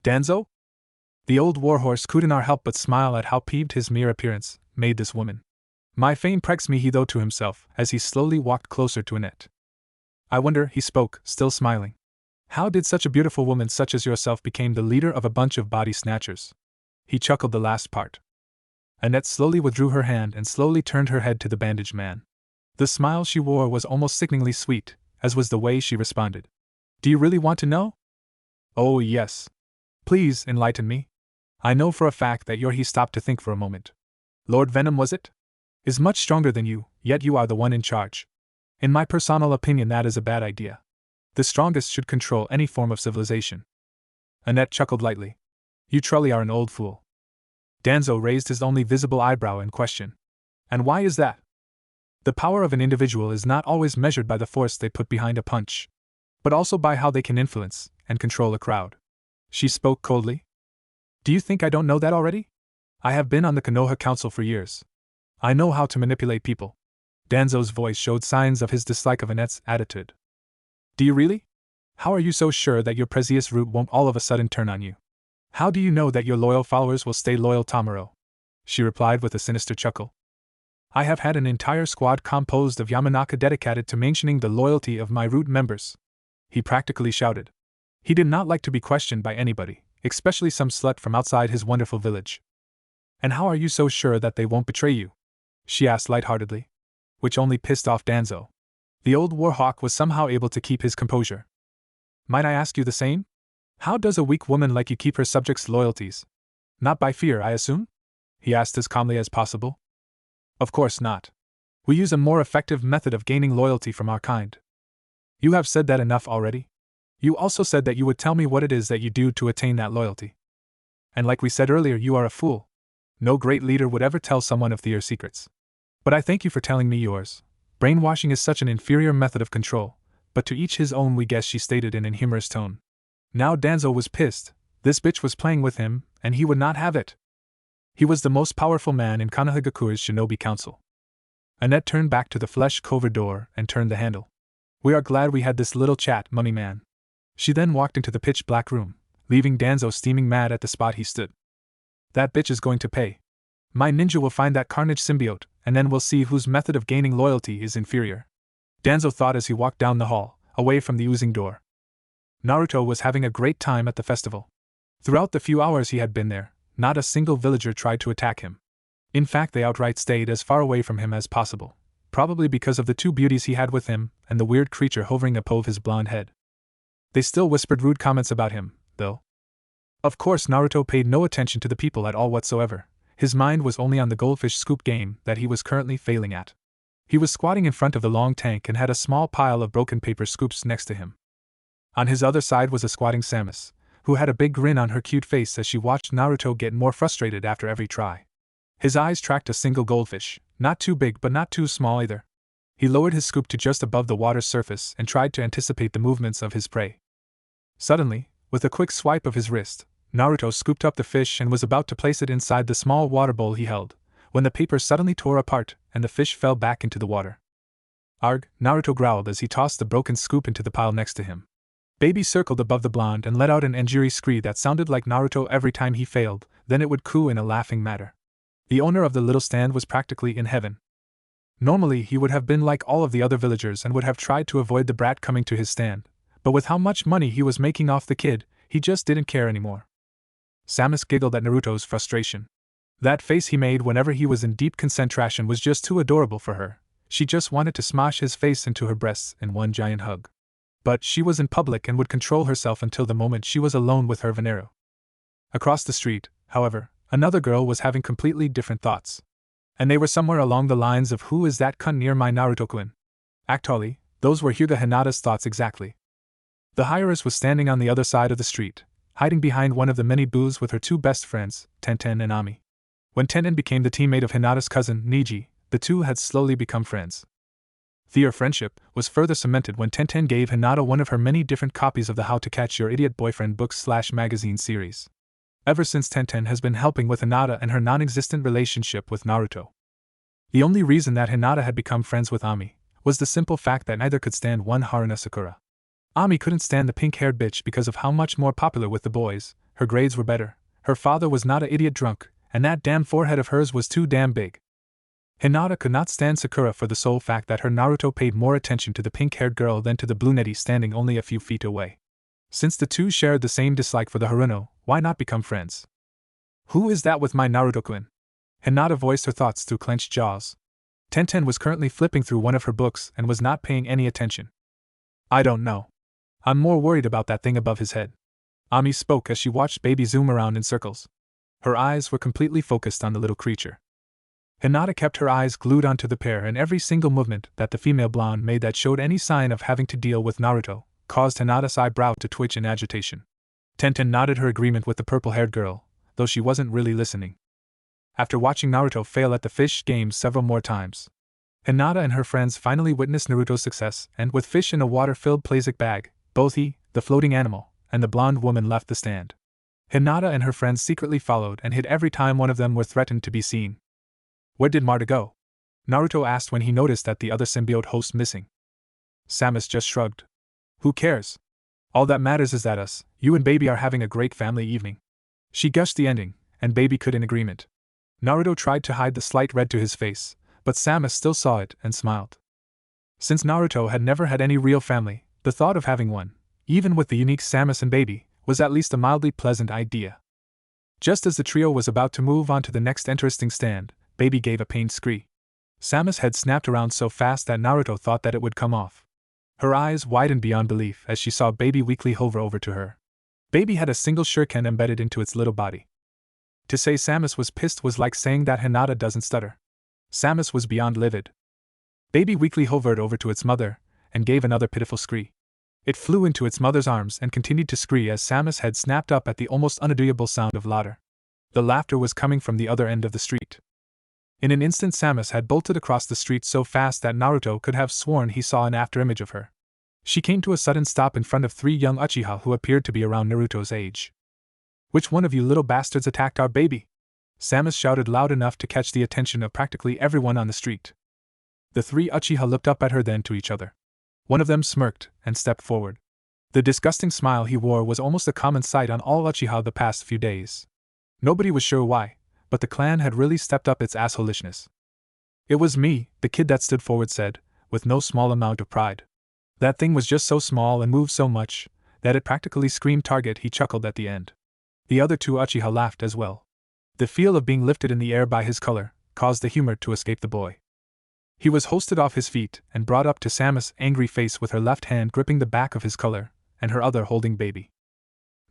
Danzo? The old warhorse could not help but smile at how peeved his mere appearance made this woman. My fame precks me, he thought to himself, as he slowly walked closer to Annette. I wonder, he spoke, still smiling. How did such a beautiful woman such as yourself become the leader of a bunch of body snatchers? He chuckled the last part. Annette slowly withdrew her hand and slowly turned her head to the bandaged man. The smile she wore was almost sickeningly sweet, as was the way she responded. Do you really want to know? Oh, yes. Please, enlighten me. I know for a fact that he stopped to think for a moment. Lord Venom, was it? Is much stronger than you, yet you are the one in charge. In my personal opinion, that is a bad idea. The strongest should control any form of civilization. Annette chuckled lightly. You truly are an old fool. Danzo raised his only visible eyebrow in question. And why is that? The power of an individual is not always measured by the force they put behind a punch, but also by how they can influence and control a crowd. She spoke coldly. Do you think I don't know that already? I have been on the Konoha Council for years. I know how to manipulate people. Danzo's voice showed signs of his dislike of Annette's attitude. Do you really? How are you so sure that your Precious Root won't all of a sudden turn on you? How do you know that your loyal followers will stay loyal, Tamaro? She replied with a sinister chuckle. I have had an entire squad composed of Yamanaka dedicated to mentioning the loyalty of my Root members. He practically shouted. He did not like to be questioned by anybody, especially some slut from outside his wonderful village. And how are you so sure that they won't betray you? She asked lightheartedly. Which only pissed off Danzo. The old warhawk was somehow able to keep his composure. Might I ask you the same? How does a weak woman like you keep her subjects' loyalties? Not by fear, I assume? He asked as calmly as possible. Of course not. We use a more effective method of gaining loyalty from our kind. You have said that enough already. You also said that you would tell me what it is that you do to attain that loyalty. And like we said earlier, you are a fool. No great leader would ever tell someone of their secrets. But I thank you for telling me yours. Brainwashing is such an inferior method of control, but to each his own, we guess, she stated in a humorous tone. Now Danzo was pissed. This bitch was playing with him, and he would not have it. He was the most powerful man in Konohagakura's shinobi council. Annette turned back to the flesh-covered door and turned the handle. We are glad we had this little chat, mummy man. She then walked into the pitch-black room, leaving Danzo steaming mad at the spot he stood. That bitch is going to pay. My ninja will find that carnage symbiote, and then we'll see whose method of gaining loyalty is inferior. Danzo thought as he walked down the hall, away from the oozing door. Naruto was having a great time at the festival. Throughout the few hours he had been there, not a single villager tried to attack him. In fact, they outright stayed as far away from him as possible, probably because of the two beauties he had with him and the weird creature hovering above his blonde head. They still whispered rude comments about him, though. Of course, Naruto paid no attention to the people at all whatsoever. His mind was only on the goldfish scoop game that he was currently failing at. He was squatting in front of the long tank and had a small pile of broken paper scoops next to him. On his other side was a squatting Samus, who had a big grin on her cute face as she watched Naruto get more frustrated after every try. His eyes tracked a single goldfish, not too big but not too small either. He lowered his scoop to just above the water's surface and tried to anticipate the movements of his prey. Suddenly, with a quick swipe of his wrist, Naruto scooped up the fish and was about to place it inside the small water bowl he held, when the paper suddenly tore apart and the fish fell back into the water. "Arg," Naruto growled as he tossed the broken scoop into the pile next to him. Baby circled above the blonde and let out an angry scream that sounded like Naruto every time he failed, then it would coo in a laughing manner. The owner of the little stand was practically in heaven. Normally he would have been like all of the other villagers and would have tried to avoid the brat coming to his stand, but with how much money he was making off the kid, he just didn't care anymore. Samus giggled at Naruto's frustration. That face he made whenever he was in deep concentration was just too adorable for her. She just wanted to smash his face into her breasts in one giant hug. But she was in public and would control herself until the moment she was alone with her Venero. Across the street, however, another girl was having completely different thoughts. And they were somewhere along the lines of "Who is that cunt near my Naruto-kun?" Actually, those were Hyuga Hinata's thoughts exactly. The heiress was standing on the other side of the street, hiding behind one of the many booths with her two best friends, Tenten and Ami. When Tenten became the teammate of Hinata's cousin, Niji, the two had slowly become friends. Their friendship was further cemented when Tenten gave Hinata one of her many different copies of the How to Catch Your Idiot Boyfriend books/magazine series. Ever since Tenten has been helping with Hinata and her non-existent relationship with Naruto. The only reason that Hinata had become friends with Ami was the simple fact that neither could stand one Haruna Sakura. Ami couldn't stand the pink-haired bitch because of how much more popular with the boys, her grades were better, her father was not a idiot drunk, and that damn forehead of hers was too damn big. Hinata could not stand Sakura for the sole fact that her Naruto paid more attention to the pink-haired girl than to the brunette standing only a few feet away. Since the two shared the same dislike for the Haruno, why not become friends? "Who is that with my Naruto-kun?" Hinata voiced her thoughts through clenched jaws. Tenten was currently flipping through one of her books and was not paying any attention. "I don't know. I'm more worried about that thing above his head." Ami spoke as she watched Baby zoom around in circles. Her eyes were completely focused on the little creature. Hinata kept her eyes glued onto the pair, and every single movement that the female blonde made that showed any sign of having to deal with Naruto caused Hinata's eyebrow to twitch in agitation. Tenten nodded her agreement with the purple-haired girl, though she wasn't really listening. After watching Naruto fail at the fish game several more times, Hinata and her friends finally witnessed Naruto's success, and with fish in a water-filled plastic bag, both he, the floating animal, and the blonde woman left the stand. Hinata and her friends secretly followed and hid every time one of them were threatened to be seen. "Where did Marta go?" Naruto asked when he noticed that the other symbiote host missing. Samus just shrugged. "Who cares? All that matters is that us, you and Baby are having a great family evening." She gushed the ending, and Baby could in agreement. Naruto tried to hide the slight red to his face, but Samus still saw it and smiled. Since Naruto had never had any real family, the thought of having one, even with the unique Samus and Baby, was at least a mildly pleasant idea. Just as the trio was about to move on to the next interesting stand, Baby gave a pained scream. Samus' head snapped around so fast that Naruto thought that it would come off. Her eyes widened beyond belief as she saw Baby weakly hover over to her. Baby had a single shuriken embedded into its little body. To say Samus was pissed was like saying that Hinata doesn't stutter. Samus was beyond livid. Baby weakly hovered over to its mother and gave another pitiful scream. It flew into its mother's arms and continued to scream as Samus' head snapped up at the almost unendurable sound of laughter. The laughter was coming from the other end of the street. In an instant, Samus had bolted across the street so fast that Naruto could have sworn he saw an afterimage of her. She came to a sudden stop in front of three young Uchiha who appeared to be around Naruto's age. "Which one of you little bastards attacked our baby?" Samus shouted loud enough to catch the attention of practically everyone on the street. The three Uchiha looked up at her, then to each other. One of them smirked and stepped forward. The disgusting smile he wore was almost a common sight on all Uchiha the past few days. Nobody was sure why, but the clan had really stepped up its assholishness. "It was me," the kid that stood forward said, with no small amount of pride. "That thing was just so small and moved so much that it practically screamed target." He chuckled at the end. The other two Uchiha laughed as well. The feel of being lifted in the air by his color caused the humor to escape the boy. He was hoisted off his feet and brought up to Samus' angry face with her left hand gripping the back of his collar and her other holding Baby.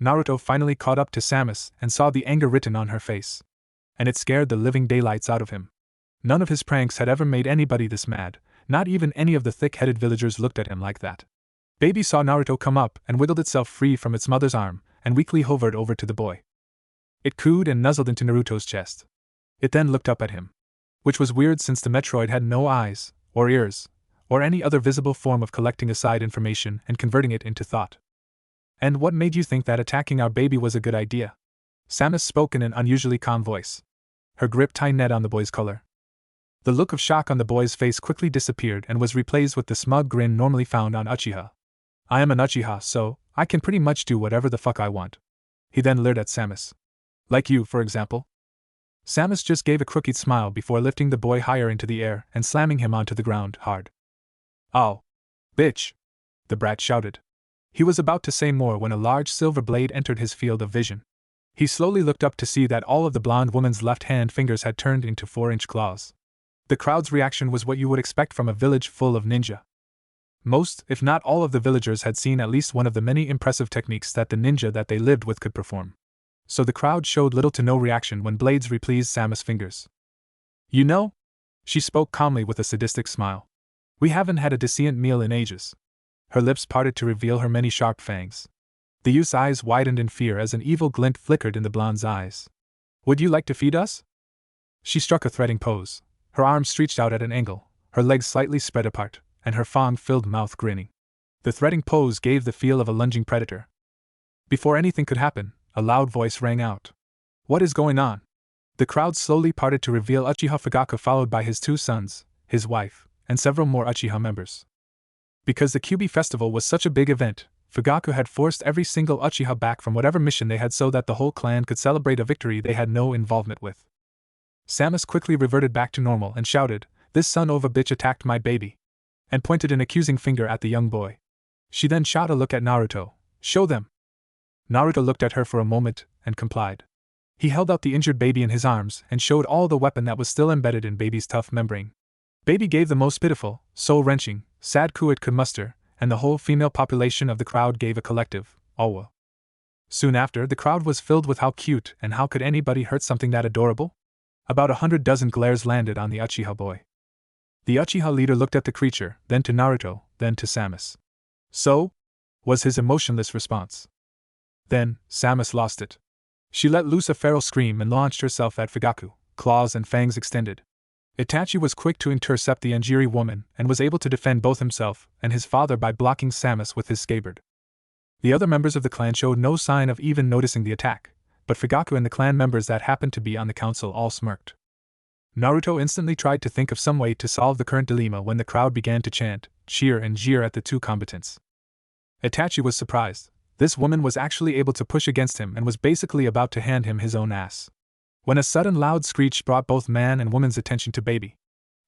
Naruto finally caught up to Samus and saw the anger written on her face. And it scared the living daylights out of him. None of his pranks had ever made anybody this mad, not even any of the thick-headed villagers looked at him like that. Baby saw Naruto come up and wiggled itself free from its mother's arm and weakly hovered over to the boy. It cooed and nuzzled into Naruto's chest. It then looked up at him. Which was weird since the Metroid had no eyes, or ears, or any other visible form of collecting aside information and converting it into thought. "And what made you think that attacking our baby was a good idea?" Samus spoke in an unusually calm voice. her grip tightened on the boy's collar. The look of shock on the boy's face quickly disappeared and was replaced with the smug grin normally found on Uchiha. I am an Uchiha, so I can pretty much do whatever the fuck I want. He then leered at Samus. Like you, for example? Samus just gave a crooked smile before lifting the boy higher into the air and slamming him onto the ground hard. Ow. Bitch! The brat shouted. He was about to say more when a large silver blade entered his field of vision. He slowly looked up to see that all of the blonde woman's left-hand fingers had turned into 4-inch claws. The crowd's reaction was what you would expect from a village full of ninja. Most, if not all of the villagers had seen at least one of the many impressive techniques that the ninja that they lived with could perform. So the crowd showed little to no reaction when blades repleased Samus' fingers. You know? She spoke calmly with a sadistic smile. We haven't had a decent meal in ages. Her lips parted to reveal her many sharp fangs. The youth's eyes widened in fear as an evil glint flickered in the blonde's eyes. Would you like to feed us? She struck a threatening pose, her arms stretched out at an angle, her legs slightly spread apart, and her fang-filled mouth grinning. The threatening pose gave the feel of a lunging predator. Before anything could happen, a loud voice rang out. What is going on? The crowd slowly parted to reveal Uchiha Fugaku, followed by his 2 sons, his wife, and several more Uchiha members. Because the Kyuubi festival was such a big event, Fugaku had forced every single Uchiha back from whatever mission they had so that the whole clan could celebrate a victory they had no involvement with. Samus quickly reverted back to normal and shouted, "This son of a bitch attacked my baby," and pointed an accusing finger at the young boy. She then shot a look at Naruto. Show them. Naruto looked at her for a moment and complied. He held out the injured baby in his arms and showed all the weapon that was still embedded in baby's tough membrane. Baby gave the most pitiful, soul-wrenching, sad coo it could muster, and the whole female population of the crowd gave a collective, "Awa." Soon after, the crowd was filled with how cute and how could anybody hurt something that adorable? About 100 dozen glares landed on the Uchiha boy. The Uchiha leader looked at the creature, then to Naruto, then to Samus. "So?" was his emotionless response. Then, Samus lost it. She let loose a feral scream and launched herself at Fugaku, claws and fangs extended. Itachi was quick to intercept the Anjiri woman and was able to defend both himself and his father by blocking Samus with his scabbard. The other members of the clan showed no sign of even noticing the attack, but Fugaku and the clan members that happened to be on the council all smirked. Naruto instantly tried to think of some way to solve the current dilemma when the crowd began to chant, cheer and jeer at the 2 combatants. Itachi was surprised. This woman was actually able to push against him and was basically about to hand him his own ass. When a sudden loud screech brought both man and woman's attention to baby.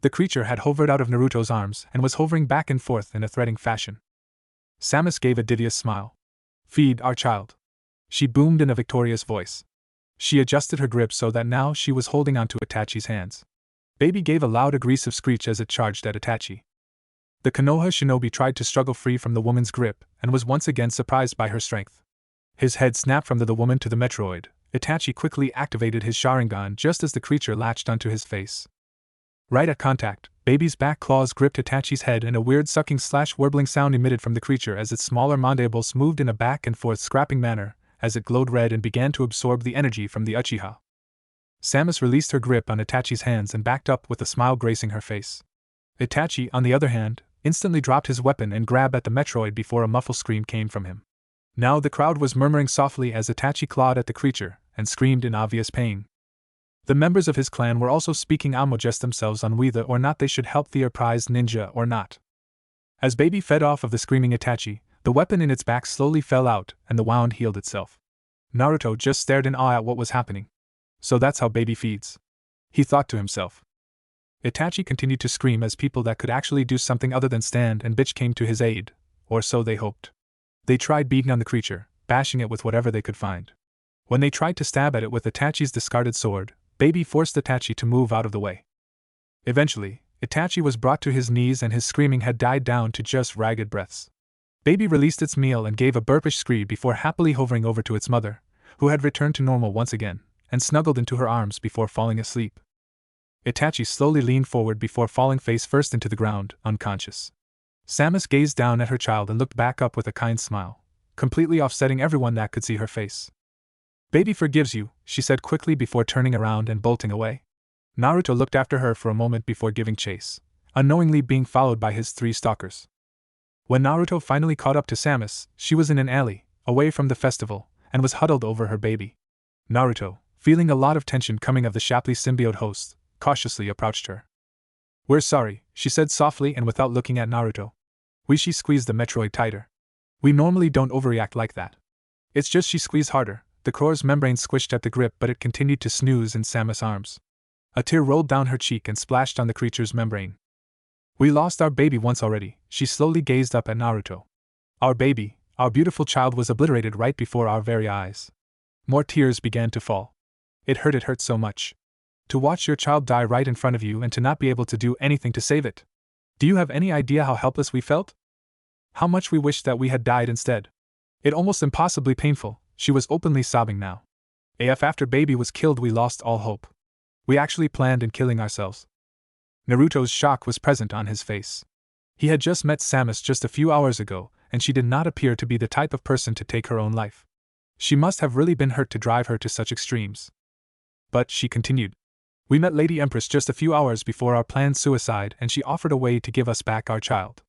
The creature had hovered out of Naruto's arms and was hovering back and forth in a threatening fashion. Samus gave a devious smile. "Feed our child," she boomed in a victorious voice. She adjusted her grip so that now she was holding onto Itachi's hands. Baby gave a loud aggressive screech as it charged at Itachi. The Konoha shinobi tried to struggle free from the woman's grip and was once again surprised by her strength. His head snapped from the woman to the Metroid. Itachi quickly activated his Sharingan just as the creature latched onto his face. Right at contact, baby's back claws gripped Itachi's head and a weird sucking/warbling sound emitted from the creature as its smaller mandibles moved in a back and forth scrapping manner as it glowed red and began to absorb the energy from the Uchiha. Samus released her grip on Itachi's hands and backed up with a smile gracing her face. Itachi, on the other hand, instantly dropped his weapon and grabbed at the Metroid before a muffled scream came from him. Now the crowd was murmuring softly as Itachi clawed at the creature and screamed in obvious pain. The members of his clan were also speaking amongst themselves on whether or not they should help their prized ninja or not. As baby fed off of the screaming Itachi, the weapon in its back slowly fell out and the wound healed itself. Naruto just stared in awe at what was happening. So that's how baby feeds, he thought to himself. Itachi continued to scream as people that could actually do something other than stand and bitch came to his aid, or so they hoped. They tried beating on the creature, bashing it with whatever they could find. When they tried to stab at it with Itachi's discarded sword, baby forced Itachi to move out of the way. Eventually, Itachi was brought to his knees and his screaming had died down to just ragged breaths. Baby released its meal and gave a burpish scream before happily hovering over to its mother, who had returned to normal once again, and snuggled into her arms before falling asleep. Itachi slowly leaned forward before falling face first into the ground, unconscious. Samus gazed down at her child and looked back up with a kind smile, completely offsetting everyone that could see her face. "Baby forgives you," she said quickly before turning around and bolting away. Naruto looked after her for a moment before giving chase, unknowingly being followed by his 3 stalkers. When Naruto finally caught up to Samus, she was in an alley, away from the festival, and was huddled over her baby. "Naruto, feeling a lot of tension coming of the Shapley symbiote host, cautiously approached her. "We're sorry," she said softly and without looking at Naruto. She squeezed the Metroid tighter. "We normally don't overreact like that. It's just," she squeezed harder. The core's membrane squished at the grip, but it continued to snooze in Samus' arms. A tear rolled down her cheek and splashed on the creature's membrane. "We lost our baby once already," she slowly gazed up at Naruto. "Our baby, our beautiful child, was obliterated right before our very eyes." More tears began to fall. It hurt so much. To watch your child die right in front of you and to not be able to do anything to save it. Do you have any idea how helpless we felt? How much we wished that we had died instead. It almost impossibly painful. She was openly sobbing now. After baby was killed, we lost all hope. We actually planned on killing ourselves. Naruto's shock was present on his face. He had just met Samus just a few hours ago, and she did not appear to be the type of person to take her own life. She must have really been hurt to drive her to such extremes. But, she continued, we met Lady Empress just a few hours before our planned suicide, and she offered a way to give us back our child.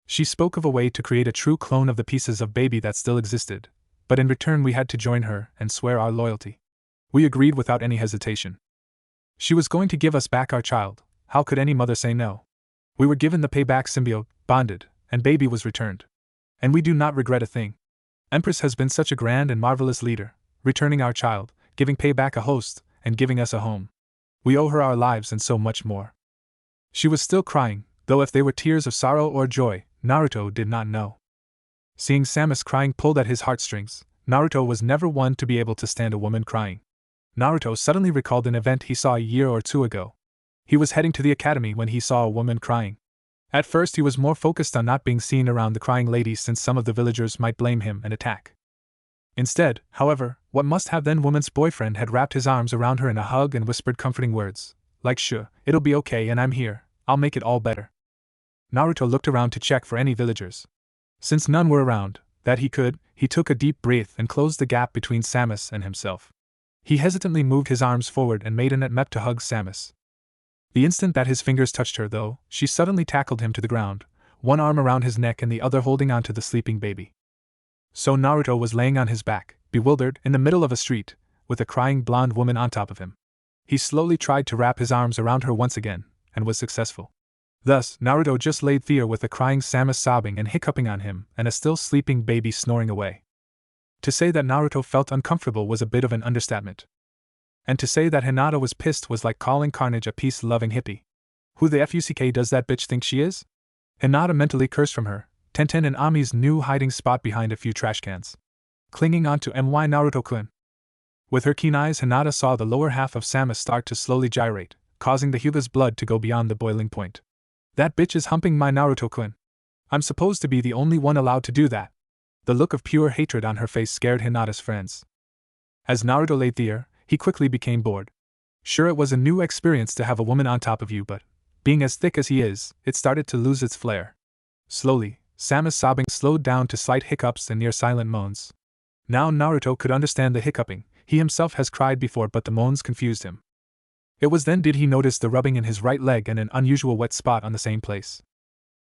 She spoke of a way to create a true clone of the pieces of baby that still existed, but in return we had to join her and swear our loyalty. We agreed without any hesitation. She was going to give us back our child. How could any mother say no? We were given the payback symbiote, bonded, and baby was returned. And we do not regret a thing. Empress has been such a grand and marvelous leader, returning our child, giving payback a host, and giving us a home. We owe her our lives and so much more. She was still crying, though if they were tears of sorrow or joy, Naruto did not know. Seeing Samus crying pulled at his heartstrings. Naruto was never one to be able to stand a woman crying. Naruto suddenly recalled an event he saw a year or two ago. He was heading to the academy when he saw a woman crying. At first he was more focused on not being seen around the crying lady since some of the villagers might blame him and attack. Instead, however, what must have then woman's boyfriend had wrapped his arms around her in a hug and whispered comforting words, like "Sure, it'll be okay and I'm here, I'll make it all better." Naruto looked around to check for any villagers. Since none were around, that he took a deep breath and closed the gap between Samus and himself. He hesitantly moved his arms forward and made an attempt to hug Samus. The instant that his fingers touched her, though, she suddenly tackled him to the ground, one arm around his neck and the other holding onto the sleeping baby. So Naruto was laying on his back, bewildered, in the middle of a street, with a crying blonde woman on top of him. He slowly tried to wrap his arms around her once again, and was successful. Thus, Naruto just laid there with a crying Samus sobbing and hiccuping on him, and a still sleeping baby snoring away. To say that Naruto felt uncomfortable was a bit of an understatement. And to say that Hinata was pissed was like calling Carnage a peace-loving hippie. Who the fuck does that bitch think she is? Hinata mentally cursed from her, Tenten and Ami's new hiding spot behind a few trash cans. Clinging on to my Naruto-kun. With her keen eyes, Hinata saw the lower half of Samus start to slowly gyrate, causing the Hyuga's blood to go beyond the boiling point. That bitch is humping my Naruto-kun. I'm supposed to be the only one allowed to do that. The look of pure hatred on her face scared Hinata's friends. As Naruto lay there, he quickly became bored. Sure, it was a new experience to have a woman on top of you, but, being as thick as he is, it started to lose its flair. Slowly, Samus' sobbing slowed down to slight hiccups and near silent moans. Now Naruto could understand the hiccuping. He himself has cried before, but the moans confused him. It was then did he notice the rubbing in his right leg and an unusual wet spot on the same place.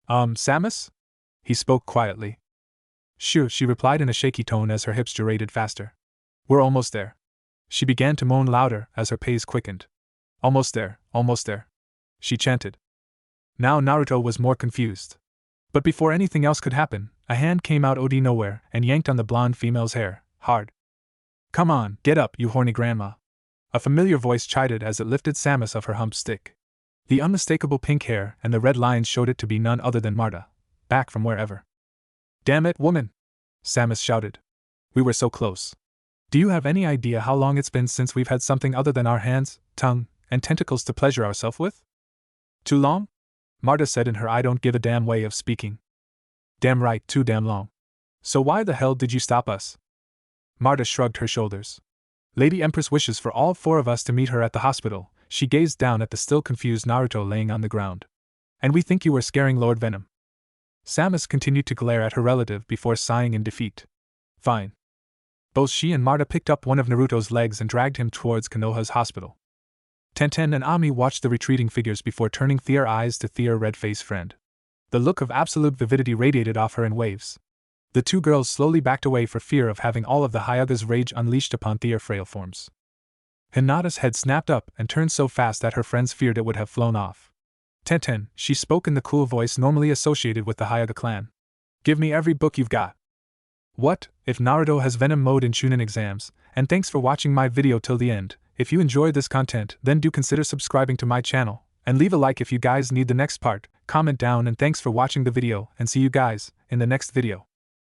Samus? He spoke quietly. Sure, she replied in a shaky tone as her hips gyrated faster. We're almost there. She began to moan louder as her pace quickened. Almost there, she chanted. Now Naruto was more confused. But before anything else could happen, a hand came out of nowhere and yanked on the blonde female's hair, hard. Come on, get up, you horny grandma. A familiar voice chided as it lifted Samus off her hump stick. The unmistakable pink hair and the red lines showed it to be none other than Marta, back from wherever. Damn it, woman! Samus shouted. We were so close. Do you have any idea how long it's been since we've had something other than our hands, tongue, and tentacles to pleasure ourselves with? Too long? Marta said in her I don't give a damn way of speaking. Damn right, too damn long. So why the hell did you stop us? Marta shrugged her shoulders. Lady Empress wishes for all four of us to meet her at the hospital. She gazed down at the still confused Naruto laying on the ground. And we think you were scaring Lord Venom. Samus continued to glare at her relative before sighing in defeat. Fine. Both she and Marta picked up one of Naruto's legs and dragged him towards Konoha's hospital. Tenten and Ami watched the retreating figures before turning their eyes to their red-faced friend. The look of absolute vividity radiated off her in waves. The two girls slowly backed away for fear of having all of the Hyuga's rage unleashed upon their frail forms. Hinata's head snapped up and turned so fast that her friends feared it would have flown off. Tenten, she spoke in the cool voice normally associated with the Hokage clan. Give me every book you've got. What if Naruto has Venom mode in chunin exams? And thanks for watching my video till the end. If you enjoyed this content, then do consider subscribing to my channel, and leave a like if you guys need the next part. Comment down, and thanks for watching the video, and see you guys in the next video.